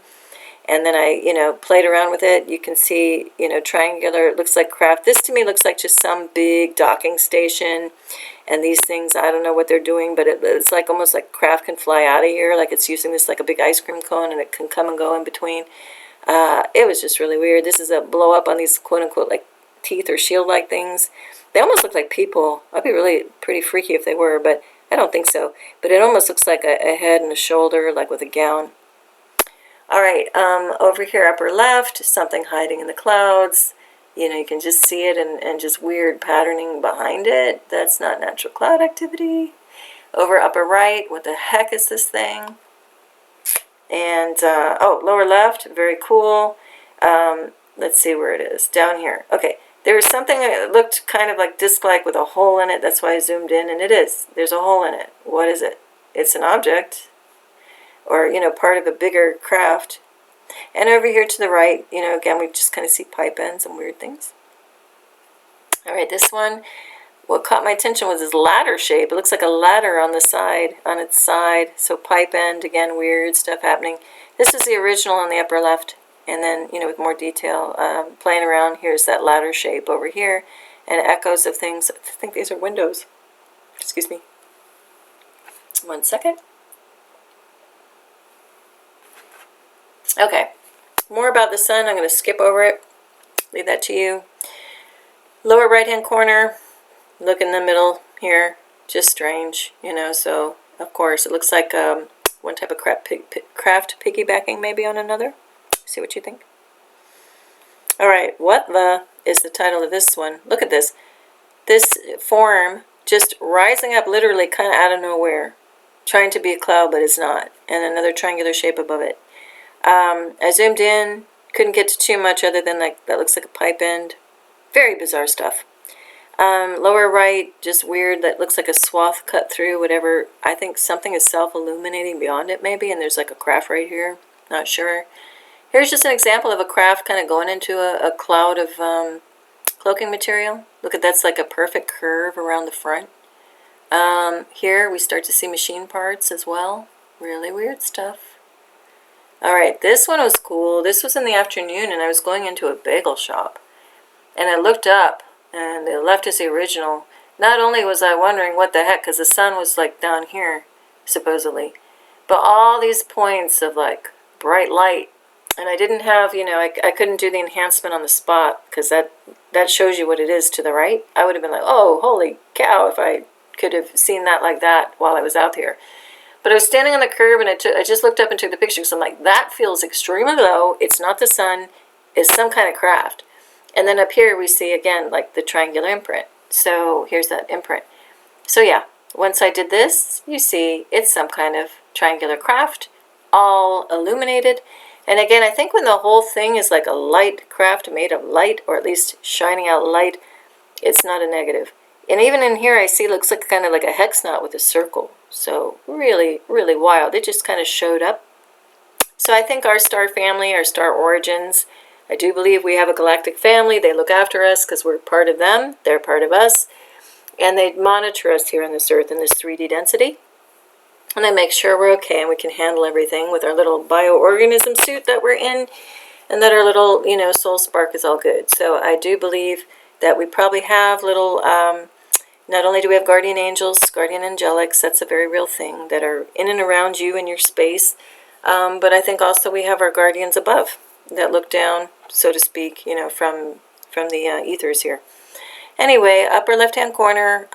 A: And then I, you know, played around with it. You can see, you know, triangular. It looks like craft. This to me looks like just some big docking station. And these things, I don't know what they're doing, but it's like almost like craft can fly out of here. Like it's using this like a big ice cream cone, and it can come and go in between. It was just really weird. This is a blow up on these quote-unquote like teeth or shield-like things. They almost look like people. I'd be really pretty freaky if they were, but I don't think so, but it almost looks like a head and a shoulder, like with a gown. All right, over here, upper left, something hiding in the clouds. You know, you can just see it and just weird patterning behind it. That's not natural cloud activity. Over upper right, what the heck is this thing? And, oh, lower left, very cool. Let's see where it is. Down here. Okay, there was something that looked kind of like disc-like with a hole in it. That's why I zoomed in, and it is. There's a hole in it. What is it? It's an object, or, you know, part of a bigger craft. And over here to the right, you know, again, we just kind of see pipe ends and weird things. All right, this one, what caught my attention was this ladder shape. It looks like a ladder on the side, on its side. So pipe end, again, weird stuff happening. This is the original on the upper left. And then, you know, with more detail, playing around, here's that ladder shape over here. And echoes of things. I think these are windows. Excuse me. 1 second. Okay, more about the sun. I'm going to skip over it, leave that to you. Lower right hand corner, look in the middle here, just strange, you know. So of course it looks like one type of craft piggybacking maybe on another. See what you think. All right, what the is the title of this one. Look at this form just rising up literally kind of out of nowhere, trying to be a cloud but it's not, and another triangular shape above it. I zoomed in, couldn't get to too much other than like that looks like a pipe end. Very bizarre stuff. Lower right, just weird, that looks like a swath cut through whatever. I think something is self-illuminating beyond it maybe, and there's like a craft right here, not sure. Here's just an example of a craft kind of going into a cloud of cloaking material. Look at that's like a perfect curve around the front. Here we start to see machine parts as well. Really weird stuff. All right, this one was cool. This was in the afternoon, and I was going into a bagel shop. And I looked up, and the left is the original. Not only was I wondering what the heck, because the sun was like down here, supposedly, but all these points of like bright light. And I didn't have, you know, I couldn't do the enhancement on the spot, because that shows you what it is to the right. I would have been like, oh, holy cow, if I could have seen that like that while I was out here. But I was standing on the curb, and I just looked up and took the picture, because I'm like, that feels extremely low. It's not the sun. It's some kind of craft. And then up here we see, again, like the triangular imprint. So here's that imprint. So yeah, once I did this, you see it's some kind of triangular craft, all illuminated. And again, I think when the whole thing is like a light craft made of light, or at least shining out light, it's not a negative. And even in here, I see looks like kind of like a hex knot with a circle. So really, really wild. It just kind of showed up. So I think our star family, our star origins, I do believe we have a galactic family. They look after us because we're part of them. They're part of us. And they monitor us here on this Earth in this 3D density. And they make sure we're okay and we can handle everything with our little bioorganism suit that we're in. And that our little, you know, soul spark is all good. So I do believe that we probably have little... not only do we have guardian angels, guardian angelics, that's a very real thing, that are in and around you in your space. But I think also we have our guardians above that look down, so to speak, you know, from the ethers here. Anyway, upper left-hand corner,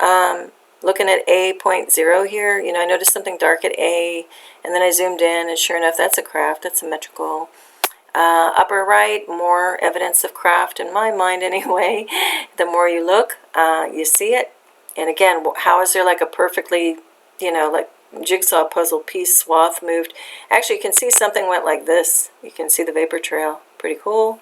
A: looking at A.0 here, you know, I noticed something dark at A, and then I zoomed in, and sure enough, that's a craft, that's symmetrical. Upper right, more evidence of craft in my mind anyway. The more you look, you see it. And again, how is there like a perfectly, you know, like jigsaw puzzle piece swath moved? Actually, you can see something went like this. You can see the vapor trail. Pretty cool.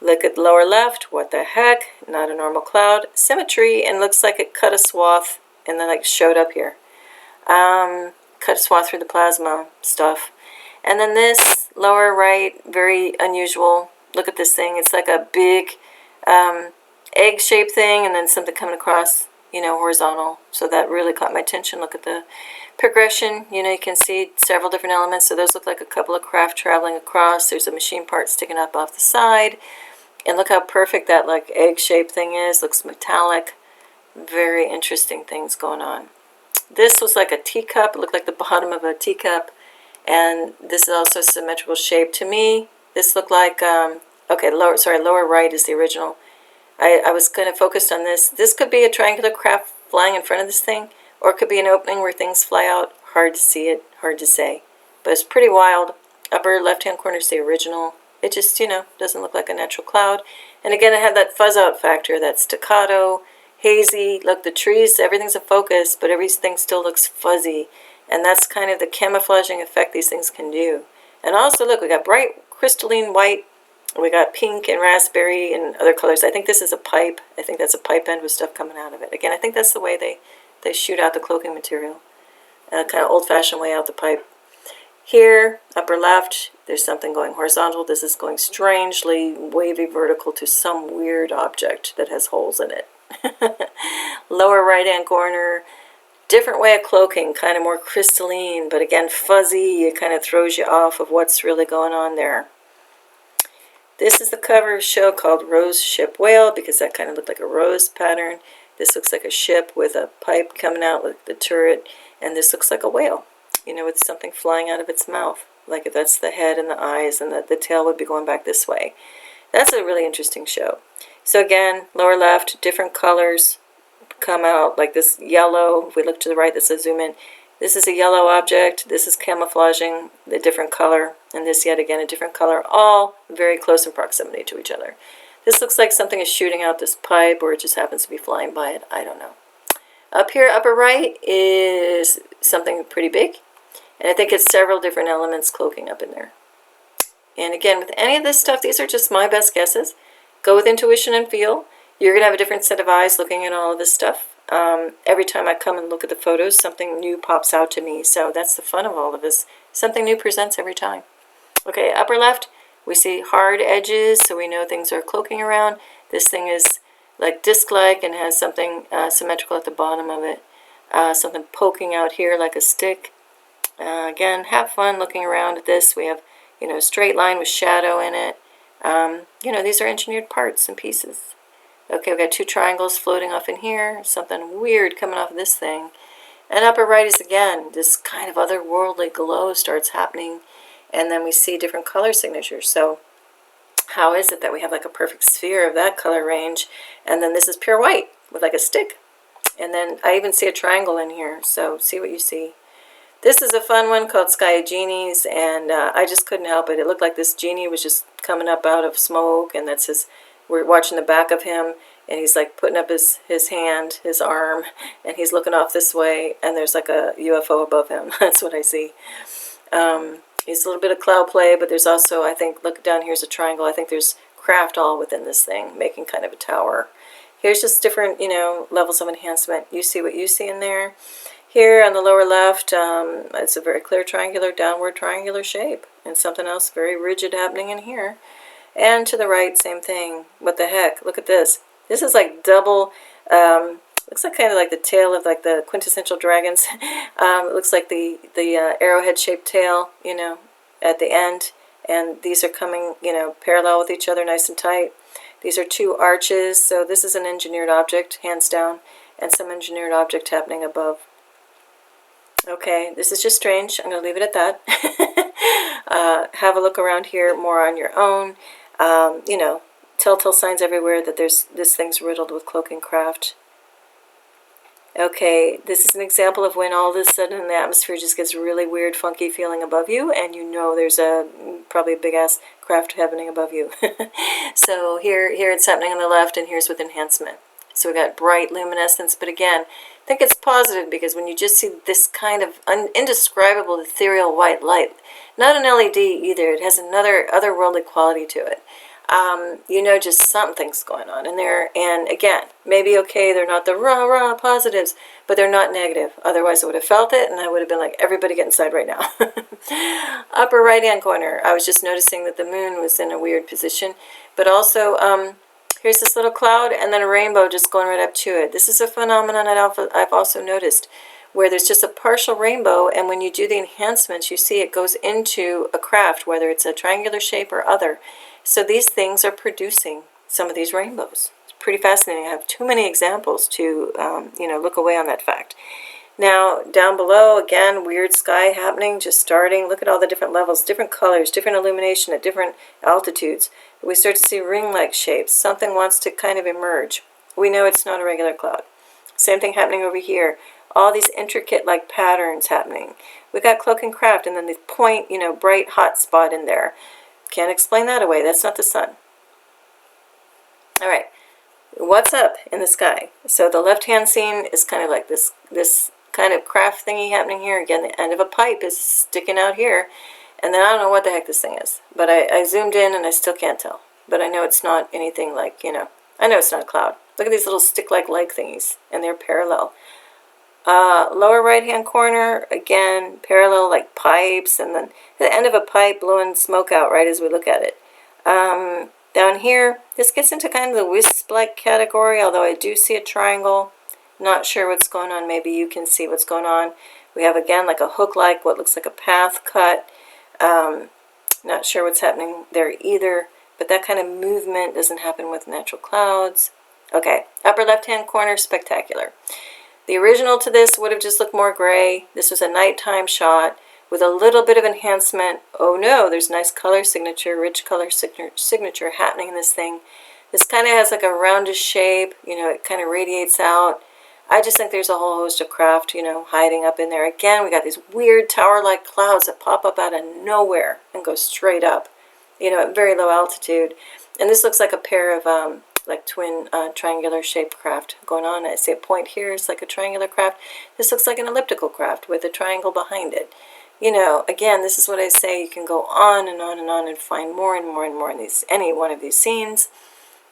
A: Look at the lower left. What the heck? Not a normal cloud. Symmetry, and looks like it cut a swath and then like showed up here. Cut a swath through the plasma stuff. And then this lower right, very unusual. Look at this thing. It's like a big egg-shaped thing, and then something coming across, you know, horizontal. So that really caught my attention. Look at the progression. You know, you can see several different elements. So those look like a couple of craft traveling across. There's a machine part sticking up off the side. And look how perfect that like egg-shaped thing is. Looks metallic. Very interesting things going on. This was like a teacup. It looked like the bottom of a teacup. And this is also a symmetrical shape. To me, this looked like, okay, lower right is the original. I was kind of focused on this. This could be a triangular craft flying in front of this thing, or it could be an opening where things fly out. Hard to see it, hard to say. But it's pretty wild. Upper left-hand corner is the original. It just, doesn't look like a natural cloud. And again, it had that fuzz out factor, that staccato, hazy. Look, the trees, everything's a focus, but everything still looks fuzzy. And that's kind of the camouflaging effect these things can do. And also, look, we got bright crystalline white. We got pink and raspberry and other colors. I think this is a pipe. I think that's a pipe end with stuff coming out of it. Again, I think that's the way they shoot out the cloaking material. Kind of old-fashioned way out the pipe. Here, upper left, there's something going horizontal. This is going strangely wavy vertical to some weird object that has holes in it. Lower right-hand corner, different way of cloaking, kind of more crystalline, but again, fuzzy. It kind of throws you off of what's really going on there. This is the cover of a show called Rose Ship Whale, because that kind of looked like a rose pattern. This looks like a ship with a pipe coming out with the turret, and this looks like a whale, with something flying out of its mouth. Like if that's the head and the eyes, and the tail would be going back this way. That's a really interesting show. So again, lower left, different colors come out, like this yellow. If we look to the right, this is zoom in. This is a yellow object. This is camouflaging the different color. And this, yet again, a different color, all very close in proximity to each other. This looks like something is shooting out this pipe, or it just happens to be flying by it. I don't know. Up here, upper right, is something pretty big. And I think it's several different elements cloaking up in there. And again, with any of this stuff, these are just my best guesses. Go with intuition and feel. You're going to have a different set of eyes looking at all of this stuff. Every time I come and look at the photos, something new pops out to me. So that's the fun of all of this. Something new presents every time. Okay, upper left, we see hard edges, so we know things are cloaking around. This thing is like disc-like and has something symmetrical at the bottom of it. Something poking out here like a stick. Again, have fun looking around at this. We have, a straight line with shadow in it. These are engineered parts and pieces. Okay, we've got two triangles floating off in here. Something weird coming off of this thing. And upper right is, again, this kind of otherworldly glow starts happening. And then we see different color signatures. So how is it that we have like a perfect sphere of that color range? And then this is pure white with like a stick. And then I even see a triangle in here. So see what you see. This is a fun one called Sky of Genies, and I just couldn't help it. It looked like this genie was just coming up out of smoke, and that's we're watching the back of him, and he's like putting up his hand, his arm, and he's looking off this way, and there's like a UFO above him. That's what I see. He's a little bit of cloud play, but there's also, I think, look down here's a triangle. I think there's craft all within this thing, making kind of a tower. Here's just different, levels of enhancement. You see what you see in there. Here on the lower left, it's a very clear triangular, downward triangular shape. And something else very rigid happening in here. And to the right, same thing. What the heck? Look at this. This is like double, looks like kind of like the tail of like the quintessential dragons. It looks like the arrowhead-shaped tail, at the end. And these are coming, parallel with each other, nice and tight. These are two arches, so this is an engineered object, hands down, and some engineered object happening above. Okay, this is just strange. I'm going to leave it at that. Have a look around here more on your own. Telltale signs everywhere that this thing's riddled with Cloaking Craft. Okay, this is an example of when all of a sudden the atmosphere just gets really weird, funky feeling above you, and there's probably a big-ass craft happening above you. So here it's happening on the left, and here's with enhancement. So we got bright luminescence, but again, I think it's positive because when you just see this kind of indescribable ethereal white light, not an LED either, it has another otherworldly quality to it. Just something's going on in there. And again, maybe okay, they're not the rah-rah positives, but they're not negative. Otherwise I would have felt it and I would have been like, everybody get inside right now. Upper right-hand corner, I was just noticing that the moon was in a weird position, but also here's this little cloud and then a rainbow just going right up to it. This is a phenomenon I've also noticed where there's just a partial rainbow, and when you do the enhancements, you see it goes into a craft, whether it's a triangular shape or other. So these things are producing some of these rainbows. It's pretty fascinating. I have too many examples to, look away on that fact. Now, down below, again, weird sky happening, just starting. Look at all the different levels, different colors, different illumination at different altitudes. We start to see ring-like shapes. Something wants to kind of emerge. We know it's not a regular cloud. Same thing happening over here. all these intricate like patterns happening. We got Cloaking Craft, and then the point, you know, bright hot spot in there. Can't explain that away. That's not the sun. All right, what's up in the sky? So the left-hand scene is kind of like this kind of craft thingy happening here. Again, the end of a pipe is sticking out here. And then I don't know what the heck this thing is. But I zoomed in and I still can't tell. But I know it's not anything like, you know, I know it's not a cloud. Look at these little stick-like leg thingies. And they're parallel. Lower right-hand corner, again, parallel like pipes. And then the end of a pipe blowing smoke out right as we look at it. Down here, this gets into kind of the wisp-like category, although I do see a triangle. Not sure what's going on. Maybe you can see what's going on. We have, again, like a hook-like, what looks like a path cut. Not sure what's happening there either, but that kind of movement doesn't happen with natural clouds. Okay, upper left-hand corner, spectacular. The original to this would have just looked more gray. This was a nighttime shot with a little bit of enhancement. Oh no, there's nice color signature, rich color signature happening in this thing. This kind of has like a roundish shape, you know, it kind of radiates out. I just think there's a whole host of craft, you know, hiding up in there. Again, we got these weird tower-like clouds that pop up out of nowhere and go straight up, you know, at very low altitude. And this looks like a pair of like twin triangular shaped craft going on. I see a point here, it's like a triangular craft. This looks like an elliptical craft with a triangle behind it. You know, again, this is what I say, you can go on and on and on and find more and more and more in these, any one of these scenes.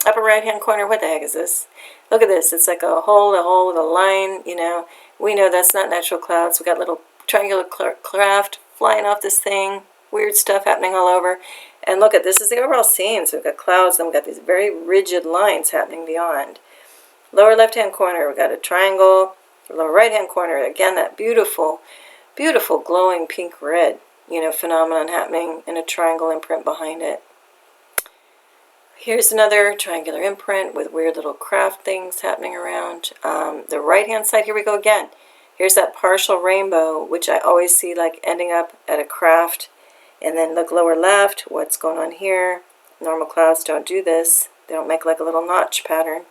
A: Upper right-hand corner, what the heck is this? Look at this, it's like a hole with a line, you know. We know that's not natural clouds. We got little triangular craft flying off this thing, weird stuff happening all over. And look at, this is the overall scene. So we've got clouds, and we've got these very rigid lines happening beyond. Lower left-hand corner, we've got a triangle. Lower right-hand corner, again, that beautiful, beautiful glowing pink-red, you know, phenomenon happening, and a triangle imprint behind it. Here's another triangular imprint with weird little craft things happening around. The right-hand side, here we go again. Here's that partial rainbow, which I always see like ending up at a craft. And then look lower left, what's going on here. Normal clouds don't do this. They don't make like a little notch pattern.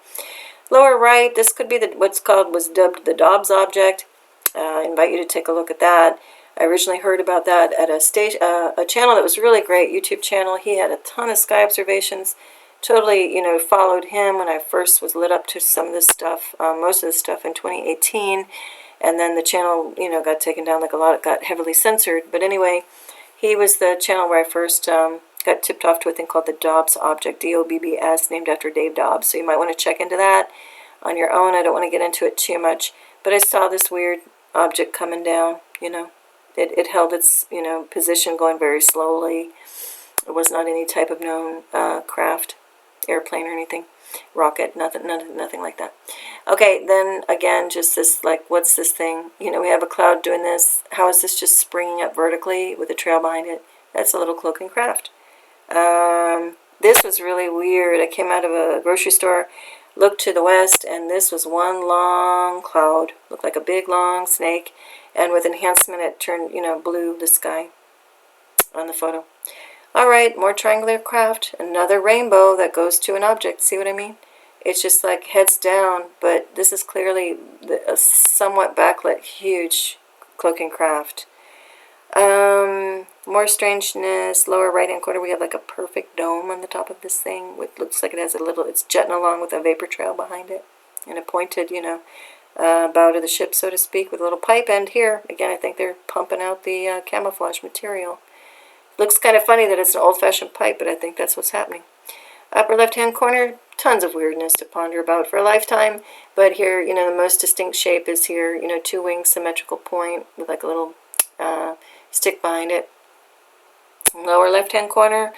A: Lower right, this could be was dubbed the Dobbs object. I invite you to take a look at that. I originally heard about that at a channel that was really great, YouTube channel. He had a ton of sky observations. Totally, you know, followed him when I first was lit up to some of this stuff, most of this stuff in 2018. And then the channel, you know, got taken down, like a lot, it got heavily censored. But anyway, he was the channel where I first got tipped off to a thing called the Dobbs object, D-O-B-B-S, named after Dave Dobbs. So you might want to check into that on your own. I don't want to get into it too much. But I saw this weird object coming down, you know. It held its, you know, position going very slowly. It was not any type of known craft, airplane or anything, rocket, nothing like that. Okay, then again, just this, like, what's this thing? You know, we have a cloud doing this. How is this just springing up vertically with a trail behind it? That's a little Cloaking Craft. This was really weird. I came out of a grocery store, looked to the west, and this was one long cloud. Looked like a big, long snake. And with enhancement, it turned, you know, blue, the sky on the photo. All right, more triangular craft. Another rainbow that goes to an object. See what I mean? It's just like heads down, but this is clearly a somewhat backlit, huge Cloaking Craft. More strangeness. Lower right-hand corner, we have like a perfect dome on the top of this thing. Which looks like it has a little, it's jetting along with a vapor trail behind it. And a pointed, you know, bow to the ship, so to speak, with a little pipe end here. Again, I think they're pumping out the camouflage material. Looks kind of funny that it's an old-fashioned pipe, but I think that's what's happening. Upper left-hand corner, tons of weirdness to ponder about for a lifetime. But here, you know, the most distinct shape is here, you know, two-wing symmetrical point with like a little stick behind it. Lower left-hand corner,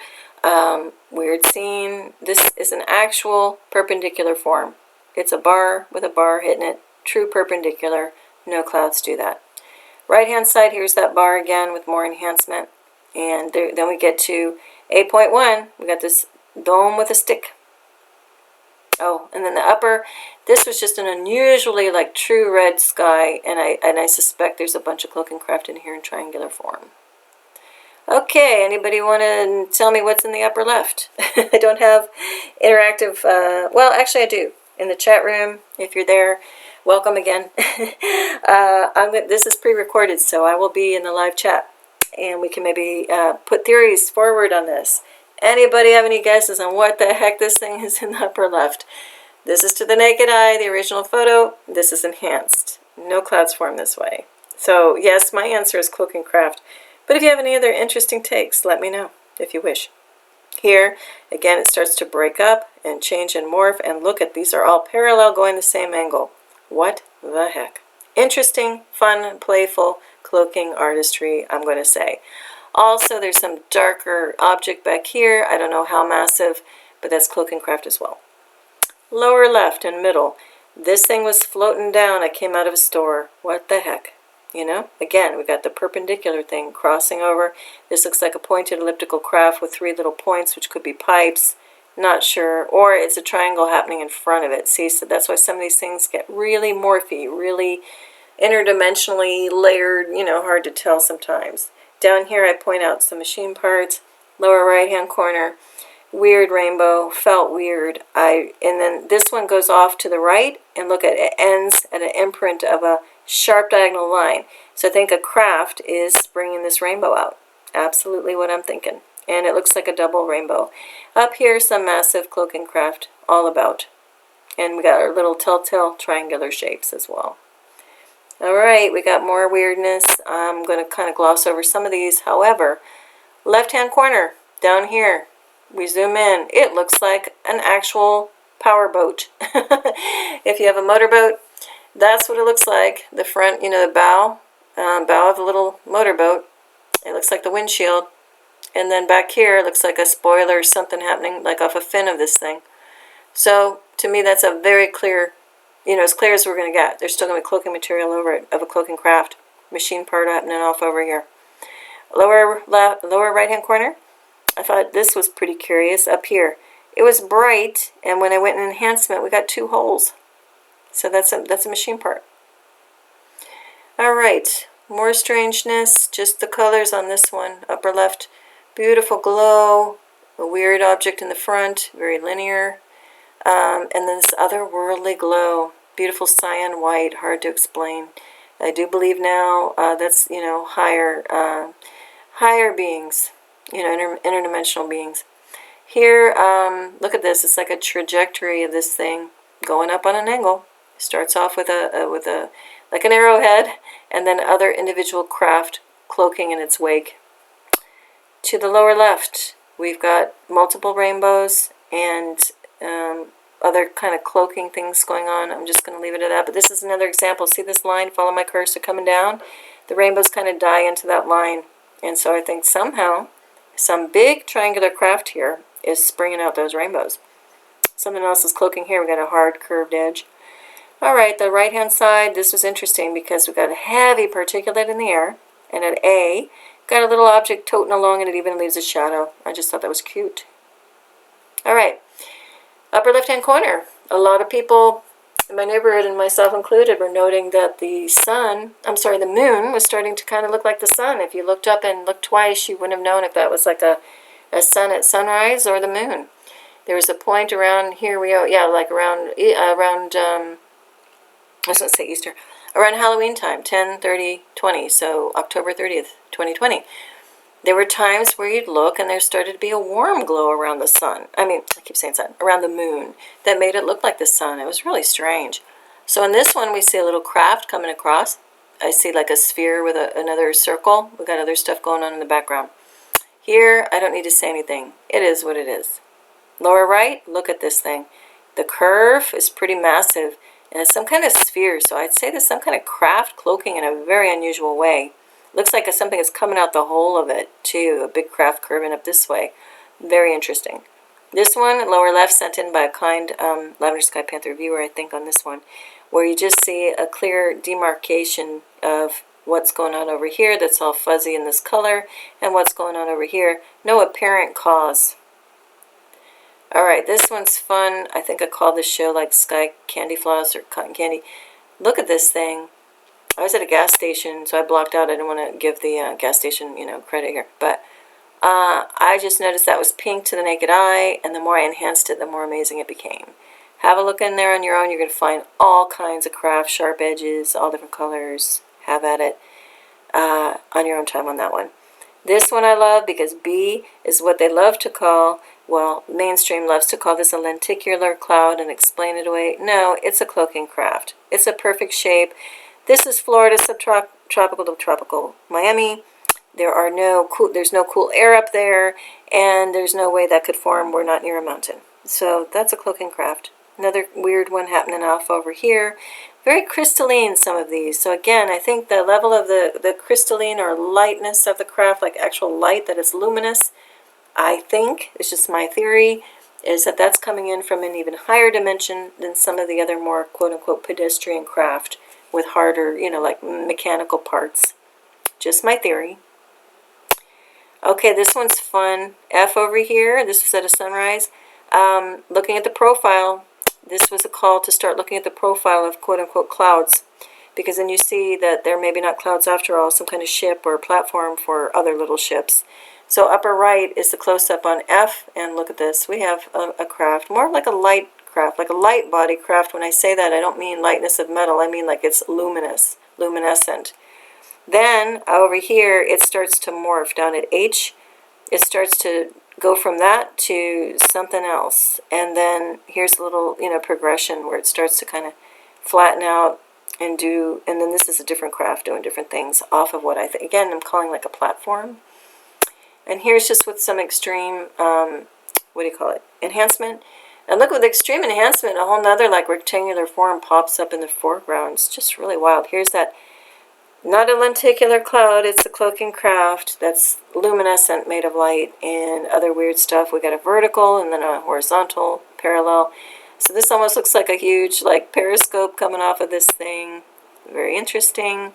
A: weird scene. This is an actual perpendicular form. It's a bar with a bar hitting it. True perpendicular. No clouds do that. Right-hand side, here's that bar again with more enhancement. And then we get to 8.1. We got this dome with a stick. Oh, and then the upper, this was just an unusually like true red sky, and I suspect there's a bunch of Cloaking Craft in here in triangular form. Okay, anybody want to tell me what's in the upper left? I don't have interactive, well, actually I do. In the chat room, if you're there, Welcome again. This is pre-recorded, so I will be in the live chat, and we can maybe put theories forward on this. Anybody have any guesses on what the heck this thing is in the upper left? This is to the naked eye, the original photo. This is enhanced. No clouds form this way. So yes, my answer is Cloaking Craft. But if you have any other interesting takes, let me know if you wish. Here, again, it starts to break up and change and morph, and look at, these are all parallel going the same angle. What the heck? Interesting, fun, playful, cloaking artistry, I'm going to say. Also, there's some darker object back here. I don't know how massive, but that's Cloaking Craft as well. Lower left and middle. This thing was floating down. I came out of a store. What the heck? You know, again, we got the perpendicular thing crossing over. This looks like a pointed elliptical craft with 3 little points, which could be pipes. Not sure. Or it's a triangle happening in front of it. See, so that's why some of these things get really morphy, really interdimensionally layered, you know, hard to tell sometimes. Down here, I point out some machine parts. Lower right-hand corner. Weird rainbow, felt weird. And then this one goes off to the right, and look at it, ends at an imprint of a sharp diagonal line. So I think a craft is bringing this rainbow out. Absolutely what I'm thinking. And it looks like a double rainbow. Up here, some massive Cloaking Craft, all about. And we got our little telltale triangular shapes as well. All right, we got more weirdness. I'm going to kind of gloss over some of these. However, left-hand corner, down here, we zoom in. It looks like an actual power boat. If you have a motorboat, that's what it looks like. The front, you know, the bow of the little motorboat. It looks like the windshield. And then back here, it looks like a spoiler or something happening, like off a fin of this thing. So, to me, that's a very clear, you know, as clear as we're going to get. There's still going to be cloaking material over it, of a Cloaking Craft. Machine part happening off over here. Lower right-hand corner. I thought this was pretty curious. Up here, it was bright, and when I went in enhancement, we got 2 holes. So that's a machine part. All right, more strangeness. Just the colors on this one. Upper left, beautiful glow. A weird object in the front, very linear. And then this otherworldly glow. Beautiful cyan white, hard to explain. I do believe now that's, you know, higher beings. You know, interdimensional beings. Here, look at this. It's like a trajectory of this thing going up on an angle. Starts off with like an arrowhead, and then other individual craft cloaking in its wake. To the lower left, we've got multiple rainbows and other kind of cloaking things going on. I'm just going to leave it at that. But this is another example. See this line? Follow my cursor coming down. The rainbows kind of die into that line, and so I think somehow some big triangular craft here is springing out those rainbows. Something else is cloaking here. We got a hard curved edge. All right, the right-hand side, this was interesting because we got a heavy particulate in the air, and at A, got a little object toting along, and it even leaves a shadow. I just thought that was cute. All right, upper left-hand corner. A lot of people in my neighborhood, and myself included, were noting that the moon was starting to kind of look like the sun. If you looked up and looked twice, you wouldn't have known if that was like a sun at sunrise or the moon. There was a point around here, like around I was going to say Easter, around Halloween time, 10/30/20, so October 30th, 2020. There were times where you'd look and there started to be a warm glow around the sun. I keep saying sun, around the moon, that made it look like the sun. It was really strange. So in this one, we see a little craft coming across. I see like a sphere with another circle. We've got other stuff going on in the background. Here, I don't need to say anything. It is what it is. Lower right, look at this thing. The curve is pretty massive, and it's some kind of sphere, so I'd say there's some kind of craft cloaking in a very unusual way. Looks like something is coming out the whole of it, too. A big craft curving up this way. Very interesting. This one, lower left, sent in by a kind Lavender Sky Panther viewer, I think, on this one, where you just see a clear demarcation of what's going on over here that's all fuzzy in this color, and what's going on over here. No apparent cause. All right, this one's fun. I think I called this show like Sky Candy Floss or Cotton Candy. Look at this thing. I was at a gas station, so I blocked out. I didn't want to give the gas station, credit here. But I just noticed that was pink to the naked eye, and the more I enhanced it, the more amazing it became. Have a look in there on your own. You're going to find all kinds of craft, sharp edges, all different colors. Have at it on your own time on that one. This one I love because B is what they love to call, well, mainstream loves to call this a lenticular cloud and explain it away. No, it's a cloaking craft. It's a perfect shape. This is Florida, subtropical to tropical Miami. There's no cool air up there, and there's no way that could form. We're not near a mountain. So that's a cloaking craft. Another weird one happening off over here. Very crystalline, some of these. So again, I think the level of the crystalline or lightness of the craft, like actual light, that is luminous, I think, it's just my theory, is that that's coming in from an even higher dimension than some of the other more quote-unquote pedestrian craft with harder, like mechanical parts. Just my theory. Okay, this one's fun. F over here, this was at a sunrise. Looking at the profile, this was a call to start looking at the profile of quote-unquote clouds, because then you see that they're maybe not clouds after all, some kind of ship or platform for other little ships. So upper right is the close-up on F, and look at this. We have a craft, more like a light craft, like a light body craft. When I say that, I don't mean lightness of metal. I mean like it's luminous, luminescent. Then over here, it starts to morph down at H. It starts to go from that to something else. And then here's a little, progression where it starts to kind of flatten out and then this is a different craft doing different things off of what I think. Again, I'm calling like a platform. And here's just with some extreme, enhancement. And look, with extreme enhancement, a whole nother like rectangular form pops up in the foreground. It's just really wild. Here's that. Not a lenticular cloud, it's a cloaking craft that's luminescent, made of light, and other weird stuff. We got a vertical and then a horizontal, parallel. So this almost looks like a huge periscope coming off of this thing. Very interesting.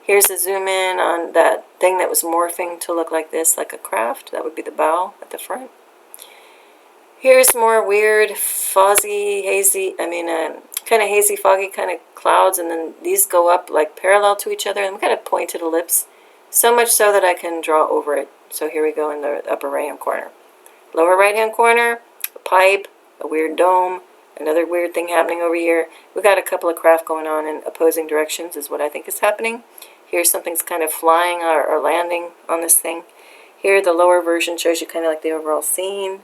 A: Here's a zoom in on that thing that was morphing to look like this, like a craft. That would be the bow at the front. Here's more weird, fuzzy, hazy, kind of hazy, foggy kind of clouds, and then these go up like parallel to each other, and kind of pointed ellipse, so much so that I can draw over it. So here we go in the upper right-hand corner. Lower right-hand corner, a pipe, a weird dome, another weird thing happening over here. We got a couple of craft going on in opposing directions is what I think is happening. Here something's kind of flying or landing on this thing. Here the lower version shows you kind of like the overall scene.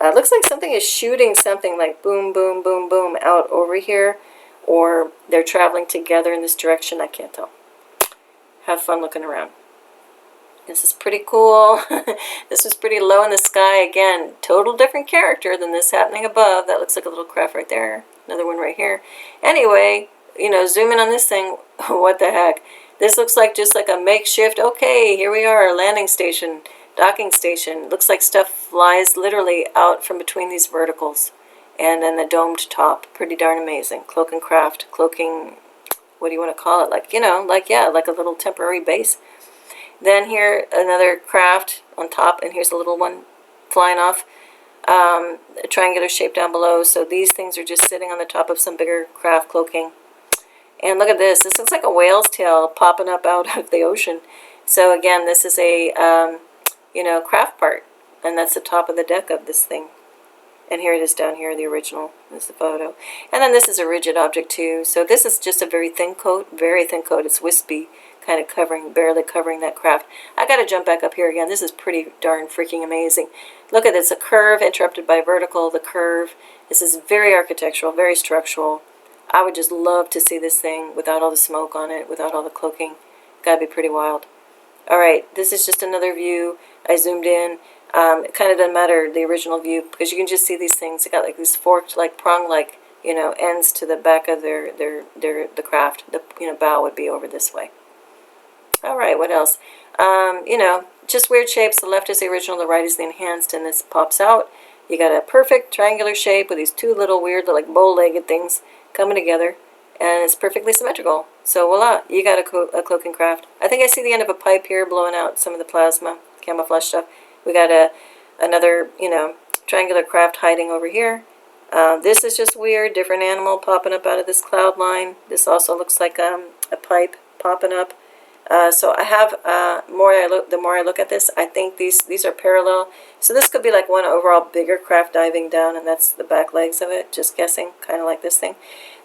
A: Looks like something is shooting something like boom, boom, boom, boom out over here, or they're traveling together in this direction. I can't tell. Have fun looking around. This is pretty cool. This is pretty low in the sky. Again, total different character than this happening above. That looks like a little craft right there. Another one right here. Anyway, zoom in on this thing. What the heck? This looks like just like a makeshift, okay, here we are, landing station. Docking station. Looks like stuff flies literally out from between these verticals. And then the domed top. Pretty darn amazing. Cloaking craft. Cloaking, what do you want to call it? Like a little temporary base. Then here, another craft on top, and here's a little one flying off. A triangular shape down below. So these things are just sitting on the top of some bigger craft cloaking. And look at this. This looks like a whale's tail popping up out of the ocean. So again, this is a craft part, and that's the top of the deck of this thing. And here it is down here, the original is the photo. And then this is a rigid object too. So this is just a very thin coat. It's wispy, kind of barely covering that craft. I got to jump back up here again. This is pretty darn freaking amazing. Look at this, a curve interrupted by vertical. The curve. This is very architectural, very structural. I would just love to see this thing without all the smoke on it, without all the cloaking. Gotta be pretty wild. Alright, this is just another view. I zoomed in. It kind of doesn't matter the original view because you can just see these things. They got like these forked, like prong-like, ends to the back of the craft. The bow would be over this way. All right, what else? Just weird shapes. The left is the original, the right is the enhanced, and this pops out. You got a perfect triangular shape with these two little weird, like bow-legged things coming together, and it's perfectly symmetrical. So voila, you got a cloaking craft. I think I see the end of a pipe here blowing out some of the plasma, camouflage stuff. We got another, triangular craft hiding over here. This is just weird, different animal popping up out of this cloud line. This also looks like a pipe popping up. So I have the more I look at this, I think these are parallel. So this could be like one overall bigger craft diving down, and that's the back legs of it. Just guessing, kind of like this thing.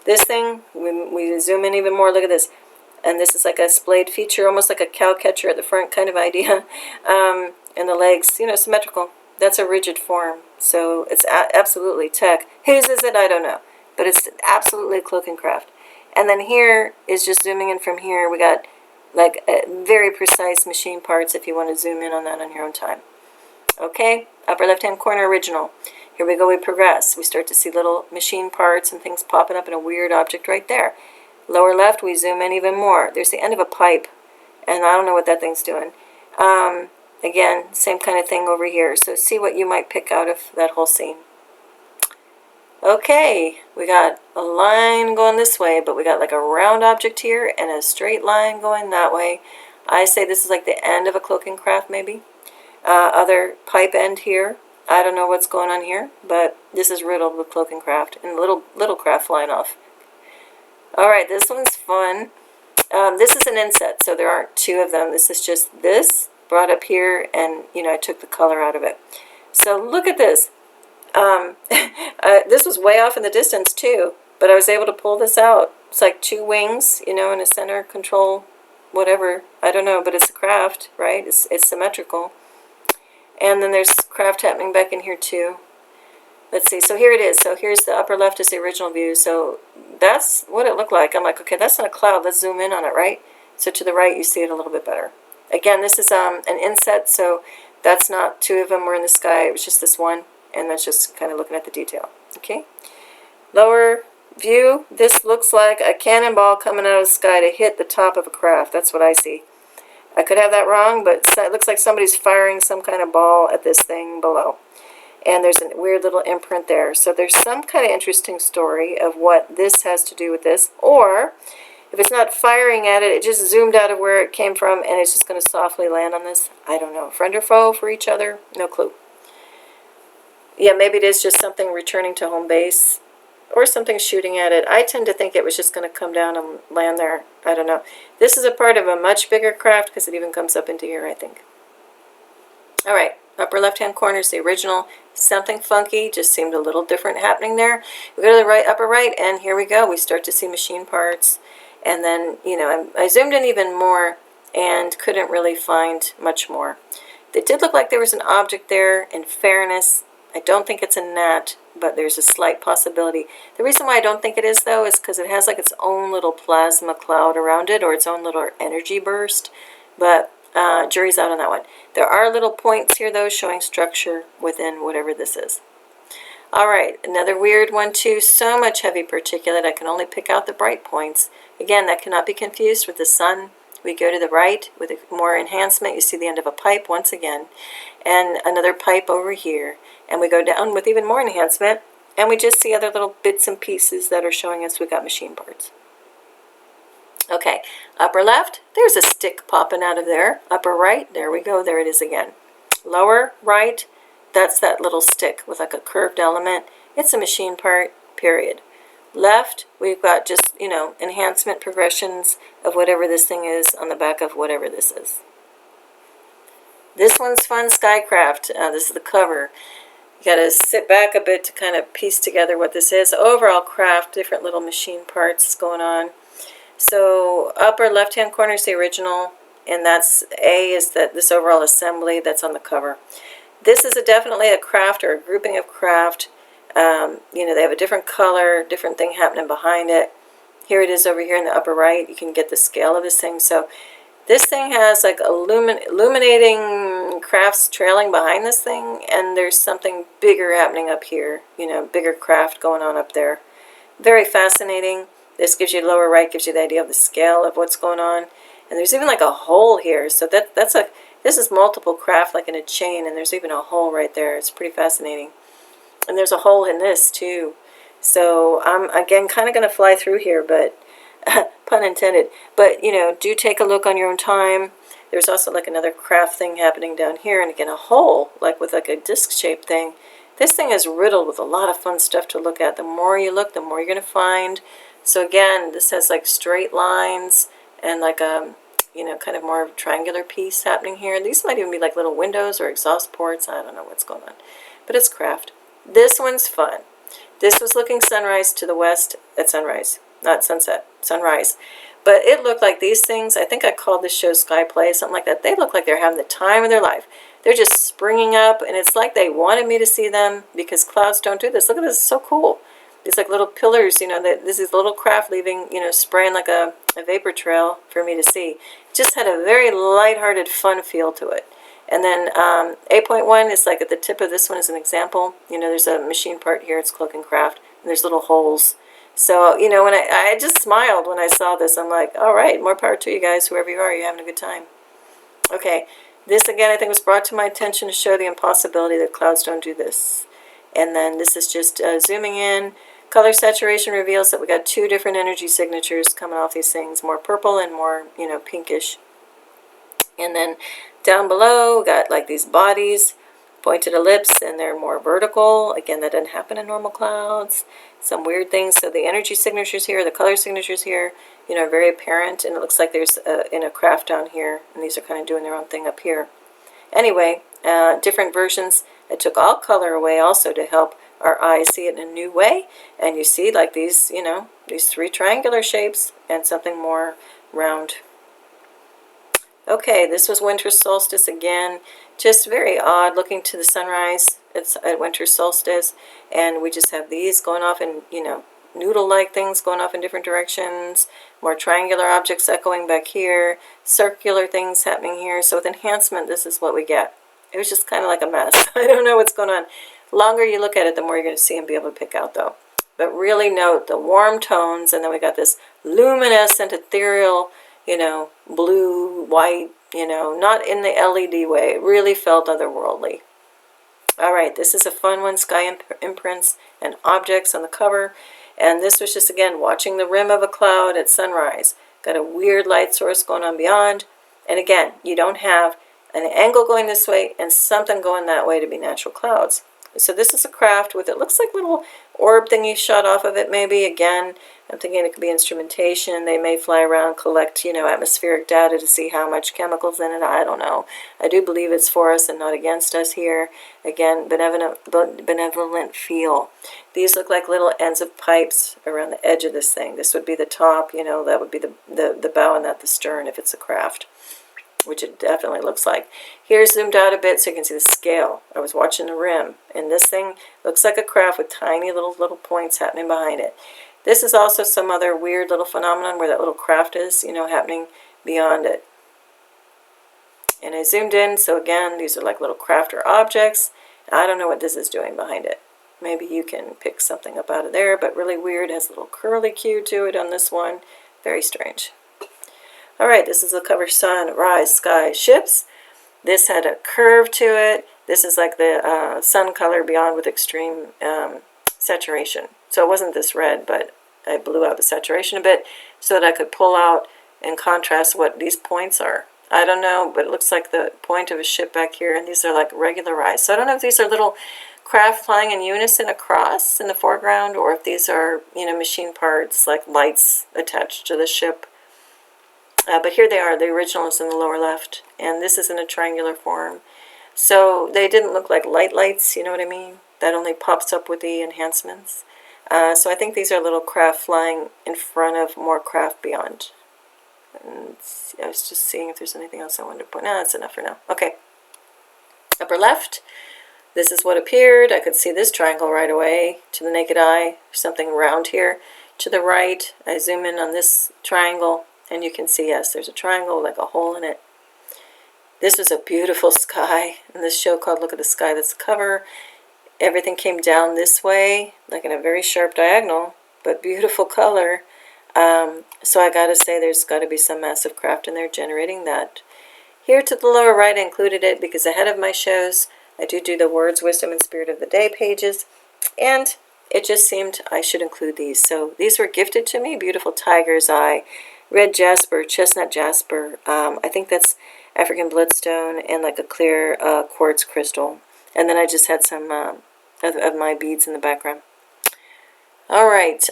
A: This thing, we zoom in even more. Look at this, and this is like a splayed feature, almost like a cow catcher at the front kind of idea. And the legs, you know, symmetrical. That's a rigid form, so it's absolutely tech. Whose is it? I don't know, but it's absolutely Cloaking Craft. And then here is just zooming in from here. We got like very precise machine parts if you want to zoom in on that on your own time. Okay, upper left hand corner, original. Here we go, we progress. We start to see little machine parts and things popping up in a weird object right there. Lower left, we zoom in even more. There's the end of a pipe, and I don't know what that thing's doing. Again, same kind of thing over here. So see what you might pick out of that whole scene. Okay, we got a line going this way, but we got like a round object here and a straight line going that way. I say this is like the end of a Cloaking Craft maybe. Other pipe end here. I don't know what's going on here, but this is riddled with Cloaking Craft and little craft flying off. Alright, this one's fun. This is an inset, so there aren't two of them. This is just this brought up here, and you know, I took the color out of it. So look at this. This was way off in the distance too, but I was able to pull this out. It's like two wings, you know, in a center control, whatever. I don't know, but it's a craft, right? It's symmetrical. And then there's craft happening back in here too. Let's see, so here it is. So here's the upper left is the original view. So that's what it looked like. I'm like, okay, that's not a cloud. Let's zoom in on it, right? So to the right, you see it a little bit better. Again, this is an inset, so that's not two of them were in the sky. It was just this one, and that's just kind of looking at the detail. Okay. Lower view, this looks like a cannonball coming out of the sky to hit the top of a craft. That's what I see. I could have that wrong, but it looks like somebody's firing some kind of ball at this thing below. And there's a weird little imprint there. So there's some kind of interesting story of what this has to do with this. Or, if it's not firing at it, it just zoomed out of where it came from, and it's just going to softly land on this. I don't know. Friend or foe for each other? No clue. Yeah, maybe it is just something returning to home base, or something shooting at it. I tend to think it was just going to come down and land there. I don't know. This is a part of a much bigger craft because it even comes up into here, I think. All right, upper left-hand corner is the original. Something funky, just seemed a little different happening there. We go to the right, upper right, and here we go. We start to see machine parts. And then, you know, I zoomed in even more and couldn't really find much more. It did look like there was an object there. In fairness, I don't think it's a gnat, but there's a slight possibility. The reason why I don't think it is, though, is because it has like its own little plasma cloud around it, or its own little energy burst. But jury's out on that one. There are little points here, though, showing structure within whatever this is. All right, another weird one, too. So much heavy particulate, I can only pick out the bright points. Again, that cannot be confused with the sun. We go to the right with more enhancement. You see the end of a pipe once again, and another pipe over here. And we go down with even more enhancement, and we just see other little bits and pieces that are showing us we got machine parts. Okay, upper left, there's a stick popping out of there. Upper right, there we go, there it is again. Lower right, that's that little stick with like a curved element. It's a machine part, period. Left, we've got just, you know, enhancement progressions of whatever this thing is on the back of whatever this is. This one's fun, Skycraft. This is the cover. You got to sit back a bit to kind of piece together what this is. Overall craft, different little machine parts going on. So upper left-hand corner is the original, and that's A is that this overall assembly that's on the cover. This is definitely a craft or a grouping of craft. You know, they have a different color, different thing happening behind it. Here it is over here in the upper right. You can get the scale of this thing. So this thing has like illuminating crafts trailing behind this thing, and there's something bigger happening up here. You know, bigger craft going on up there. Very fascinating. This gives you lower right, gives you the idea of the scale of what's going on. And there's even like a hole here. So this is multiple craft like in a chain, and there's even a hole right there. It's pretty fascinating. And there's a hole in this too. So I'm again kind of going to fly through here, but pun intended. But you know, do take a look on your own time. There's also like another craft thing happening down here, and again a hole like with like a disc shaped thing. This thing is riddled with a lot of fun stuff to look at. The more you look, the more you're going to find. So again, this has like straight lines and like you know, kind of more of a triangular piece happening here. These might even be like little windows or exhaust ports. I don't know what's going on, but it's craft. This one's fun. This was looking sunrise to the west at sunrise, not sunset, sunrise. But it looked like these things, I think I called this show Sky Play, something like that. They look like they're having the time of their life. They're just springing up, and it's like they wanted me to see them because clouds don't do this. Look at this, it's so cool. These like little pillars, you know, this is little craft leaving, you know, spraying like a vapor trail for me to see. It just had a very lighthearted, fun feel to it. And then 8.1 is like at the tip of this one as an example. You know, there's a machine part here, it's Cloaking Craft, and there's little holes. So, you know, when I just smiled when I saw this. I'm like, all right, more power to you guys, whoever you are, you're having a good time. Okay, this again I think was brought to my attention to show the impossibility that clouds don't do this. And then this is just zooming in. Color saturation reveals that we got two different energy signatures coming off these things, more purple and more, you know, pinkish. And then down below, we got like these bodies, pointed ellipse, and they're more vertical. Again, that doesn't happen in normal clouds. Some weird things. So the energy signatures here, the color signatures here, you know, are very apparent. And it looks like there's in a craft down here, and these are kind of doing their own thing up here. Anyway, different versions. I took all color away also to help our eyes see it in a new way. And you see like these, you know, these three triangular shapes and something more round. Okay, this was winter solstice again. Just very odd looking to the sunrise. It's at winter solstice, and we just have these going off in, you know, noodle-like things going off in different directions, more triangular objects echoing back here, circular things happening here. So with enhancement, this is what we get. It was just kind of like a mess. I don't know what's going on. The longer you look at it, the more you're going to see and be able to pick out, though. But really note the warm tones, and then we got this luminescent, ethereal, you know, blue, white, you know, not in the LED way. It really felt otherworldly. All right, this is a fun one, sky imprints and objects on the cover. And this was just, again, watching the rim of a cloud at sunrise. Got a weird light source going on beyond. And again, you don't have an angle going this way and something going that way to be natural clouds. So this is a craft with, it looks like little orb thingy shot off of it maybe. Again, I'm thinking it could be instrumentation. They may fly around, collect, you know, atmospheric data to see how much chemicals in it. I don't know. I do believe it's for us and not against us here. Again, benevolent feel. These look like little ends of pipes around the edge of this thing. This would be the top, you know, that would be the bow and that the stern if it's a craft, which it definitely looks like. Here's zoomed out a bit so you can see the scale. I was watching the rim, and this thing looks like a craft with tiny little points happening behind it. This is also some other weird little phenomenon where that little craft is, you know, happening beyond it. And I zoomed in, so again, these are like little craft or objects. I don't know what this is doing behind it. Maybe you can pick something up out of there, but really weird. It has a little curly cue to it on this one. Very strange. All right, this is the cover sunrise sky ships. This had a curve to it. This is like the sun color beyond with extreme saturation. So it wasn't this red, but I blew out the saturation a bit so that I could pull out and contrast what these points are. I don't know, but it looks like the point of a ship back here, and these are like regularized. So I don't know if these are little craft flying in unison across in the foreground, or if these are, you know, machine parts like lights attached to the ship. But here they are. The original is in the lower left, and this is in a triangular form. So they didn't look like lights, you know what I mean? That only pops up with the enhancements. So I think these are little craft flying in front of more craft beyond. And I was just seeing if there's anything else I wanted to point out. No, that's enough for now. Okay. Upper left, this is what appeared. I could see this triangle right away to the naked eye. Something round here. To the right, I zoom in on this triangle, and you can see, yes, there's a triangle, like a hole in it. This was a beautiful sky in this show called Look at the Sky. That's the cover. Everything came down this way, like in a very sharp diagonal, but beautiful color. So I gotta say there's got to be some massive craft in there generating that. Here to the lower right, I included it because ahead of my shows, I do the Words, Wisdom, and Spirit of the Day pages, and it just seemed I should include these. So these were gifted to me, beautiful tiger's eye, red jasper, chestnut jasper. I think that's African bloodstone, and like a clear quartz crystal. And then I just had some of my beads in the background. All right.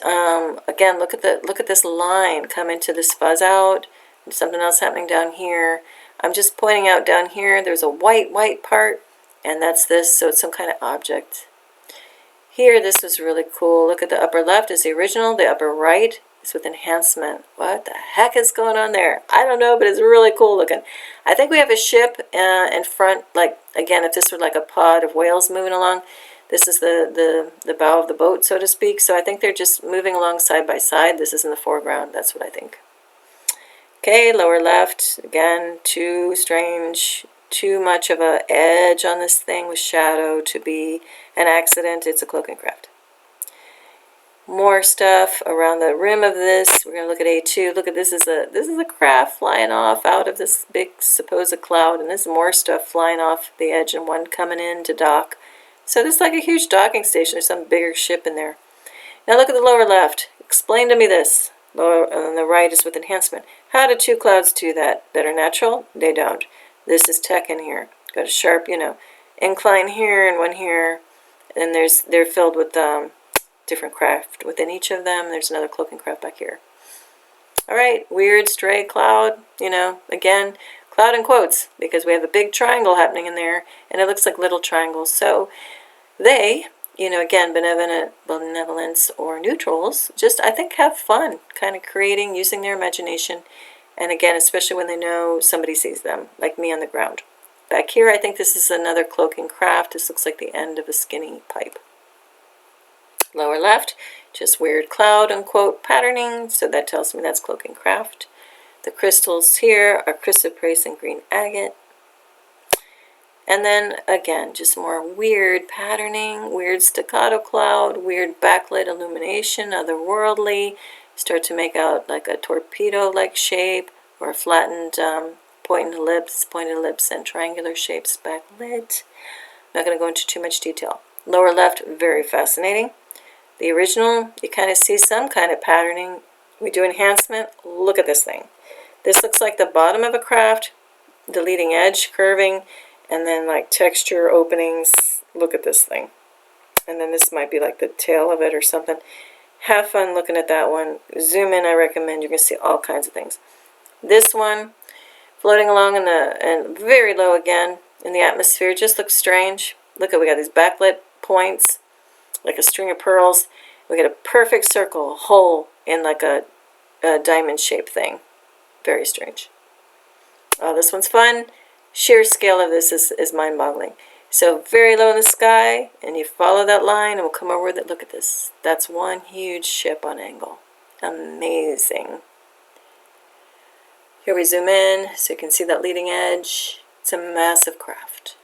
A: Again, look at this line come into this fuzz out. something else happening down here. I'm just pointing out down here, there's a white part, and that's this, so it's some kind of object. Here, this was really cool. Look at the upper left is the original, the upper right is with enhancement. What the heck is going on there? I don't know, but it's really cool looking. I think we have a ship in front, like, again, if this were like a pod of whales moving along, this is the bow of the boat, so to speak. So I think they're just moving along side by side. This is in the foreground. That's what I think. Okay, lower left, again, too strange, too much of a edge on this thing with shadow to be an accident. It's a Cloaking Craft. More stuff around the rim of this. We're going to look at A2. Look at this. Is a craft flying off out of this big supposed cloud, and there's more stuff flying off the edge and one coming in to dock. So there's like a huge docking station. There's some bigger ship in there. Now look at the lower left. Explain to me this. Lower on the right is with enhancement. How do two clouds do that are natural? They don't. This is tech in here. Got a sharp, incline here and one here, and they're filled with different craft within each of them. There's another Cloaking Craft back here. All right, weird stray cloud. Again, cloud in quotes because we have a big triangle happening in there, and it looks like little triangles. So they, again, benevolence or neutrals, just, I think, have fun kind of creating, using their imagination. And again, especially when they know somebody sees them, like me on the ground. Back here, I think this is another Cloaking Craft. This looks like the end of a skinny pipe. Lower left, just weird cloud, unquote, patterning. So that tells me that's Cloaking Craft. The crystals here are chrysoprase and green agate. And then, again, just more weird patterning, weird staccato cloud, weird backlit illumination, otherworldly. Start to make out like a torpedo-like shape or a flattened pointed ellipse and triangular shapes backlit. Not going to go into too much detail. Lower left, very fascinating. The original, you kind of see some kind of patterning. We do enhancement. Look at this thing. This looks like the bottom of a craft, the leading edge curving, and then like texture openings. Look at this thing. And then this might be like the tail of it or something. Have fun looking at that one. Zoom in, I recommend. You're going to see all kinds of things. This one, floating along and very low again in the atmosphere, just looks strange. Look at, we got these backlit points, like a string of pearls. We get a perfect circle, a hole in like a diamond-shaped thing. Very strange. Oh, this one's fun. Sheer scale of this is mind-boggling. So very low in the sky, and you follow that line, and we'll come over with it. Look at this. That's one huge ship on angle. Amazing. Here we zoom in, so you can see that leading edge. It's a massive craft.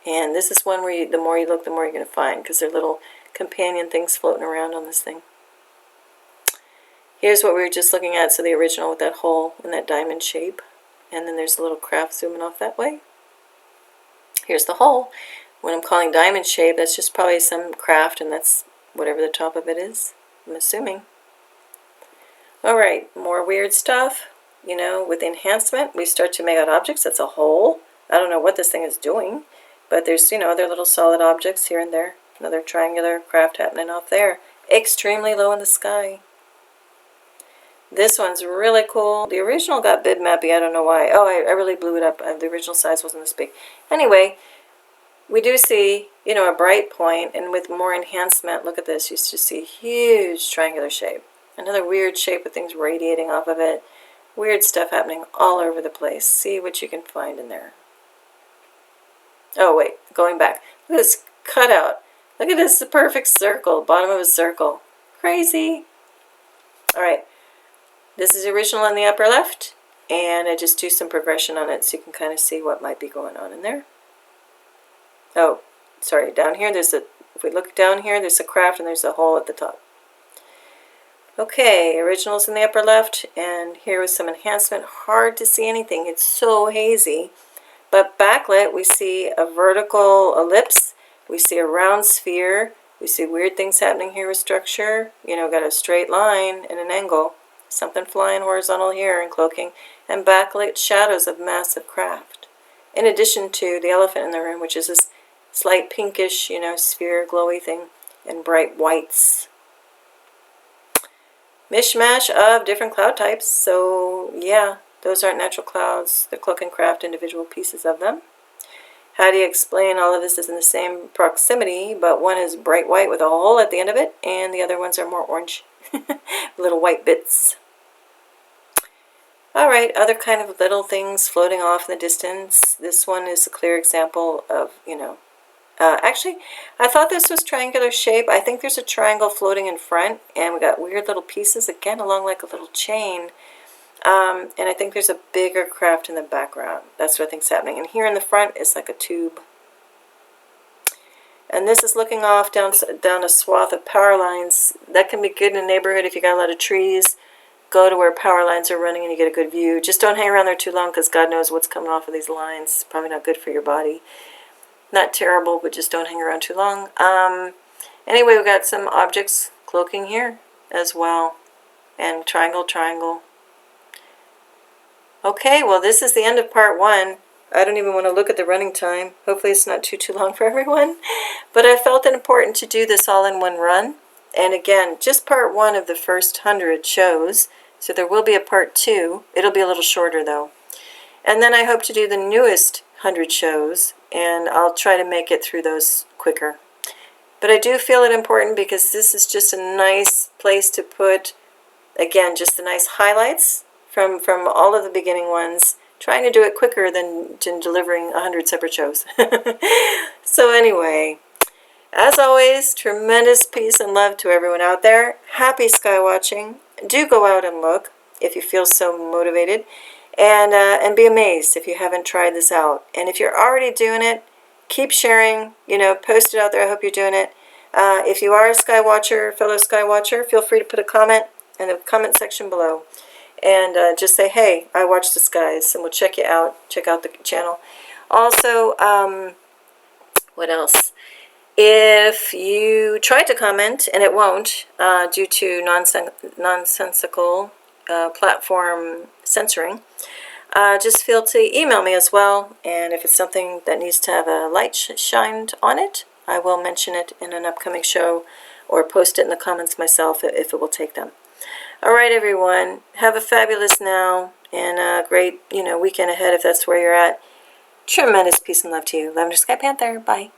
A: And this is one where the more you look, the more you're going to find, because there are little companion things floating around on this thing. Here's what we were just looking at, so the original with that hole and that diamond shape. And then there's a little craft zooming off that way. Here's the hole. What I'm calling diamond shape, that's just probably some craft, and that's whatever the top of it is, I'm assuming. All right, more weird stuff. With enhancement, we start to make out objects. That's a hole. I don't know what this thing is doing, but there's, other little solid objects here and there. Another triangular craft happening off there. Extremely low in the sky. This one's really cool. The original got bitmappy. I don't know why. Oh, I really blew it up. The original size wasn't this big. Anyway, we do see, a bright point, and with more enhancement, look at this. You just see a huge triangular shape. Another weird shape with things radiating off of it. Weird stuff happening all over the place. See what you can find in there. Oh, wait. Going back. Look at this cutout. Look at this perfect circle. Bottom of a circle. Crazy. All right. This is the original in the upper left, and I just do some progression on it so you can kind of see what might be going on in there. Oh, sorry, down here if we look down here, there's a craft and there's a hole at the top. Okay, original's in the upper left, and here with some enhancement. Hard to see anything, it's so hazy. But backlit, we see a vertical ellipse, we see a round sphere, we see weird things happening here with structure. Got a straight line and an angle. Something flying horizontal here in cloaking, and backlit shadows of massive craft. In addition to the elephant in the room, which is this slight pinkish, sphere glowy thing, and bright whites. Mishmash of different cloud types. So yeah, Those aren't natural clouds. They're Cloaking Craft individual pieces of them. How do you explain all of this is in the same proximity, but one is bright white with a hole at the end of it, and the other ones are more orange. Little white bits. All right, other kind of little things floating off in the distance. This one is a clear example of, actually, I thought this was triangular shape. I think there's a triangle floating in front, and we got weird little pieces, again, along like a little chain. And I think there's a bigger craft in the background. That's what I think's happening. And here in the front is like a tube. And this is looking off down a swath of power lines. That can be good in a neighborhood if you got a lot of trees. Go to where power lines are running and you get a good view. Just don't hang around there too long because God knows what's coming off of these lines. It's probably not good for your body. Not terrible, but just don't hang around too long. Anyway, we've got some objects cloaking here as well. And triangle, triangle. Okay, well, this is the end of part 1. I don't even want to look at the running time. Hopefully it's not too long for everyone. But I felt it important to do this all in one run. And again, just part 1 of the first 100 shows. So there will be a part 2. It'll be a little shorter though. And then I hope to do the newest 100 shows. And I'll try to make it through those quicker. But I do feel it important because this is just a nice place to put, again, just the nice highlights from all of the beginning ones. Trying to do it quicker than delivering 100 separate shows. So anyway, as always, tremendous peace and love to everyone out there. Happy sky watching. Do go out and look if you feel so motivated. And be amazed if you haven't tried this out. And if you're already doing it, keep sharing. Post it out there. I hope you're doing it. If you are a sky watcher, fellow sky watcher, feel free to put a comment in the comment section below. And just say, hey, I watch the skies, and we'll check you out. Check out the channel. Also, what else? If you try to comment and it won't, due to nonsensical platform censoring, just feel to email me as well. And if it's something that needs to have a light shined on it, I will mention it in an upcoming show or post it in the comments myself if it will take them. All right, everyone. Have a fabulous now and a great, weekend ahead if that's where you're at. Tremendous peace and love to you. Lavender Sky Panther. Bye.